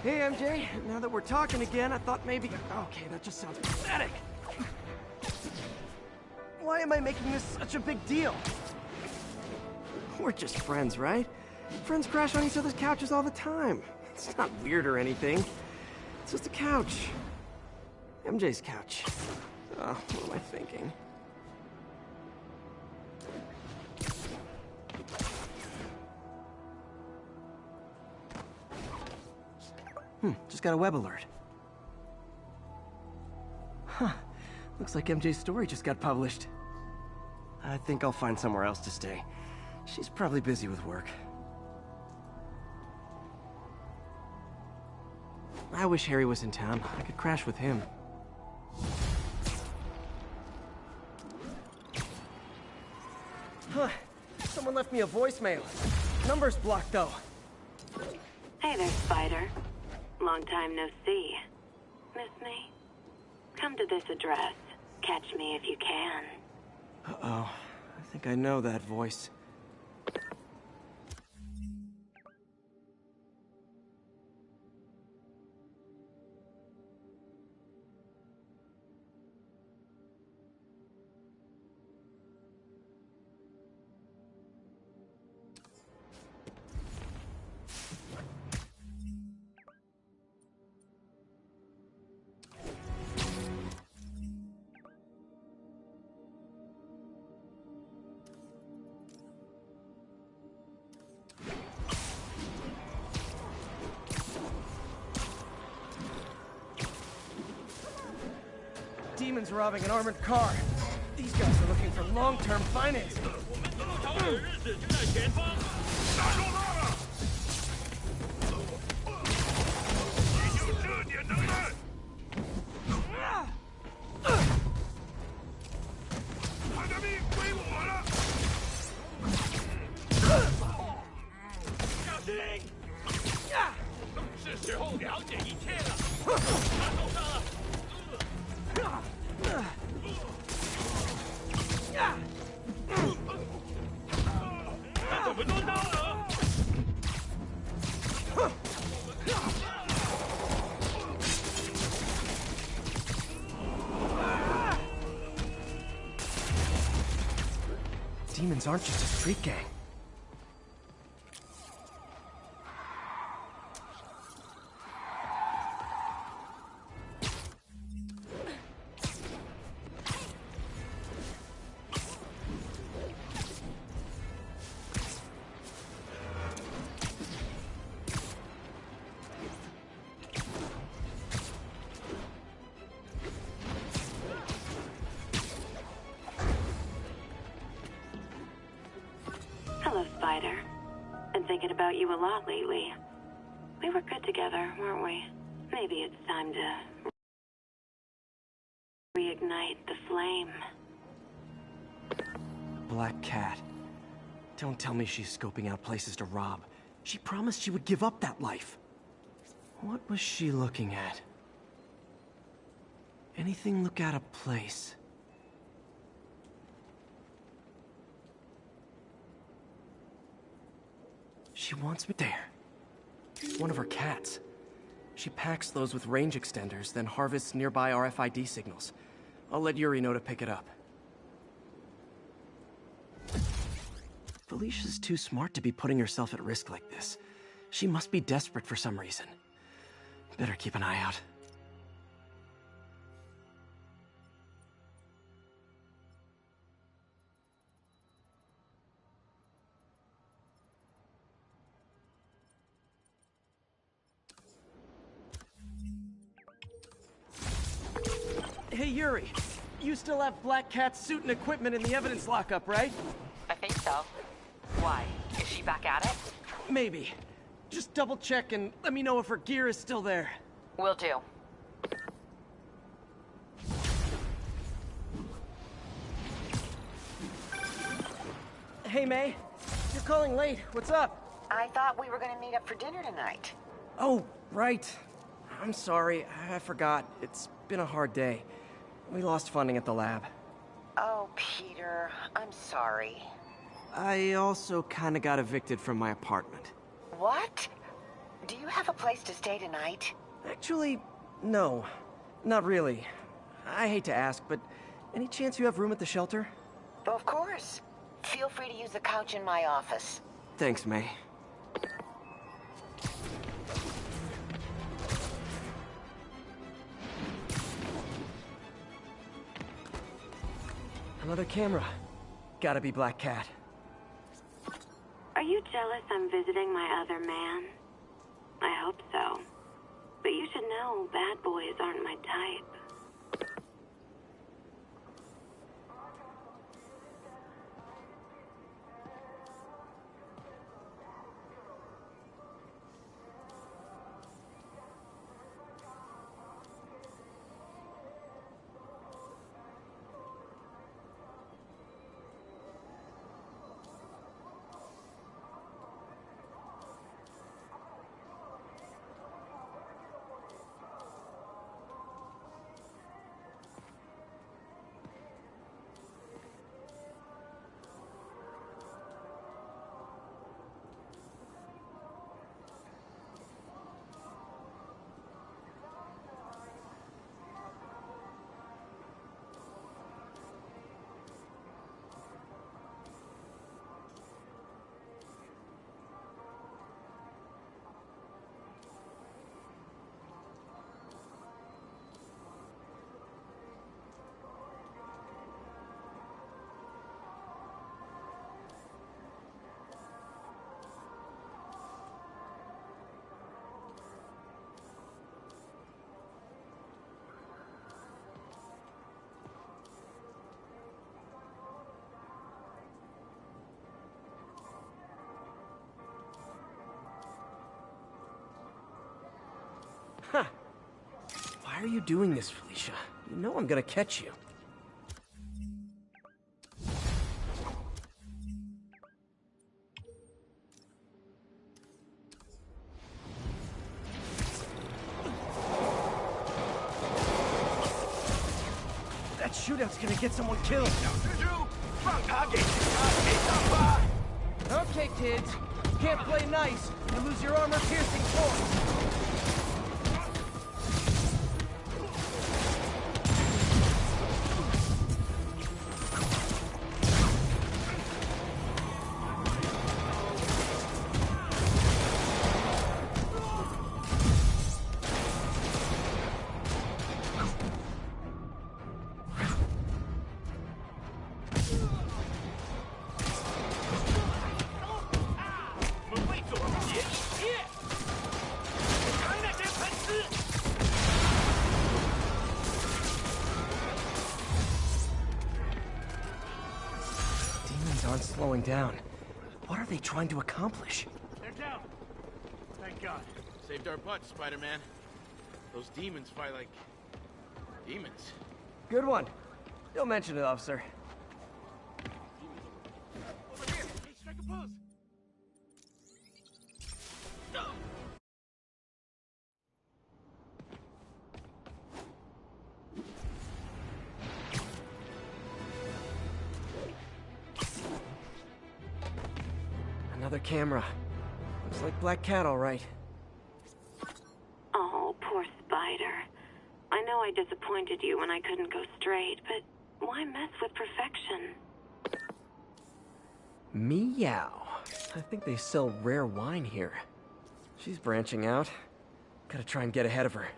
Hey, MJ, now that we're talking again, I thought maybe— okay, that just sounds pathetic. Why am I making this such a big deal? We're just friends, right? Friends crash on each other's couches all the time. It's not weird or anything. It's just a couch. MJ's couch. Oh, what am I thinking? Just got a web alert. Huh. Looks like MJ's story just got published. I think I'll find somewhere else to stay. She's probably busy with work. I wish Harry was in town. I could crash with him. Huh. Someone left me a voicemail. Number's blocked, though. Hey there, Spider. Long time no see. Miss me? Come to this address. Catch me if you can. Uh-oh. I think I know that voice. Demons robbing an armored car. These guys are looking for long-term financing. Demons aren't just a street gang. Hello, Spider. Been thinking about you a lot lately. We were good together, weren't we? Maybe it's time to reignite the flame. Black Cat. Don't tell me she's scoping out places to rob. She promised she would give up that life. What was she looking at? Anything look out of place? She wants me there. One of her cats. She packs those with range extenders, then harvests nearby RFID signals. I'll let Yuri know to pick it up. Felicia's too smart to be putting herself at risk like this. She must be desperate for some reason. Better keep an eye out. Hey, Yuri. You still have Black Cat's suit and equipment in the evidence lockup, right? I think so. Why? Is she back at it? Maybe. Just double check and let me know if her gear is still there. Will do. Hey, May. You're calling late. What's up? I thought we were gonna meet up for dinner tonight. Oh, right. I'm sorry. I forgot. It's been a hard day. We lost funding at the lab. Oh, Peter. I'm sorry. I also kinda got evicted from my apartment. What? Do you have a place to stay tonight? Actually, no. Not really. I hate to ask, but any chance you have room at the shelter? Of course. Feel free to use the couch in my office. Thanks, May. Another camera. Gotta be Black Cat. Are you jealous I'm visiting my other man? I hope so. But you should know, bad boys aren't my type. Why are you doing this, Felicia? You know I'm gonna catch you. That shootout's gonna get someone killed. Okay, kids. You can't play nice and lose your armor-piercing force. Aren't slowing down. What are they trying to accomplish? They're down. Thank God. Saved our butts, Spider-Man. Those demons fight like demons. Good one. Don't mention it, officer. Over here. Hey, strike a pose. Another camera. Looks like Black Cat, all right. Oh, poor Spider. I know I disappointed you when I couldn't go straight, but why mess with perfection? Meow. I think they sell rare wine here. She's branching out. Gotta try and get ahead of her.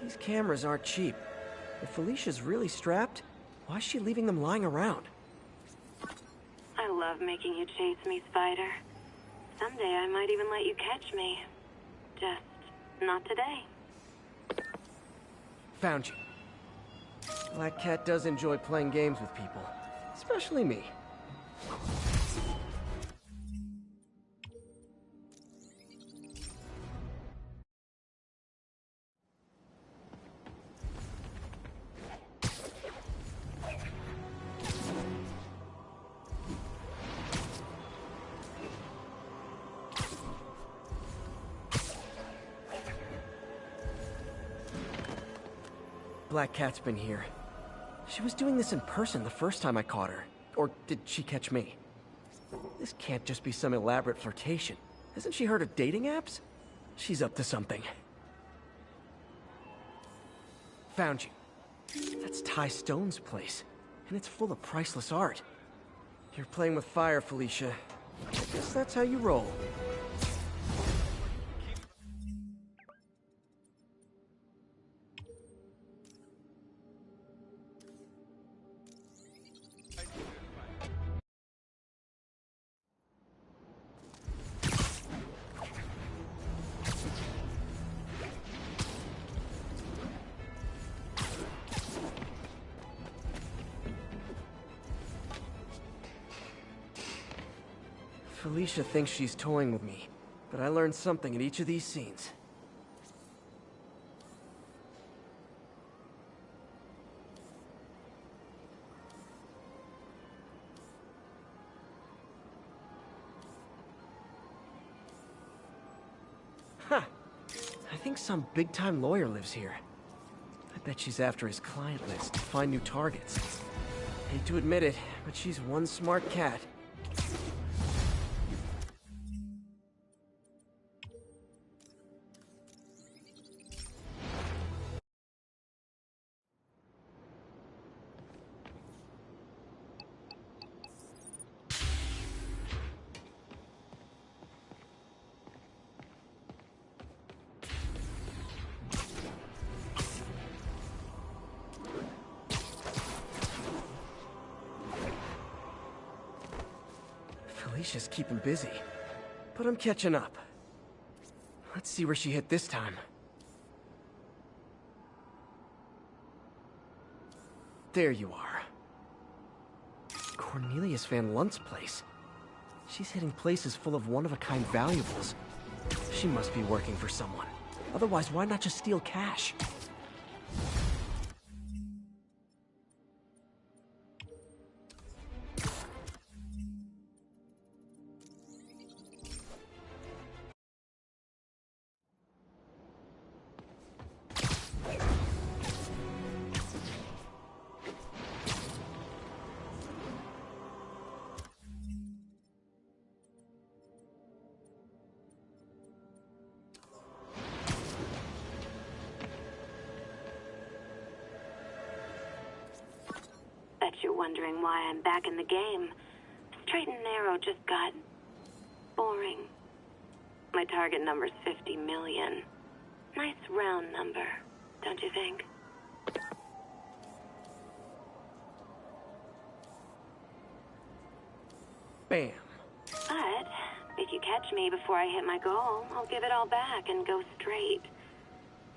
These cameras aren't cheap. If Felicia's really strapped, why is she leaving them lying around? I love making you chase me, Spider. Someday I might even let you catch me. Just not today. Found you. Black Cat does enjoy playing games with people, especially me. Black Cat's been here. She was doing this in person the first time I caught her. Or did she catch me? This can't just be some elaborate flirtation. Hasn't she heard of dating apps? She's up to something. Found you. That's Ty Stone's place, and it's full of priceless art. You're playing with fire, Felicia. I guess that's how you roll. Felicia thinks she's toying with me, but I learned something at each of these scenes. Huh. I think some big-time lawyer lives here. I bet she's after his client list to find new targets. Hate to admit it, but she's one smart cat. Felicia's keeping busy, but I'm catching up. Let's see where she hit this time. There you are. Cornelius Van Lunt's place. She's hitting places full of one-of-a-kind valuables. She must be working for someone. Otherwise, why not just steal cash? Bet you're wondering why I'm back in the game. Straight and narrow just got boring. My target number's 50 million. Nice round number, don't you think? Bam. But if you catch me before I hit my goal, I'll give it all back and go straight.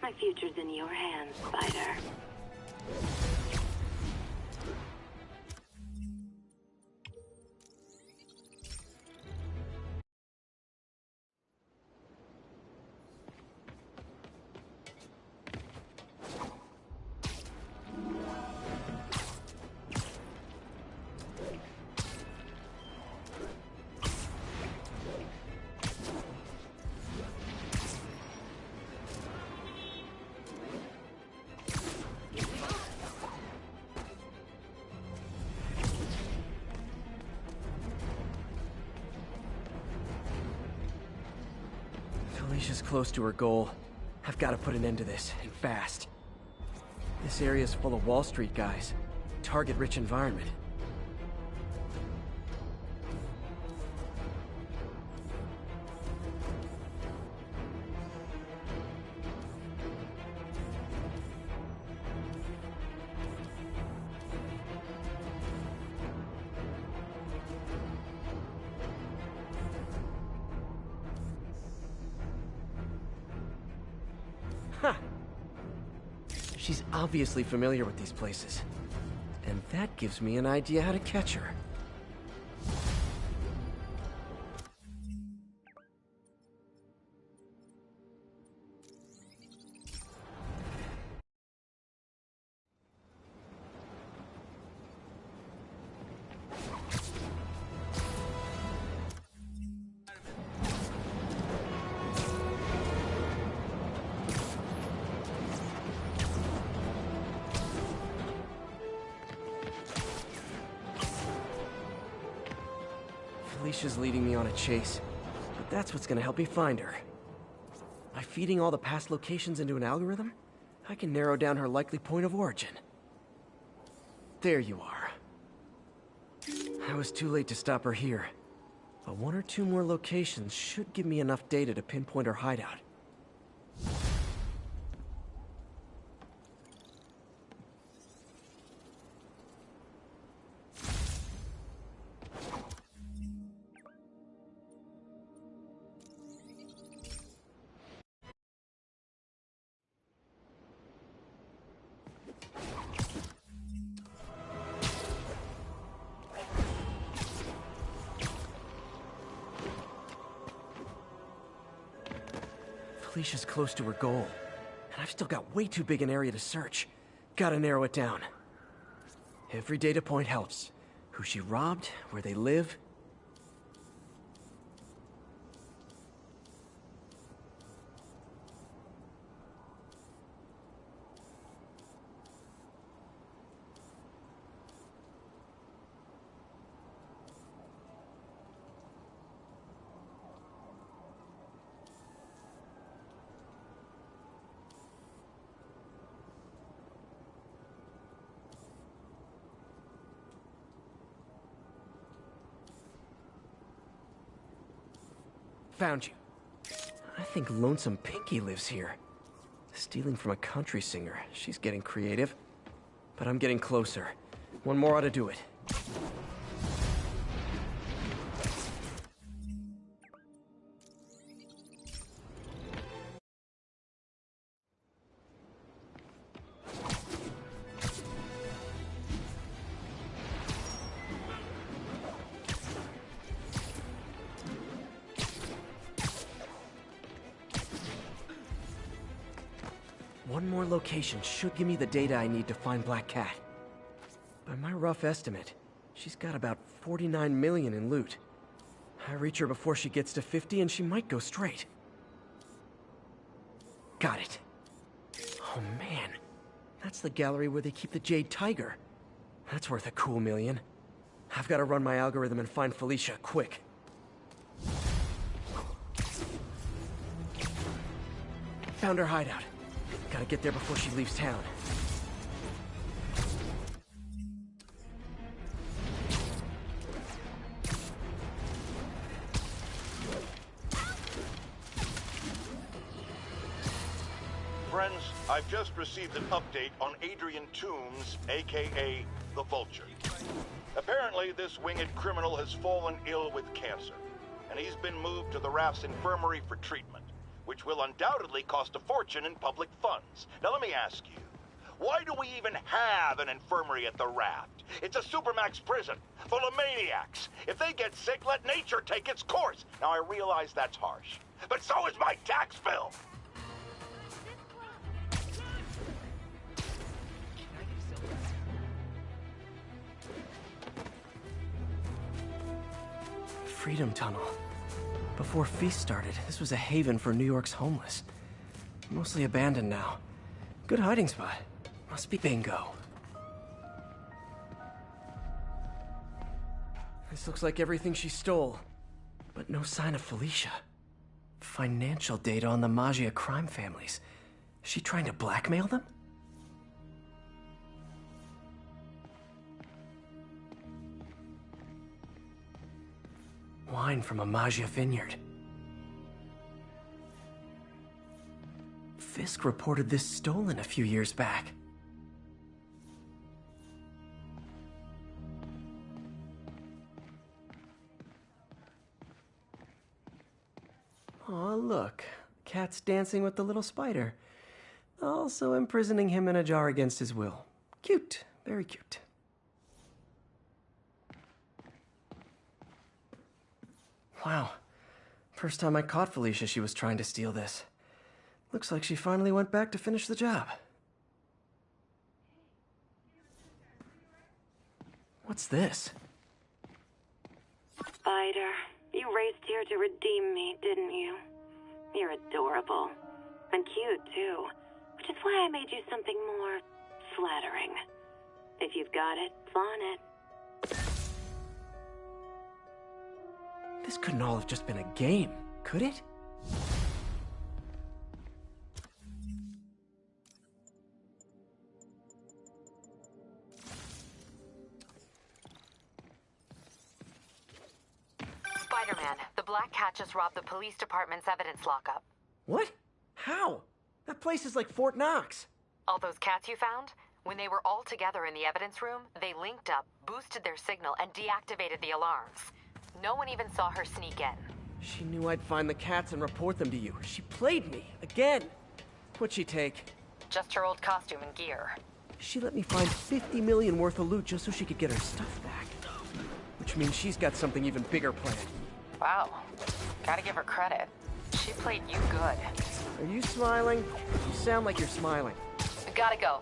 My future's in your hands, Spider. Felicia's close to her goal. I've got to put an end to this, and fast. This area's full of Wall Street guys. Target-rich environment. Huh. She's obviously familiar with these places. And that gives me an idea how to catch her. Felicia's leading me on a chase, but that's what's gonna help me find her. By feeding all the past locations into an algorithm, I can narrow down her likely point of origin. There you are. I was too late to stop her here, but one or two more locations should give me enough data to pinpoint her hideout. Felicia's close to her goal, and I've still got way too big an area to search. Gotta narrow it down. Every data point helps. Who she robbed, where they live. Found you. I think Lonesome Pinky lives here. Stealing from a country singer. She's getting creative. But I'm getting closer. One more ought to do it. One more location should give me the data I need to find Black Cat. By my rough estimate, she's got about 49 million in loot. I reach her before she gets to 50 and she might go straight. Got it. Oh man, that's the gallery where they keep the Jade Tiger. That's worth a cool million. I've got to run my algorithm and find Felicia, quick. Found her hideout. Gotta get there before she leaves town. Friends, I've just received an update on Adrian Toombs, aka the Vulture. Apparently, this winged criminal has fallen ill with cancer, and he's been moved to the Raft's infirmary for treatment, which will undoubtedly cost a fortune in public funds. Now let me ask you, why do we even have an infirmary at the Raft? It's a supermax prison, full of maniacs. If they get sick, let nature take its course. Now I realize that's harsh, but so is my tax bill. Freedom Tunnel. Before Feast started, this was a haven for New York's homeless. Mostly abandoned now. Good hiding spot. Must be bingo. This looks like everything she stole. But no sign of Felicia. Financial data on the Maggia crime families. Is she trying to blackmail them? Wine from a Maggia vineyard. Fisk reported this stolen a few years back. Aw, look. Cat's dancing with the little spider. Also imprisoning him in a jar against his will. Cute. Very cute. Wow. First time I caught Felicia, she was trying to steal this. Looks like she finally went back to finish the job. What's this? Spider, you raced here to redeem me, didn't you? You're adorable. And cute, too. Which is why I made you something more flattering. If you've got it, flaunt it. This couldn't all have just been a game, could it? Spider-Man, the Black Cat just robbed the police department's evidence lockup. What? How? That place is like Fort Knox. All those cats you found? When they were all together in the evidence room, they linked up, boosted their signal, and deactivated the alarms. No one even saw her sneak in. She knew I'd find the cats and report them to you. She played me, again. What'd she take? Just her old costume and gear. She let me find 50 million worth of loot just so she could get her stuff back. Which means she's got something even bigger planned. Wow. Gotta give her credit. She played you good. Are you smiling? You sound like you're smiling. Gotta go.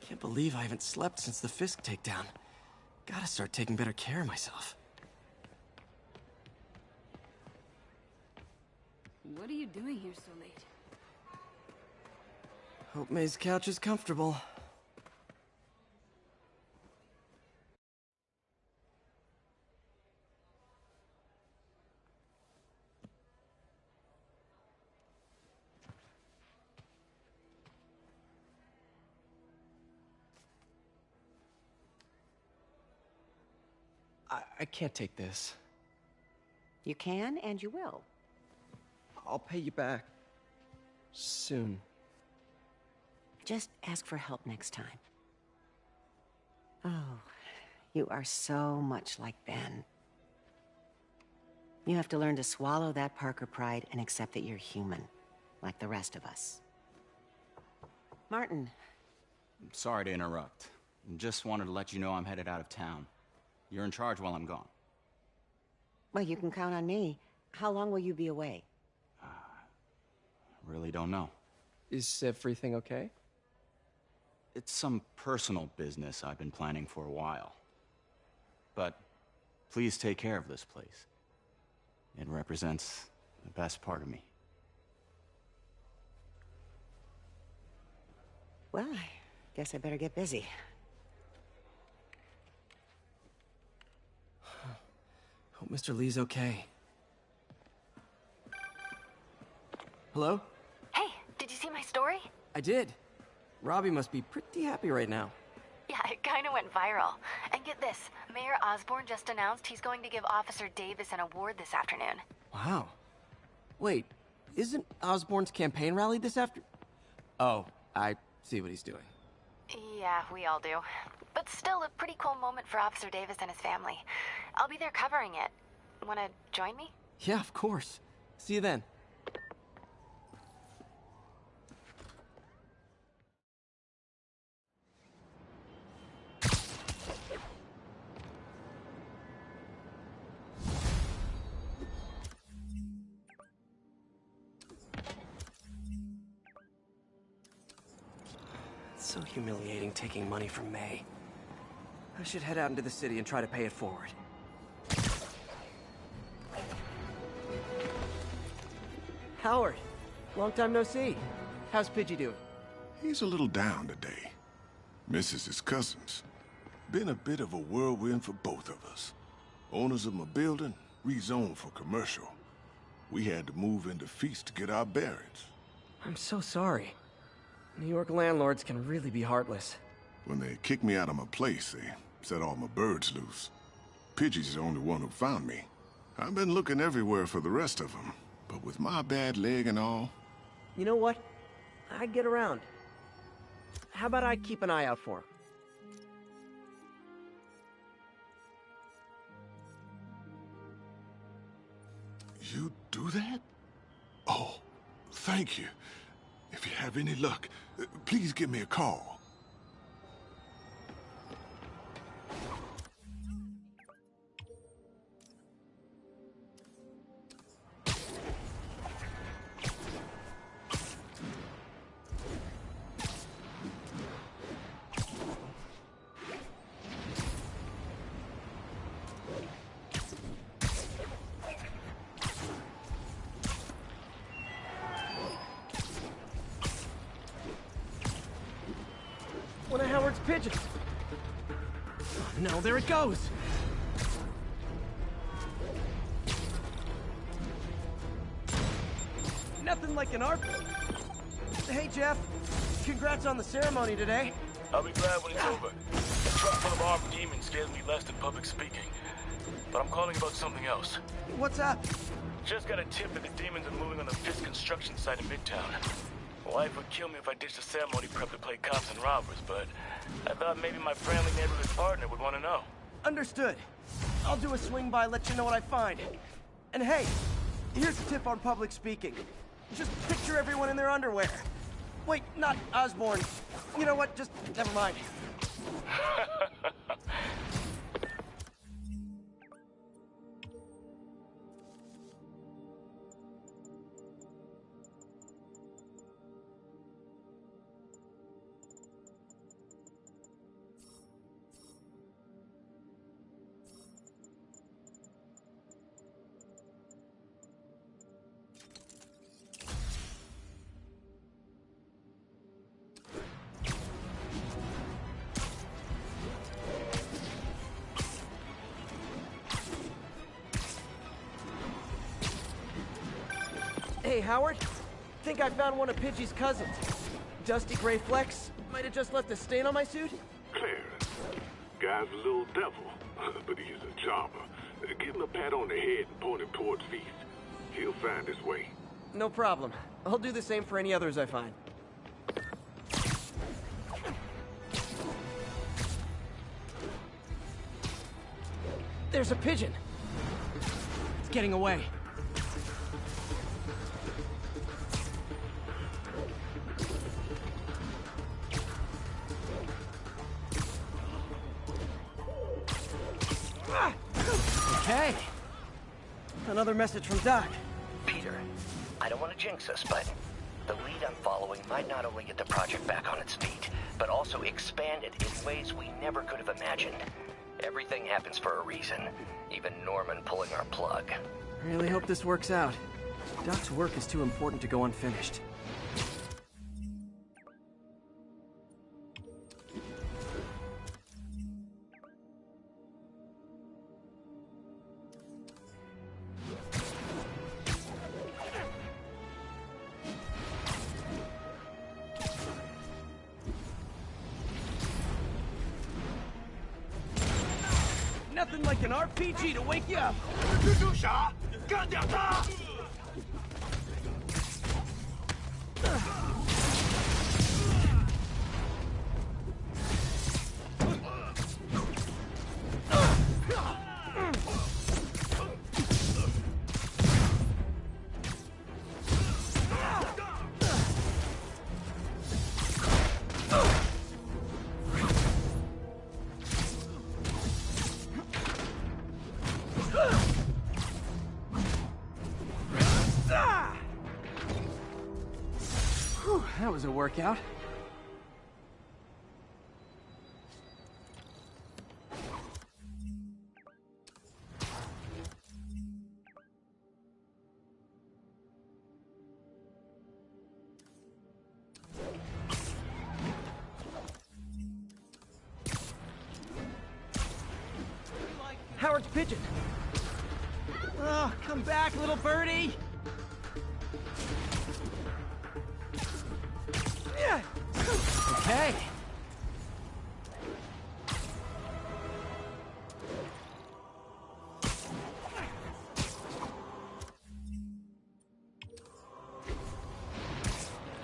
Can't believe I haven't slept since the Fisk takedown. Gotta start taking better care of myself. What are you doing here so late? Hope May's couch is comfortable. I can't take this. You can, and you will. I'll pay you back. Soon. Just ask for help next time. Oh, you are so much like Ben. You have to learn to swallow that Parker pride and accept that you're human, like the rest of us. Martin. Sorry to interrupt. Just wanted to let you know I'm headed out of town. You're in charge while I'm gone. Well, you can count on me. How long will you be away? Really don't know. Is everything okay? It's some personal business I've been planning for a while. But please take care of this place. It represents the best part of me. Well, I guess I better get busy. Hope Mr. Lee's okay. Hello? Hey, did you see my story? I did. Robbie must be pretty happy right now. Yeah, it kinda went viral. And get this, Mayor Osborn just announced he's going to give Officer Davis an award this afternoon. Wow. Wait, isn't Osborn's campaign rally this after... Oh, I see what he's doing. Yeah, we all do. But still a pretty cool moment for Officer Davis and his family. I'll be there covering it. Wanna join me? Yeah, of course. See you then. It's so humiliating taking money from May. I should head out into the city and try to pay it forward. Howard, long time no see. How's Pidgey doing? He's a little down today. Misses his cousins. Been a bit of a whirlwind for both of us. Owners of my building rezoned for commercial. We had to move into Feast to get our bearings. I'm so sorry. New York landlords can really be heartless. When they kicked me out of my place, they set all my birds loose. Pidgey's the only one who found me. I've been looking everywhere for the rest of them, but with my bad leg and all... You know what? I get around. How about I keep an eye out for him? You do that? Oh, thank you. If you have any luck, please give me a call. One of Howard's pigeons. Oh, no, there it goes. Nothing like an art. Hey, Jeff. Congrats on the ceremony today. I'll be glad when it's over. A truck full of armed demons scares me less than public speaking. But I'm calling about something else. What's up? Just got a tip that the demons are moving on the Fisk construction site in Midtown. Wife would kill me if I ditched the ceremony prep to play cops and robbers, but I thought maybe my friendly neighborhood partner would want to know. Understood. I'll do a swing by, let you know what I find. And hey, here's a tip on public speaking. Just picture everyone in their underwear. Wait, not Osborn. You know what? Just never mind. Hey, Howard. Think I found one of Pidgey's cousins. Dusty Gray Flex. Might have just left a stain on my suit. Clear. Guy's a little devil, but he's a charmer. Give him a pat on the head and point him towards Feast. He'll find his way. No problem. I'll do the same for any others I find. There's a pigeon. It's getting away. Okay. Another message from Doc. Peter, I don't want to jinx us, but the lead I'm following might not only get the project back on its feet, but also expand it in ways we never could have imagined. Everything happens for a reason, even Norman pulling our plug. Really hope this works out. Doc's work is too important to go unfinished. Nothing like an RPG to wake you up. That was a workout. Howard's pigeon. Oh, come back, little birdie. Okay.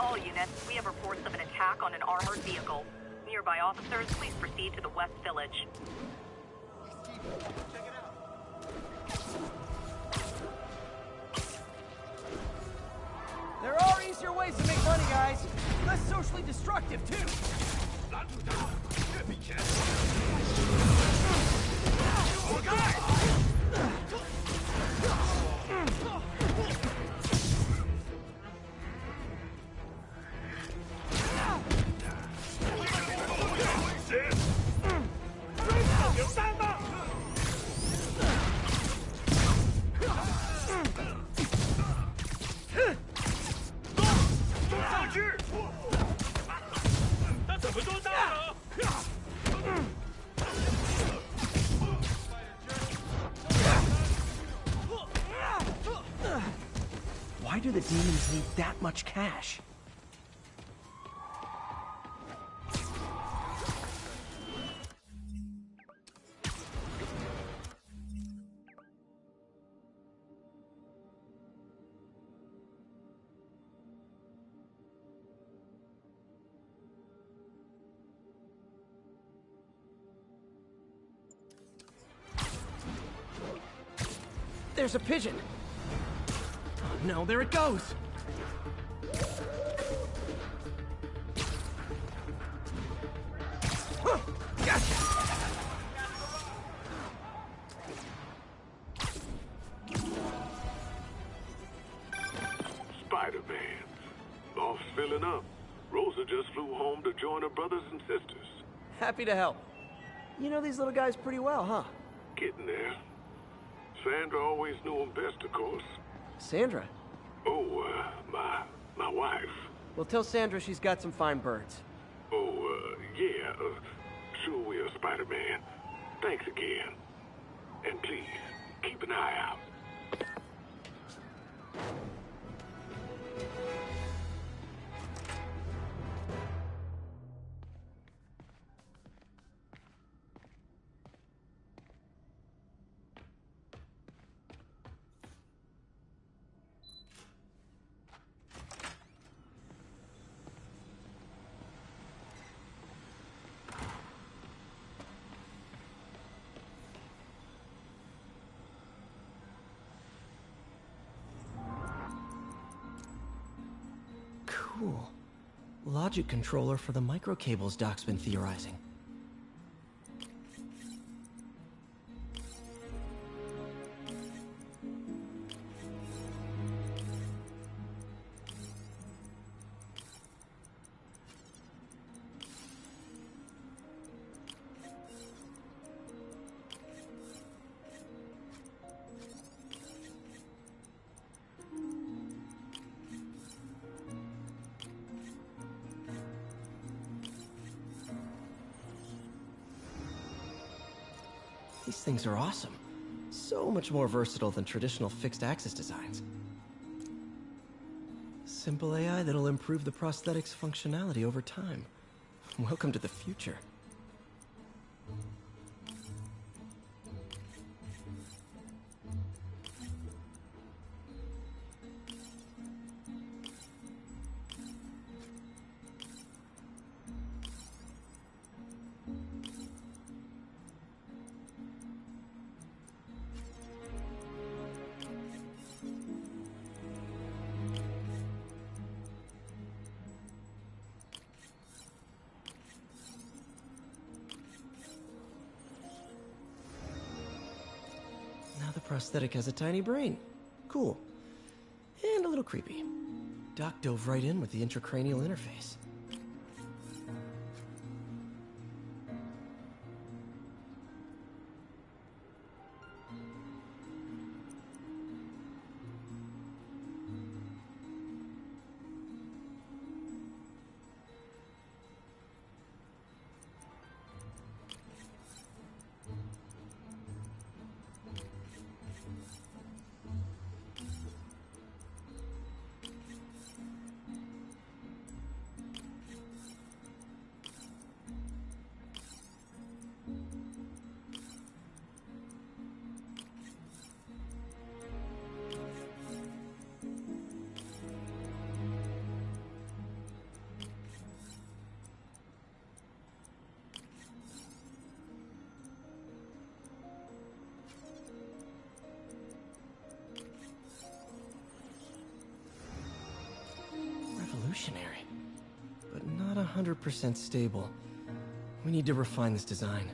All units, we have reports of an attack on an armored vehicle. Nearby officers, please proceed to the West Village. There are easier ways to make money, guys. Less socially destructive, too. Why do the demons need that much cash? There's a pigeon. Oh, no, there it goes. Huh, gotcha. Spider-Man. Boss filling up. Rosa just flew home to join her brothers and sisters. Happy to help. You know these little guys pretty well, huh? Getting there. Sandra always knew him best, of course. Sandra? Oh, my wife. Well, tell Sandra she's got some fine birds. Oh, yeah. Sure will, Spider-Man. Thanks again. And please, keep an eye out. Cool. Logic controller for the microcables Doc's been theorizing. These things are awesome. So much more versatile than traditional fixed-axis designs. Simple AI that'll improve the prosthetics' functionality over time. Welcome to the future. Now the prosthetic has a tiny brain. Cool. And a little creepy. Doc dove right in with the intracranial interface. Revolutionary, but not 100% stable. We need to refine this design.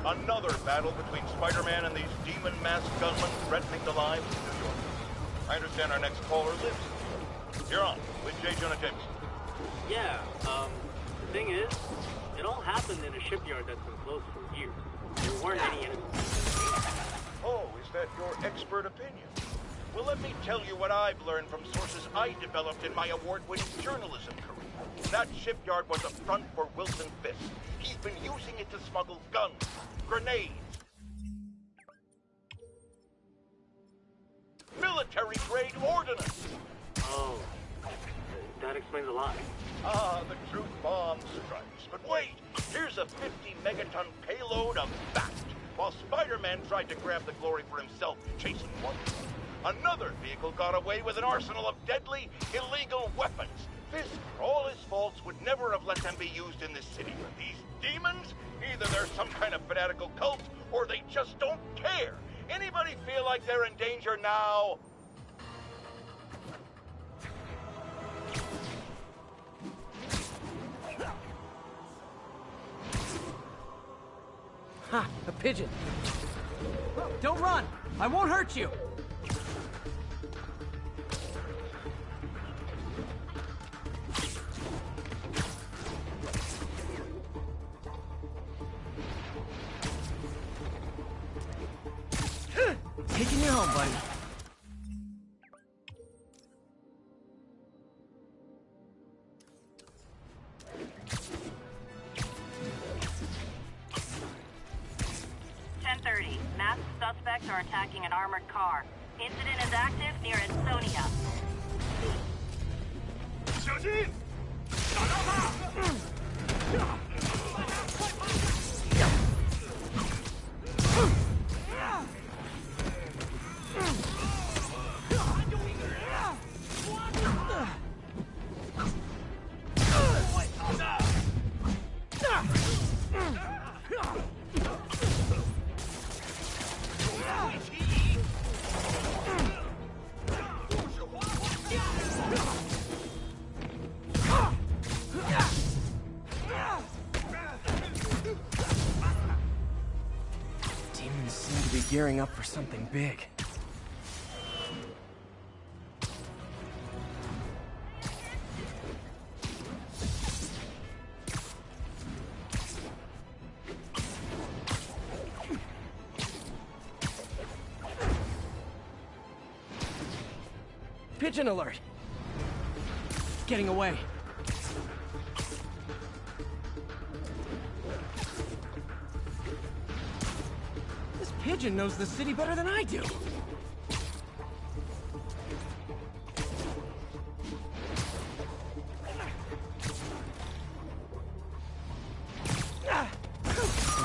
Another battle between Spider-Man and these demon-masked gunmen threatening the lives of New York. I understand our next caller lives here. You're on with J. Jonah Jameson. Yeah, the thing is, it all happened in a shipyard that's been closed for years. There weren't any enemies. Oh, is that your expert opinion? Well, let me tell you what I've learned from sources I developed in my award-winning journalism career. That shipyard was a front for Wilson Fisk. He's been using it to smuggle guns, grenades, military-grade ordnance. Oh, that explains a lot. Ah, the truth bomb strikes. But wait, here's a 50-megaton payload of that, while Spider-Man tried to grab the glory for himself, chasing one. Another vehicle got away with an arsenal of deadly, illegal weapons. Fisk, for all his faults, would never have let them be used in this city. But these demons, either they're some kind of fanatical cult, or they just don't care. Anybody feel like they're in danger now? Ha! A pigeon! Don't run! I won't hurt you! on, buddy. Masked suspects are attacking an armored car. Incident is active near Ansonia. 小心！打到他！ Demons seem to be gearing up for something big. Pigeon alert! Getting away. This pigeon knows the city better than I do.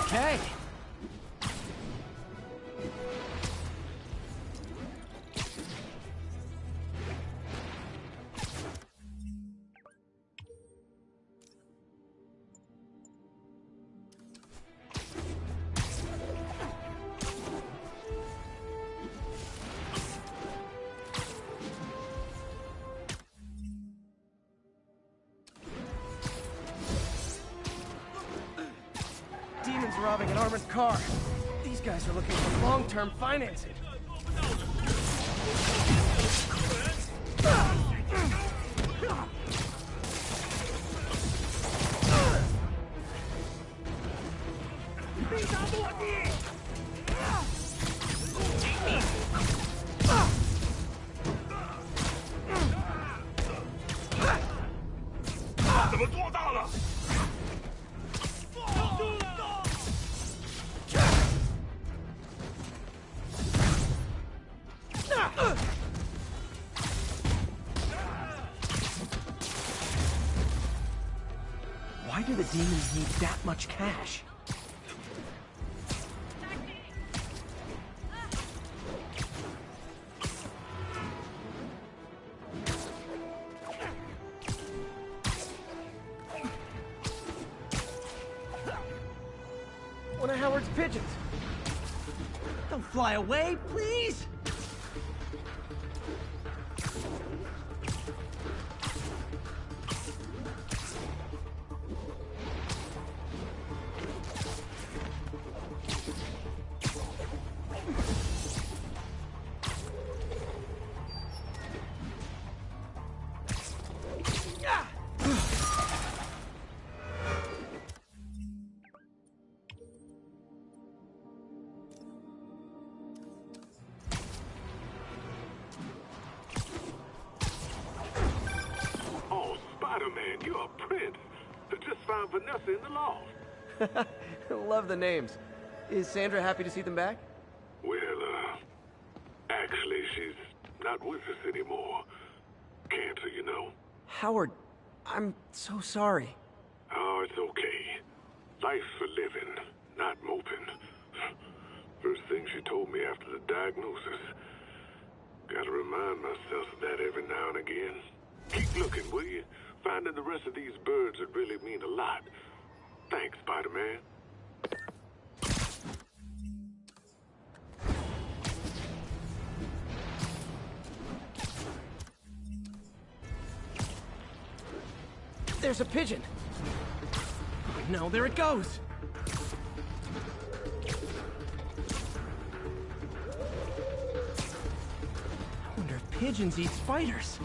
Okay. Demons robbing an armored car. These guys are looking for long-term financing. Why do the demons need that much cash? One of Howard's pigeons. Don't fly away, please! Spider-Man, you're a prince. I just found Vanessa in the loft. Love the names. Is Sandra happy to see them back? Well, actually, she's not with us anymore. Cancer, you know. Howard, I'm so sorry. Oh, it's okay. Life's for living, not moping. First thing she told me after the diagnosis. Gotta remind myself of that every now and again. Keep looking, will you? Finding the rest of these birds would really mean a lot. Thanks, Spider-Man. There's a pigeon. Oh, no, there it goes. I wonder if pigeons eat spiders.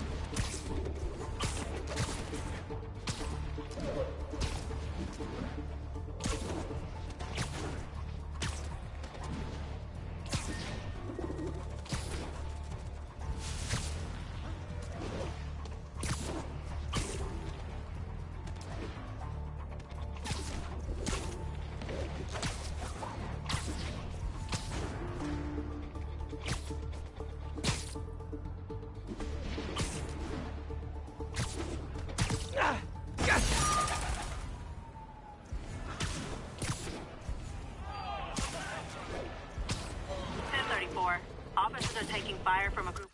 from a group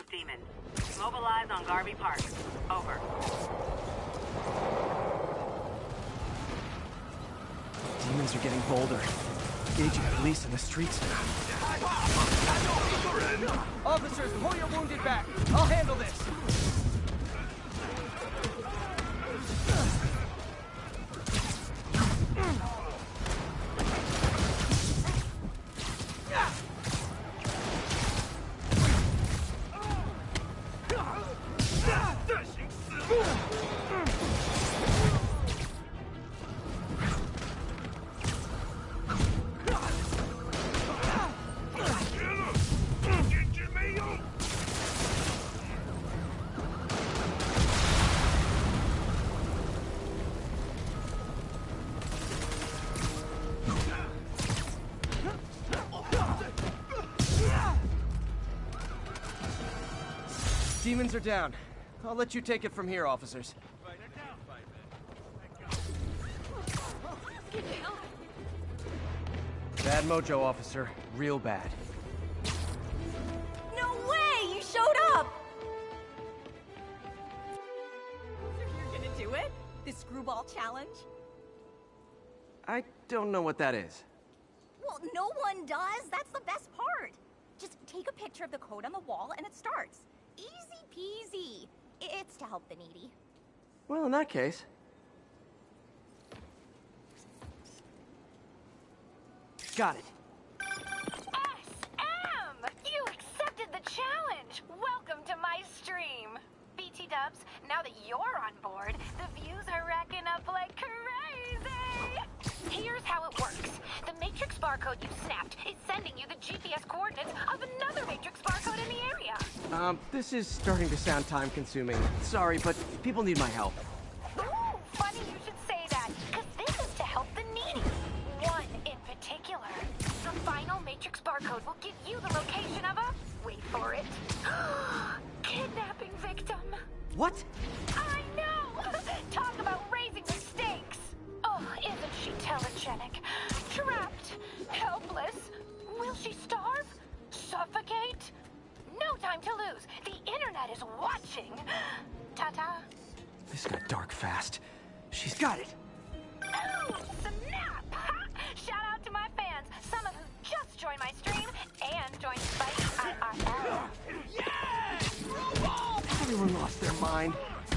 of demons. Mobilize on Garvey Park. Over. Demons are getting bolder. Engaging police in the streets now. Officers, pull your wounded back. I'll handle this. Demons are down. I'll let you take it from here, officers. Bad mojo, officer. Real bad. No way! You showed up! You're gonna do it? The screwball challenge? I don't know what that is. Well, no one does. That's the best part. Just take a picture of the code on the wall and it starts. Easy peasy. It's to help the needy. Well, in that case... Got it. SM! You accepted the challenge! Welcome to my stream. BT Dubs, now that you're on board, the views are racking up like crazy! Here's how it works. The Matrix barcode you snapped is sending you the GPS coordinates of another Matrix barcode in the area. This is starting to sound time-consuming. Sorry, but people need my help. Ooh, funny you should say that, because this is to help the needy. One in particular. The final Matrix barcode will give you the location of a... Wait for it. Kidnapping victim. What? I know! Talk about raising the stakes. Oh, isn't she telegenic? Trapped. Helpless. Will she starve? Suffocate? No time to lose. The internet is watching. Ta-ta. This got dark fast. She's got it. Oh, snap! Shout out to my fans, some of who just joined my stream and joined Spidey IRL. Everyone lost their mind.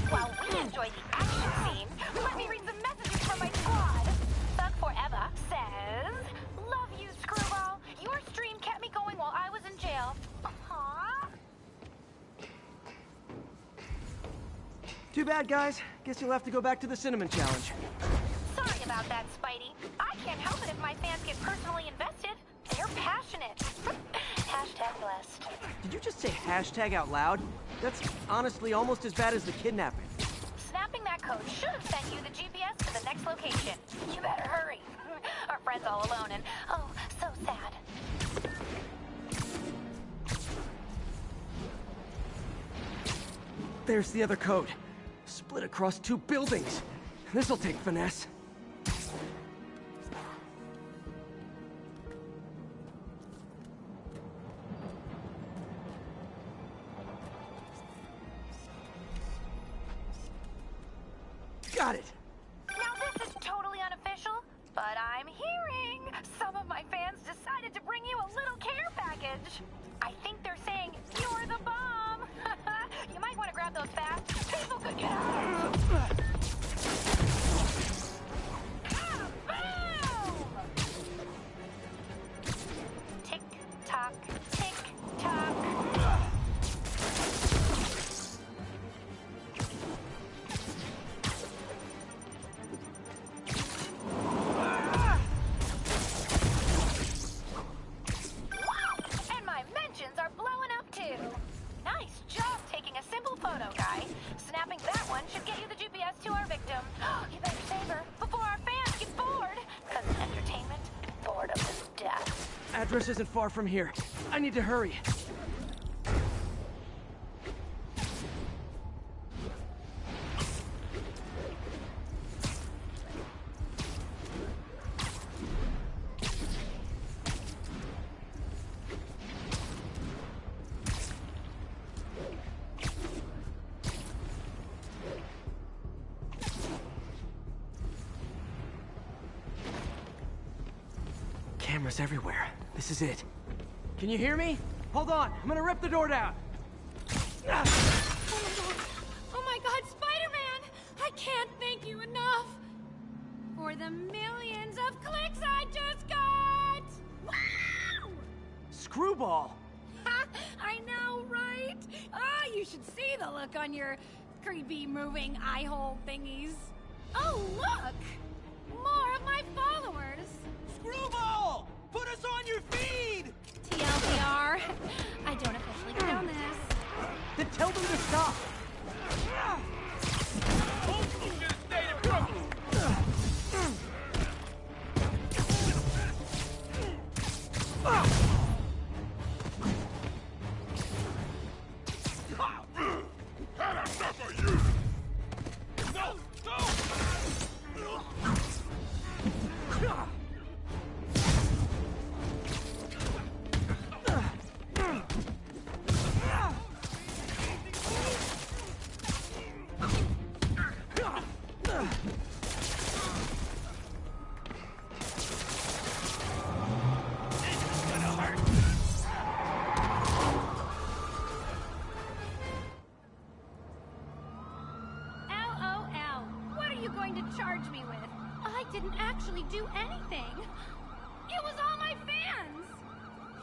While we enjoy the action scene, let me read some messages from my squad. Thug Forever says, "Love you, Screwball. Your stream kept me going while I was in jail." Aww. Too bad, guys. Guess you'll have to go back to the Cinnamon Challenge. Sorry about that, Spidey. I can't help it if my fans get personally invested. They're passionate. Hashtag blessed. Did you just say hashtag out loud? That's honestly almost as bad as the kidnapping. Snapping that code should have sent you the GPS to the next location. You better hurry. Our friend's all alone and, oh, so sad. There's the other code. Split across 2 buildings. This'll take finesse. Got it! Now this is totally unofficial, but I'm hearing some of my fans decided to bring you a little care package. I think they're saying you're the bomb. You might want to grab those fast. People could get out. Tick tock, tick tock. And my mentions are blowing up too. Nice job taking a simple photo, guy. Snapping that one should get you the GPS to our victim. You better save her before our fans get bored. Because entertainment, boredom is death. Address isn't far from here. I need to hurry. Cameras everywhere. This is it. Can you hear me? Hold on, I'm gonna rip the door down. Oh my god, Spider-Man! I can't thank you enough for the millions of clicks I just got! Wow! Screwball! Ha! I know, right? Ah, you should see the look on your creepy moving eye hole thingies. Oh, look! More of my followers! Screwball! Put us on your feed! TLDR, I don't officially condone this. Then tell them to stop! Charge me with. I didn't actually do anything. It was all my fans.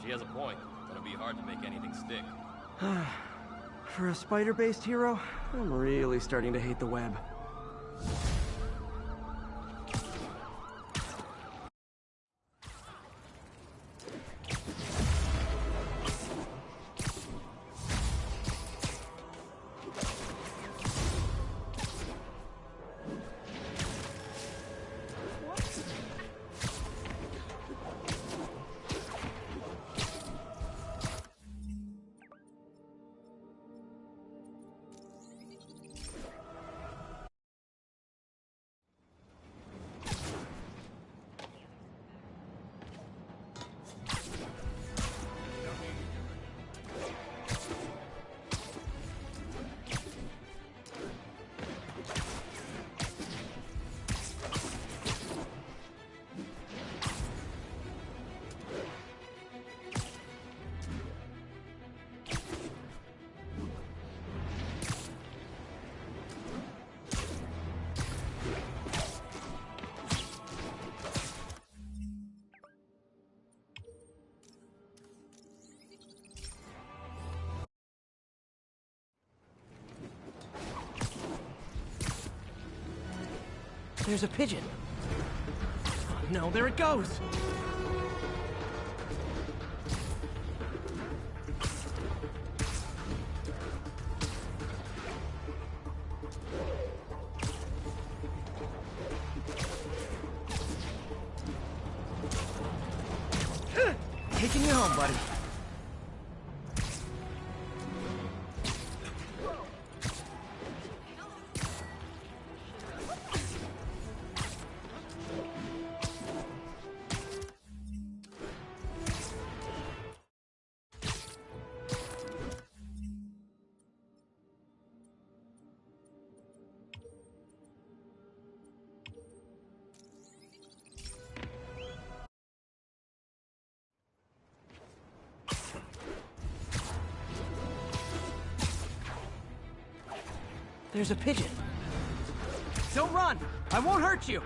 She has a point. It'll be hard to make anything stick. For a spider-based hero, I'm really starting to hate the web. There's a pigeon. Oh, no, there it goes! Taking you home, buddy. There's a pigeon. Don't run! I won't hurt you!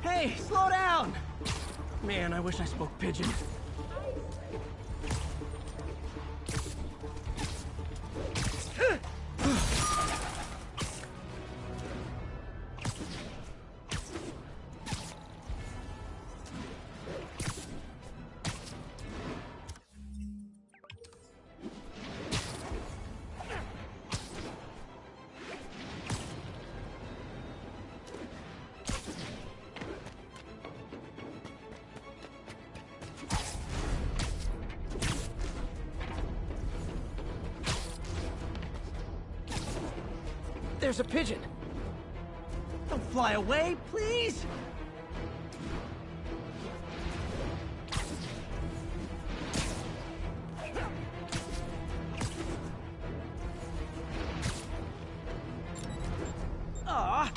Hey, slow down! Man, I wish I spoke pigeon. There's a pigeon. Don't fly away, please! Aw,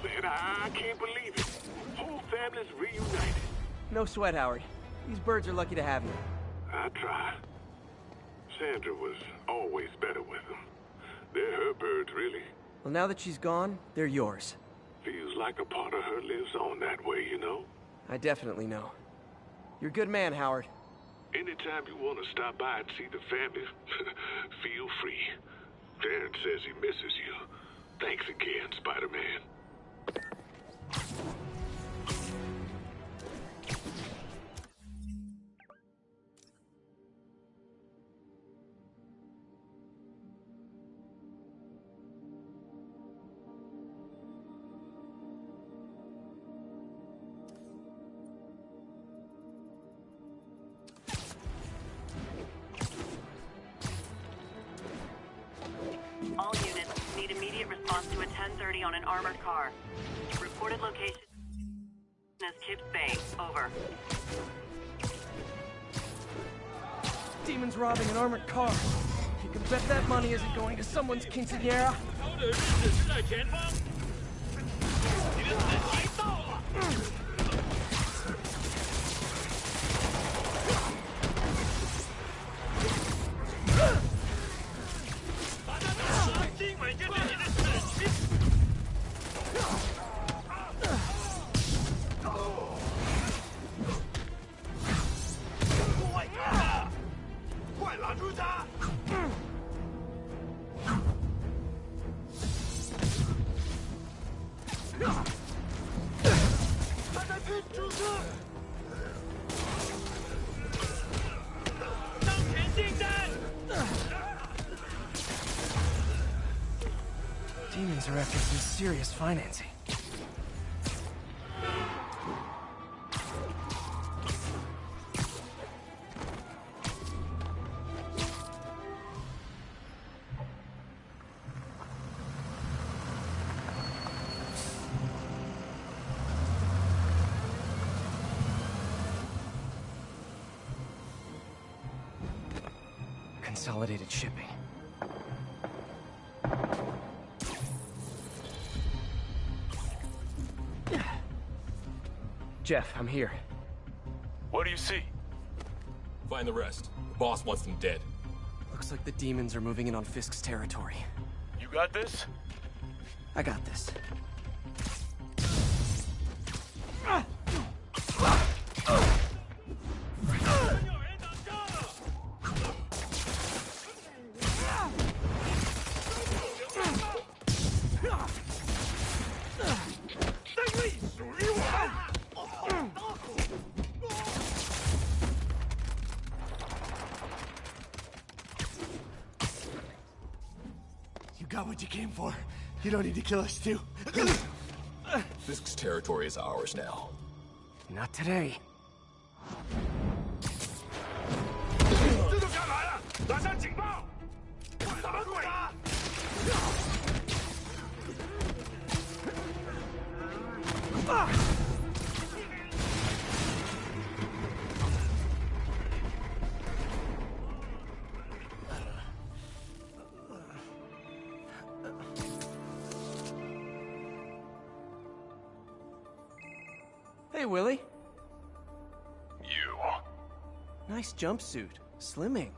man. I can't believe it. Whole family's reunited. No sweat, Howard. These birds are lucky to have you. I try. Sandra was always better with them. They're her birds, really. Well, now that she's gone, they're yours. Feels like a part of her lives on that way, you know? I definitely know. You're a good man, Howard. Anytime you want to stop by and see the family, feel free. Darren says he misses you. Thanks again, Spider-Man. All units need immediate response to a 1030 on an armored car. Reported location is Kips Bay. Over. Demon's robbing an armored car. You can bet that money isn't going to someone's quinceañera. Demons are after some serious financing. Consolidated shipping. Jeff, I'm here. What do you see? Find the rest. The boss wants them dead. Looks like the demons are moving in on Fisk's territory. You got this? I got this. You got what you came for. You don't need to kill us, too. Fisk's territory is ours now. Not today. Hey, Willie. You. Nice jumpsuit. Slimming.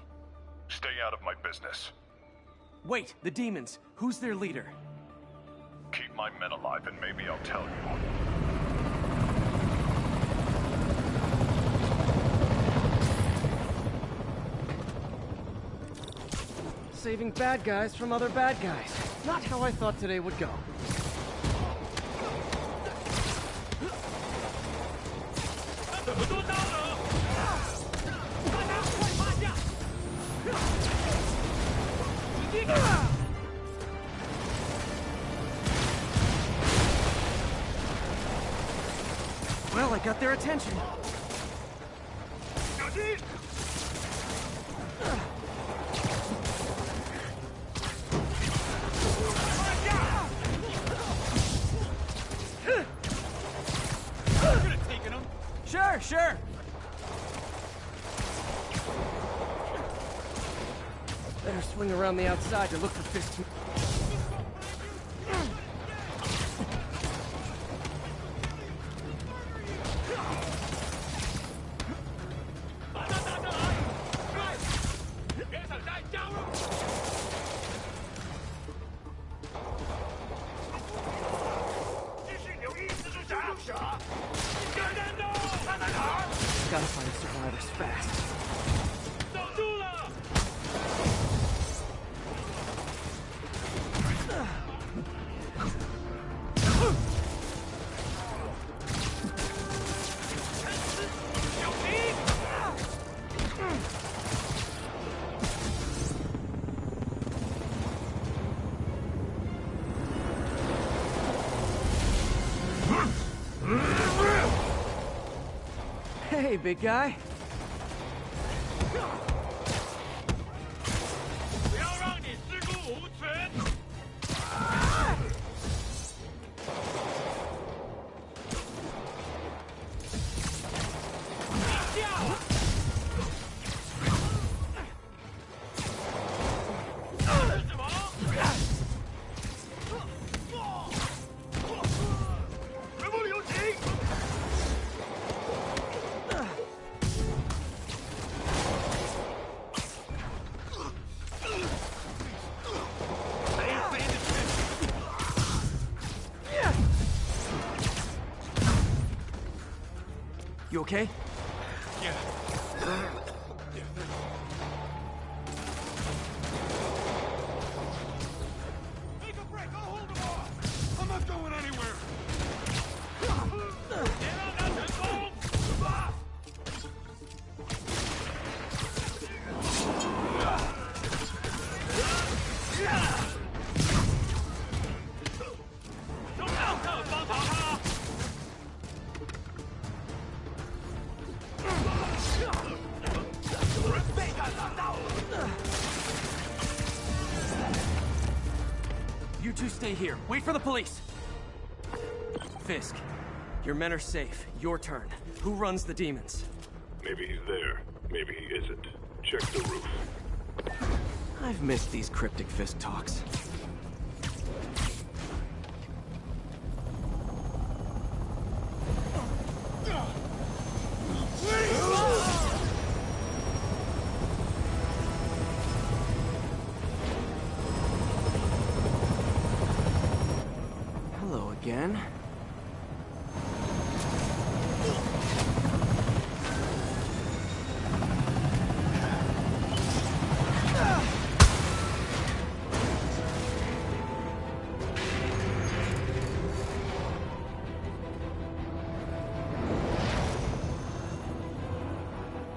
Stay out of my business. Wait, the demons. Who's their leader? Keep my men alive and maybe I'll tell you. Saving bad guys from other bad guys. Not how I thought today would go. Well, I got their attention. Sure, sure. Better swing around the outside to look for Fisk. Gotta find survivors fast. Hey, big guy. You okay? Yeah. Take a break, I'll hold them off! I'm not going anywhere! You two stay here. Wait for the police. Fisk, your men are safe. Your turn. Who runs the demons? Maybe he's there. Maybe he isn't. Check the roof. I've missed these cryptic Fisk talks. Hello again.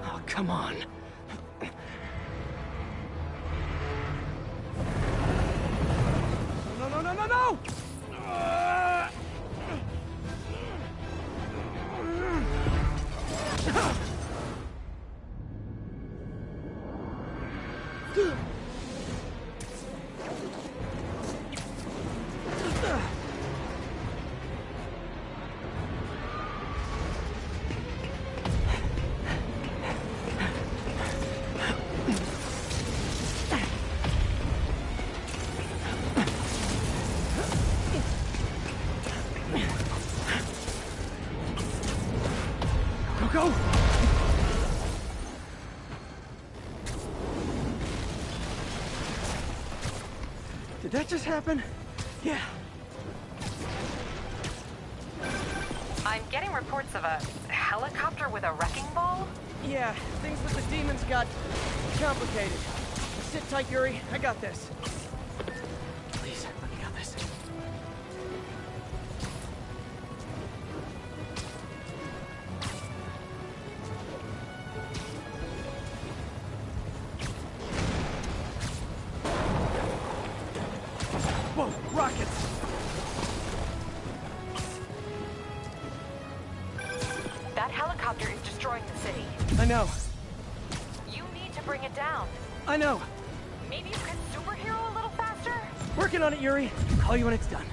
Oh, come on. No, no, no, no, no! Go! Did that just happen? Yeah. I'm getting reports of a helicopter with a wrecking ball? Yeah, things with the demons got complicated. Sit tight, Yuri. I got this. Please, let me got this. Whoa, rockets! That helicopter is destroying the city. I know. You need to bring it down. I know. Maybe you could superhero a little faster? Working on it, Yuri. Call you when it's done.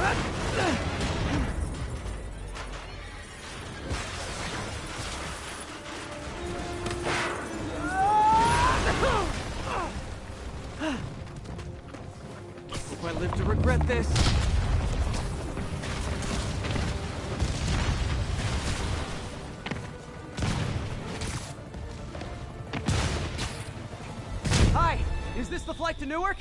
Hope I live to regret this. Hi! Is this the flight to Newark?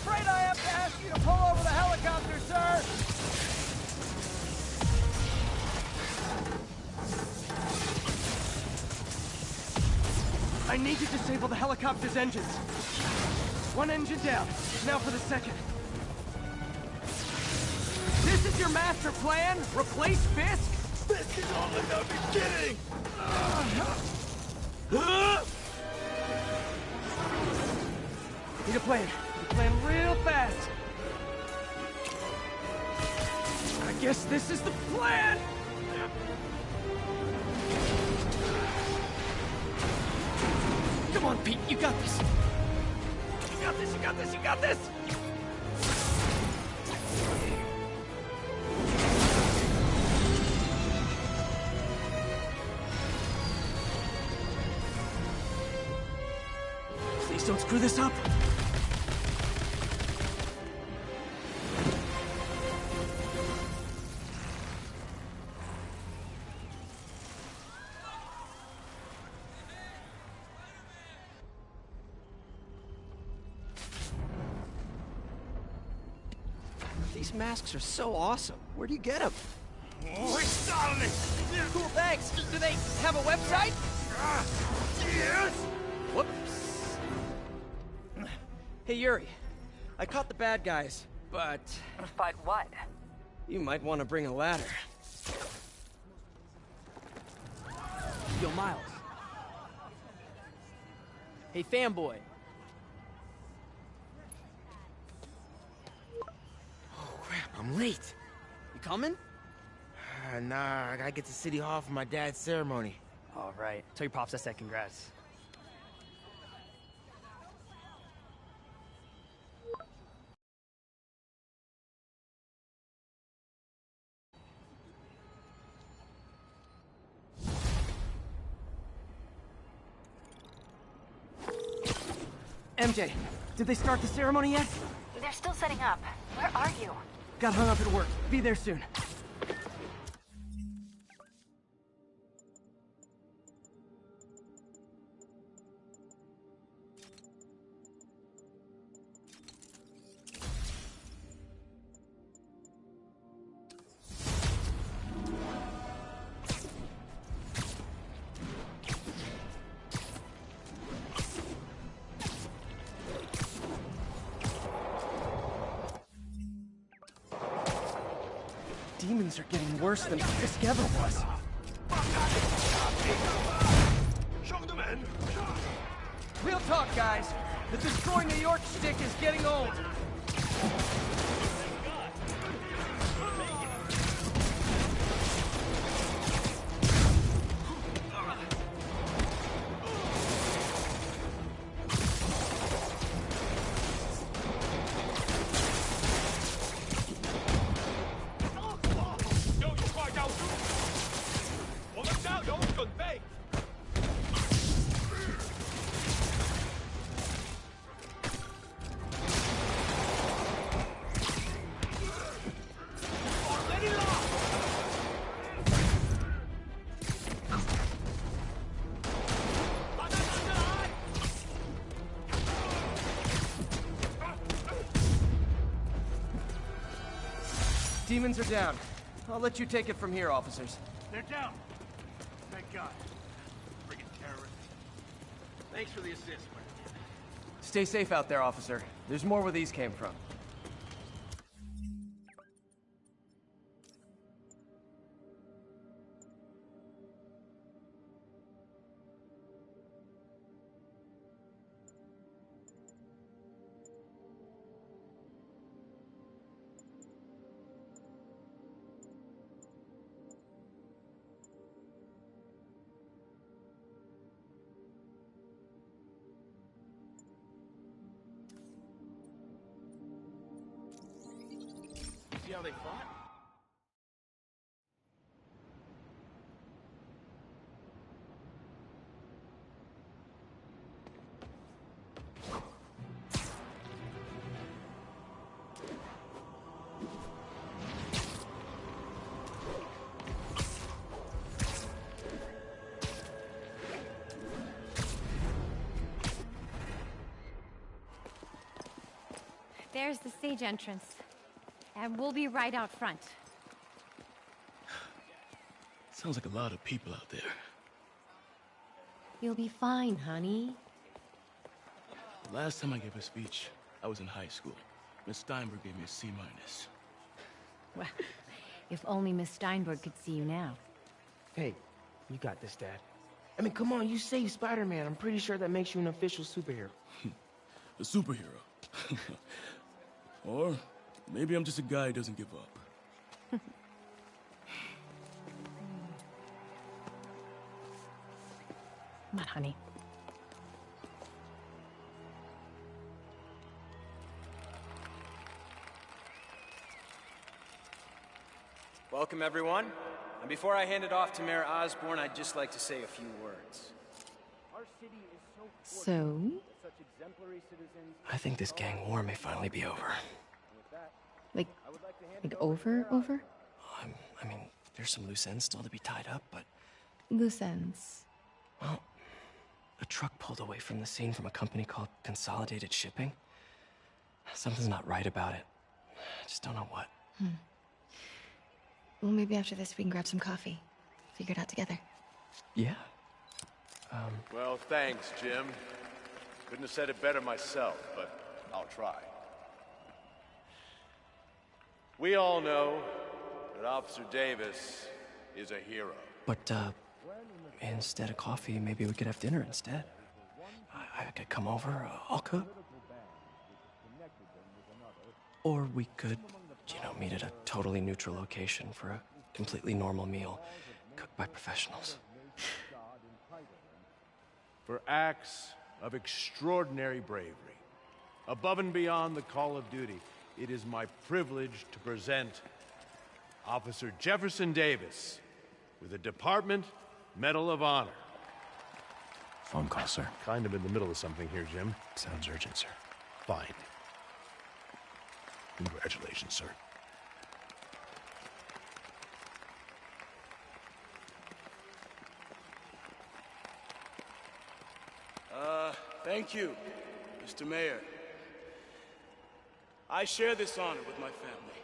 Afraid I have to ask you to pull over the helicopter, sir! I need to disable the helicopter's engines. One engine down. Now for the second. This is your master plan? Replace Fisk? This is only the beginning! Need a plan. Need a plan real fast. I guess this is the plan! Come on, Pete, you got this! You got this, you got this, you got this! Please don't screw this up! These masks are so awesome. Where do you get them? Oh, it's startling! Cool, thanks. Do they have a website? Yes! Whoops. Hey, Yuri. I caught the bad guys, but... But what? You might want to bring a ladder. Yo, Miles. Hey, fanboy. Oh, crap, I'm late. You coming? Nah, I gotta get to City Hall for my dad's ceremony. All right. Tell your pops I said congrats. MJ, did they start the ceremony yet? They're still setting up. Where are you? Got hung up at work. Be there soon. Demons are getting worse than Fisk ever was. Real talk, guys. The Destroy New York shtick is getting old. Demons are down. I'll let you take it from here, officers. They're down. Thank God. Friggin' terrorists. Thanks for the assist, man. Stay safe out there, officer. There's more where these came from. how they fought? There's the stage entrance. And we'll be right out front. Sounds like a lot of people out there. You'll be fine, honey. The last time I gave a speech, I was in high school. Miss Steinberg gave me a C-. Well, if only Miss Steinberg could see you now. Hey, you got this, Dad. I mean, come on, you saved Spider-Man. I'm pretty sure that makes you an official superhero. A superhero. Or maybe I'm just a guy who doesn't give up. Come on, honey. Welcome, everyone. And before I hand it off to Mayor Osborn, I'd just like to say a few words. Our city is so So? such exemplary citizens. I think this gang war may finally be over. Like over? I mean, there's some loose ends still to be tied up, but... Loose ends. Well, a truck pulled away from the scene from a company called Consolidated Shipping. Something's not right about it. I just don't know what. Well, maybe after this we can grab some coffee. Figure it out together. Yeah. Well, thanks, Jim. Couldn't have said it better myself, but I'll try. We all know that Officer Davis is a hero. But, instead of coffee, maybe we could have dinner instead. I could come over, I'll cook. Or we could, meet at a totally neutral location for a completely normal meal, cooked by professionals. For acts of extraordinary bravery, above and beyond the call of duty, it is my privilege to present Officer Jefferson Davis with the Department Medal of Honor. Phone call, sir. Kind of in the middle of something here, Jim. Sounds urgent, sir. Fine. Congratulations, sir. Thank you, Mr. Mayor. I share this honor with my family.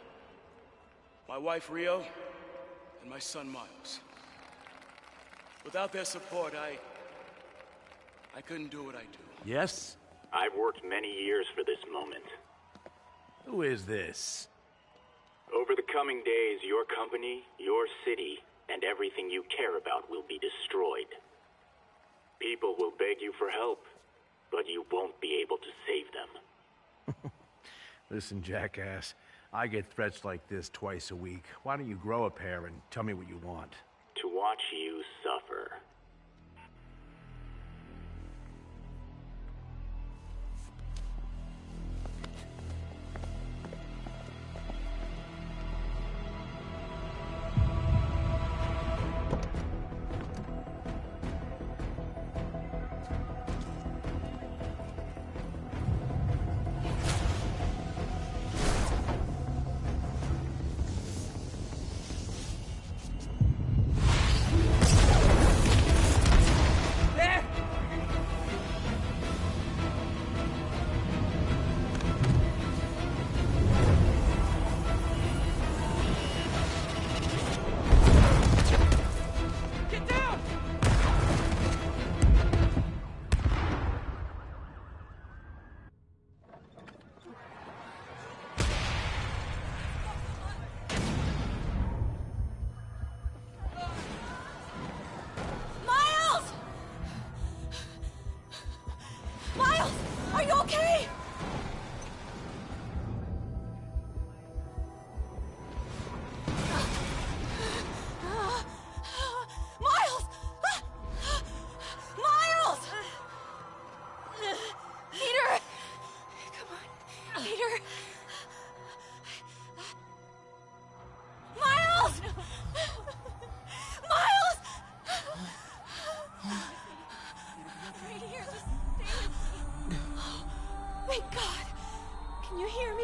My wife, Rio, and my son, Miles. Without their support, I couldn't do what I do. Yes? I've worked many years for this moment. Who is this? Over the coming days, your company, your city, and everything you care about will be destroyed. People will beg you for help, but you won't be able to save them. Listen, jackass, I get threats like this twice a week. Why don't you grow a pair and tell me what you want? To watch you suffer.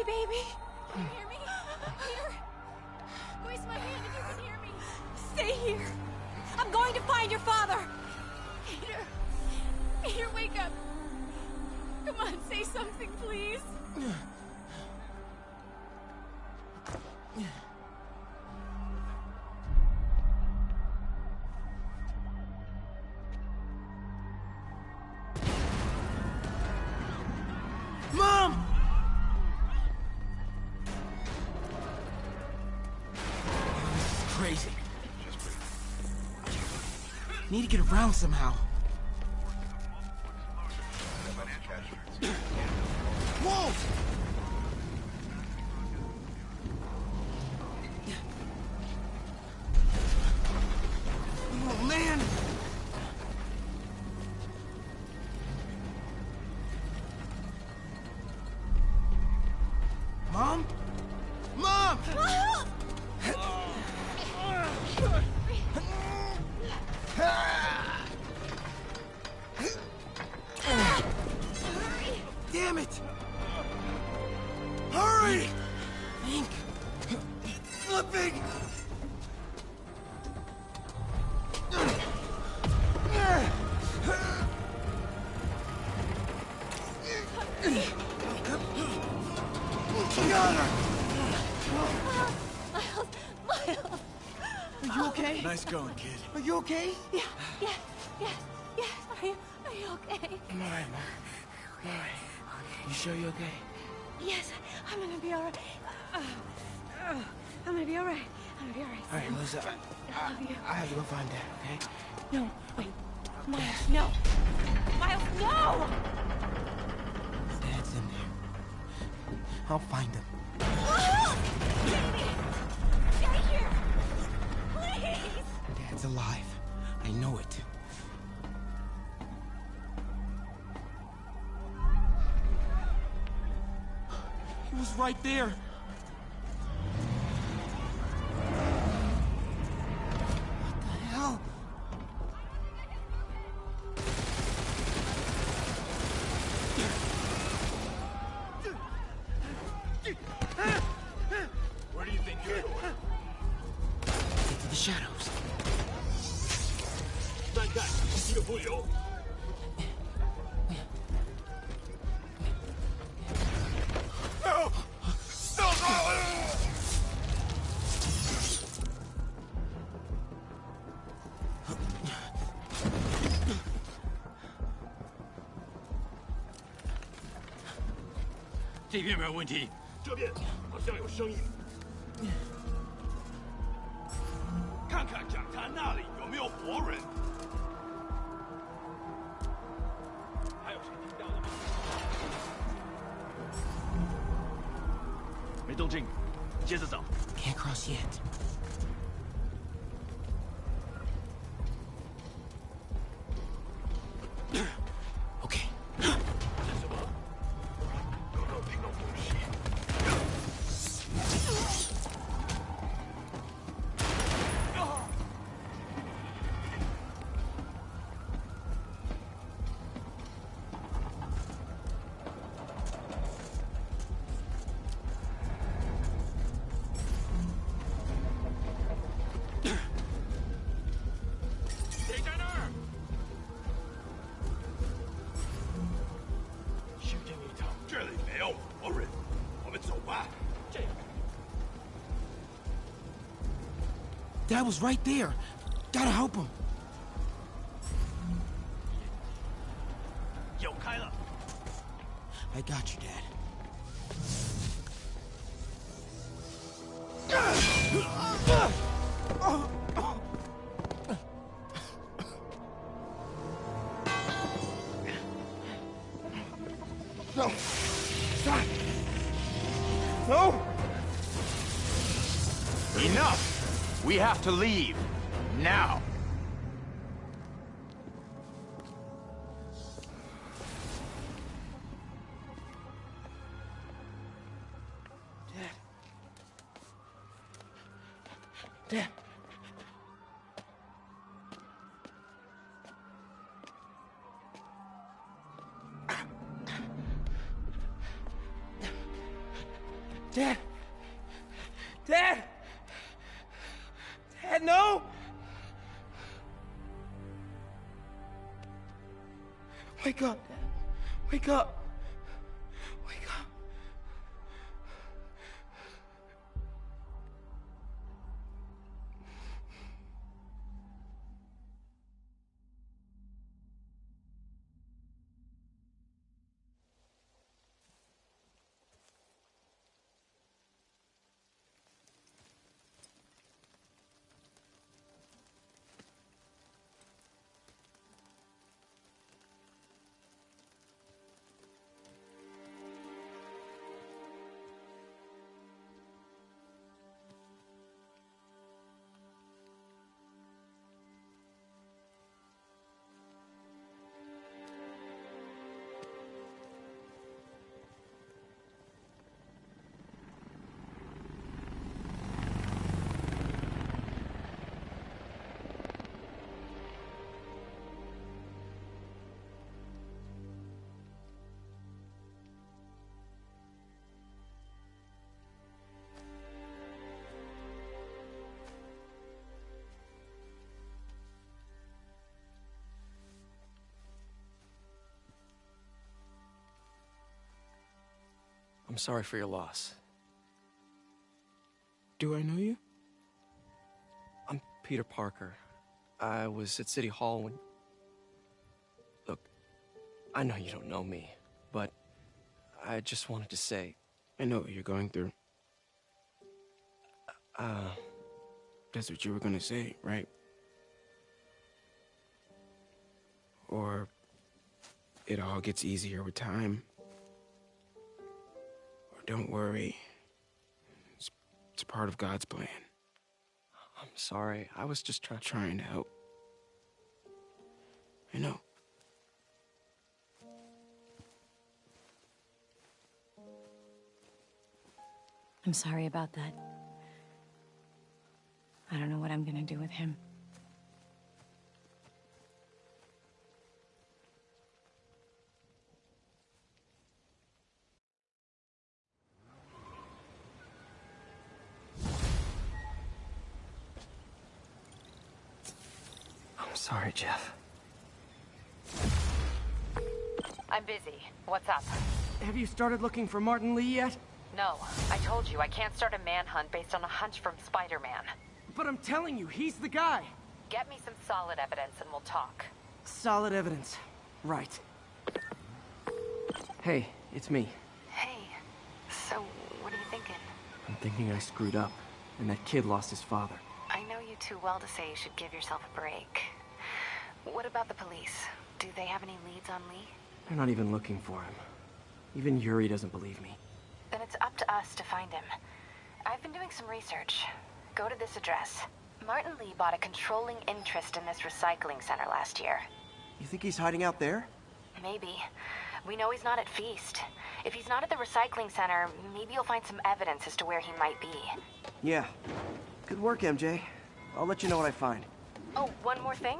baby. Can you hear me? Peter. Squeeze my hand if you can hear me. Stay here. I'm going to find your father. Peter. Peter, wake up. Come on, say something, please. Mom! This is crazy. Need to get around somehow. Whoa! Oh, man! Mom? Mom! Damn it! Hurry! Think. Flipping! Got her! Miles! Are you okay? Nice going, kid. Are you okay? Yeah. Are you okay? I'm alright, Mom. I'm alright. You sure you're okay? Yes, I'm gonna be alright. I'm gonna be alright. I'm gonna be alright. Alright, Melissa. I love you. I have to go find Dad, okay? No, wait. Miles, no. Miles, no! Dad's in there. I'll find him. Baby! Stay here! Please! Dad's alive. I know it. He was right there. What the hell? Where do you think you're going? Into the shadows. 站干，一个不留。这边没有问题，这边好像有声音。看看讲坛那里有没有活人。还有谁听到了吗？没动静，接着找。Can't cross yet. Okay. 是什么？刚刚听到东西。谁在那儿？虚惊一场，这里没有活人，我们走吧。这样。 Dad was right there. Gotta help him. 有开了。 I got you, Dad. No! Stop! No! Enough! We have to leave. Now! Dad. Dad! Dad! Dad, no! Wake up, Dad. Wake up. Wake up. I'm sorry for your loss. Do I know you? I'm Peter Parker. I was at City Hall when... Look, I know you don't know me, but I just wanted to say... I know what you're going through. That's what you were gonna say, right? Or it all gets easier with time. Or don't worry. It's part of God's plan. I'm sorry. I was just trying to help. I know. I'm sorry about that. I don't know what I'm gonna do with him. I'm sorry, Jeff. I'm busy. What's up? Have you started looking for Martin Lee yet? No, I told you I can't start a manhunt based on a hunch from Spider-Man. But I'm telling you, he's the guy. Get me some solid evidence and we'll talk. Solid evidence. Right. Hey, it's me. Hey, so what are you thinking? I'm thinking I screwed up, and that kid lost his father. I know you too well to say you should give yourself a break. What about the police? Do they have any leads on Lee? They're not even looking for him. Even Yuri doesn't believe me. Then it's up to us to find him. I've been doing some research. Go to this address. Martin Lee bought a controlling interest in this recycling center last year. You think he's hiding out there? Maybe. We know he's not at Feast. If he's not at the recycling center, maybe you'll find some evidence as to where he might be. Yeah. Good work, MJ. I'll let you know what I find. Oh, one more thing.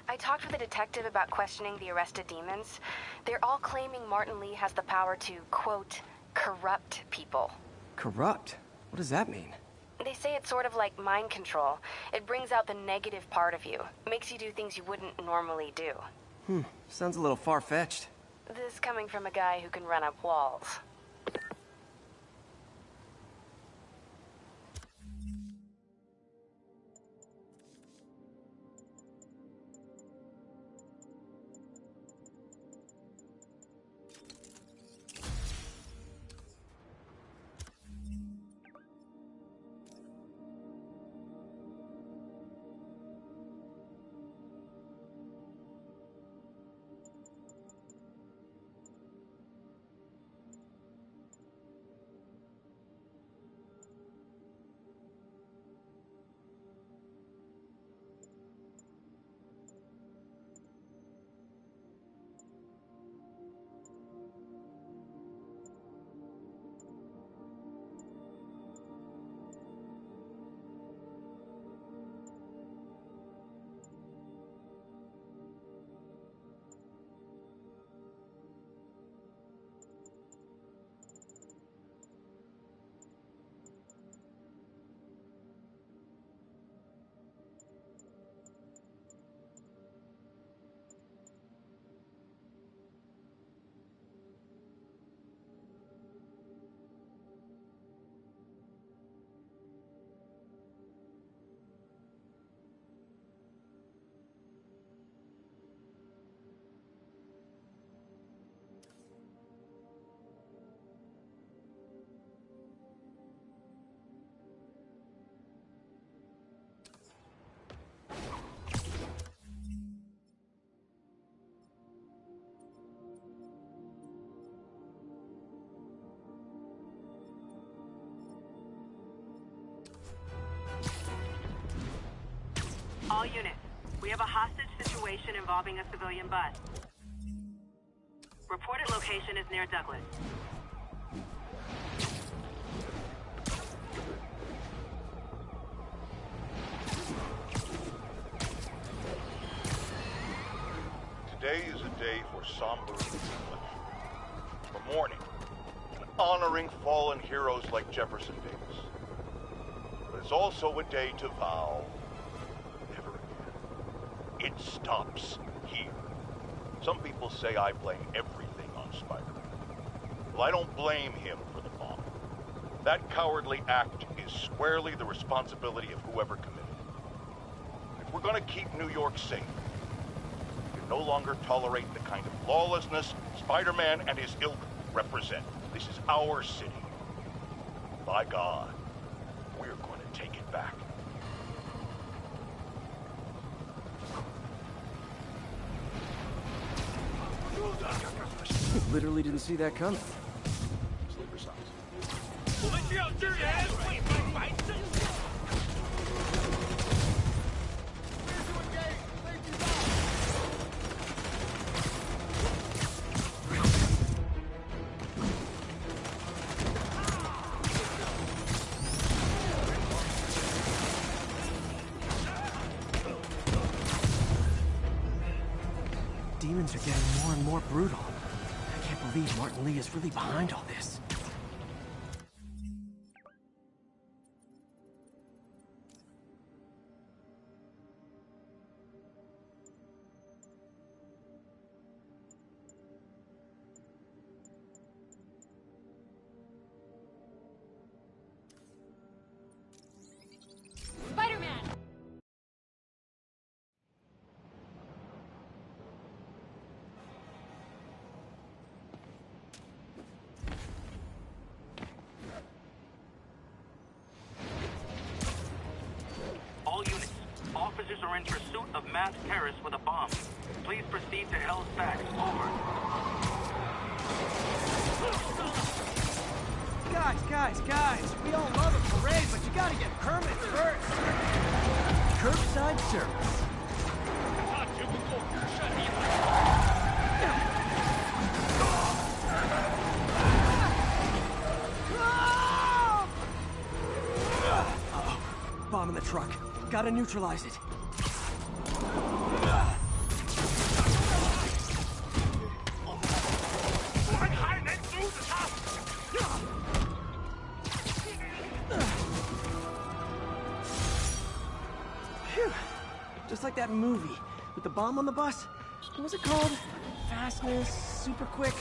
I talked with a detective about questioning the arrested demons. They're all claiming Martin Lee has the power to, quote, corrupt people. Corrupt? What does that mean? They say it's sort of like mind control. It brings out the negative part of you. Makes you do things you wouldn't normally do. Sounds a little far-fetched. This coming from a guy who can run up walls. All units, we have a hostage situation involving a civilian bus. Reported location is near Douglas. Today is a day for somber reflection, for mourning, and honoring fallen heroes like Jefferson Davis. But it's also a day to vow never again. It stops here. Some people say I blame everything on Spider-Man. Well, I don't blame him for the bomb. That cowardly act is squarely the responsibility of whoever committed it. If we're gonna keep New York safe, no longer tolerate the kind of lawlessness Spider-Man and his ilk represent. This is our city. By God, we're going to take it back. Literally didn't see that coming. Sleeper size. Demons are getting more and more brutal. I can't believe Martin Lee is really behind all this. Spider-Man! All units, officers are in pursuit of masked terrorists with a bomb. Please proceed to Hell's Back. Over. Guys, we all love a parade, but you gotta get permits first. Curbside service. Uh-oh. Bomb in the truck. Gotta neutralize it. Phew. Just like that movie with the bomb on the bus. What was it called? Fastness, super quick.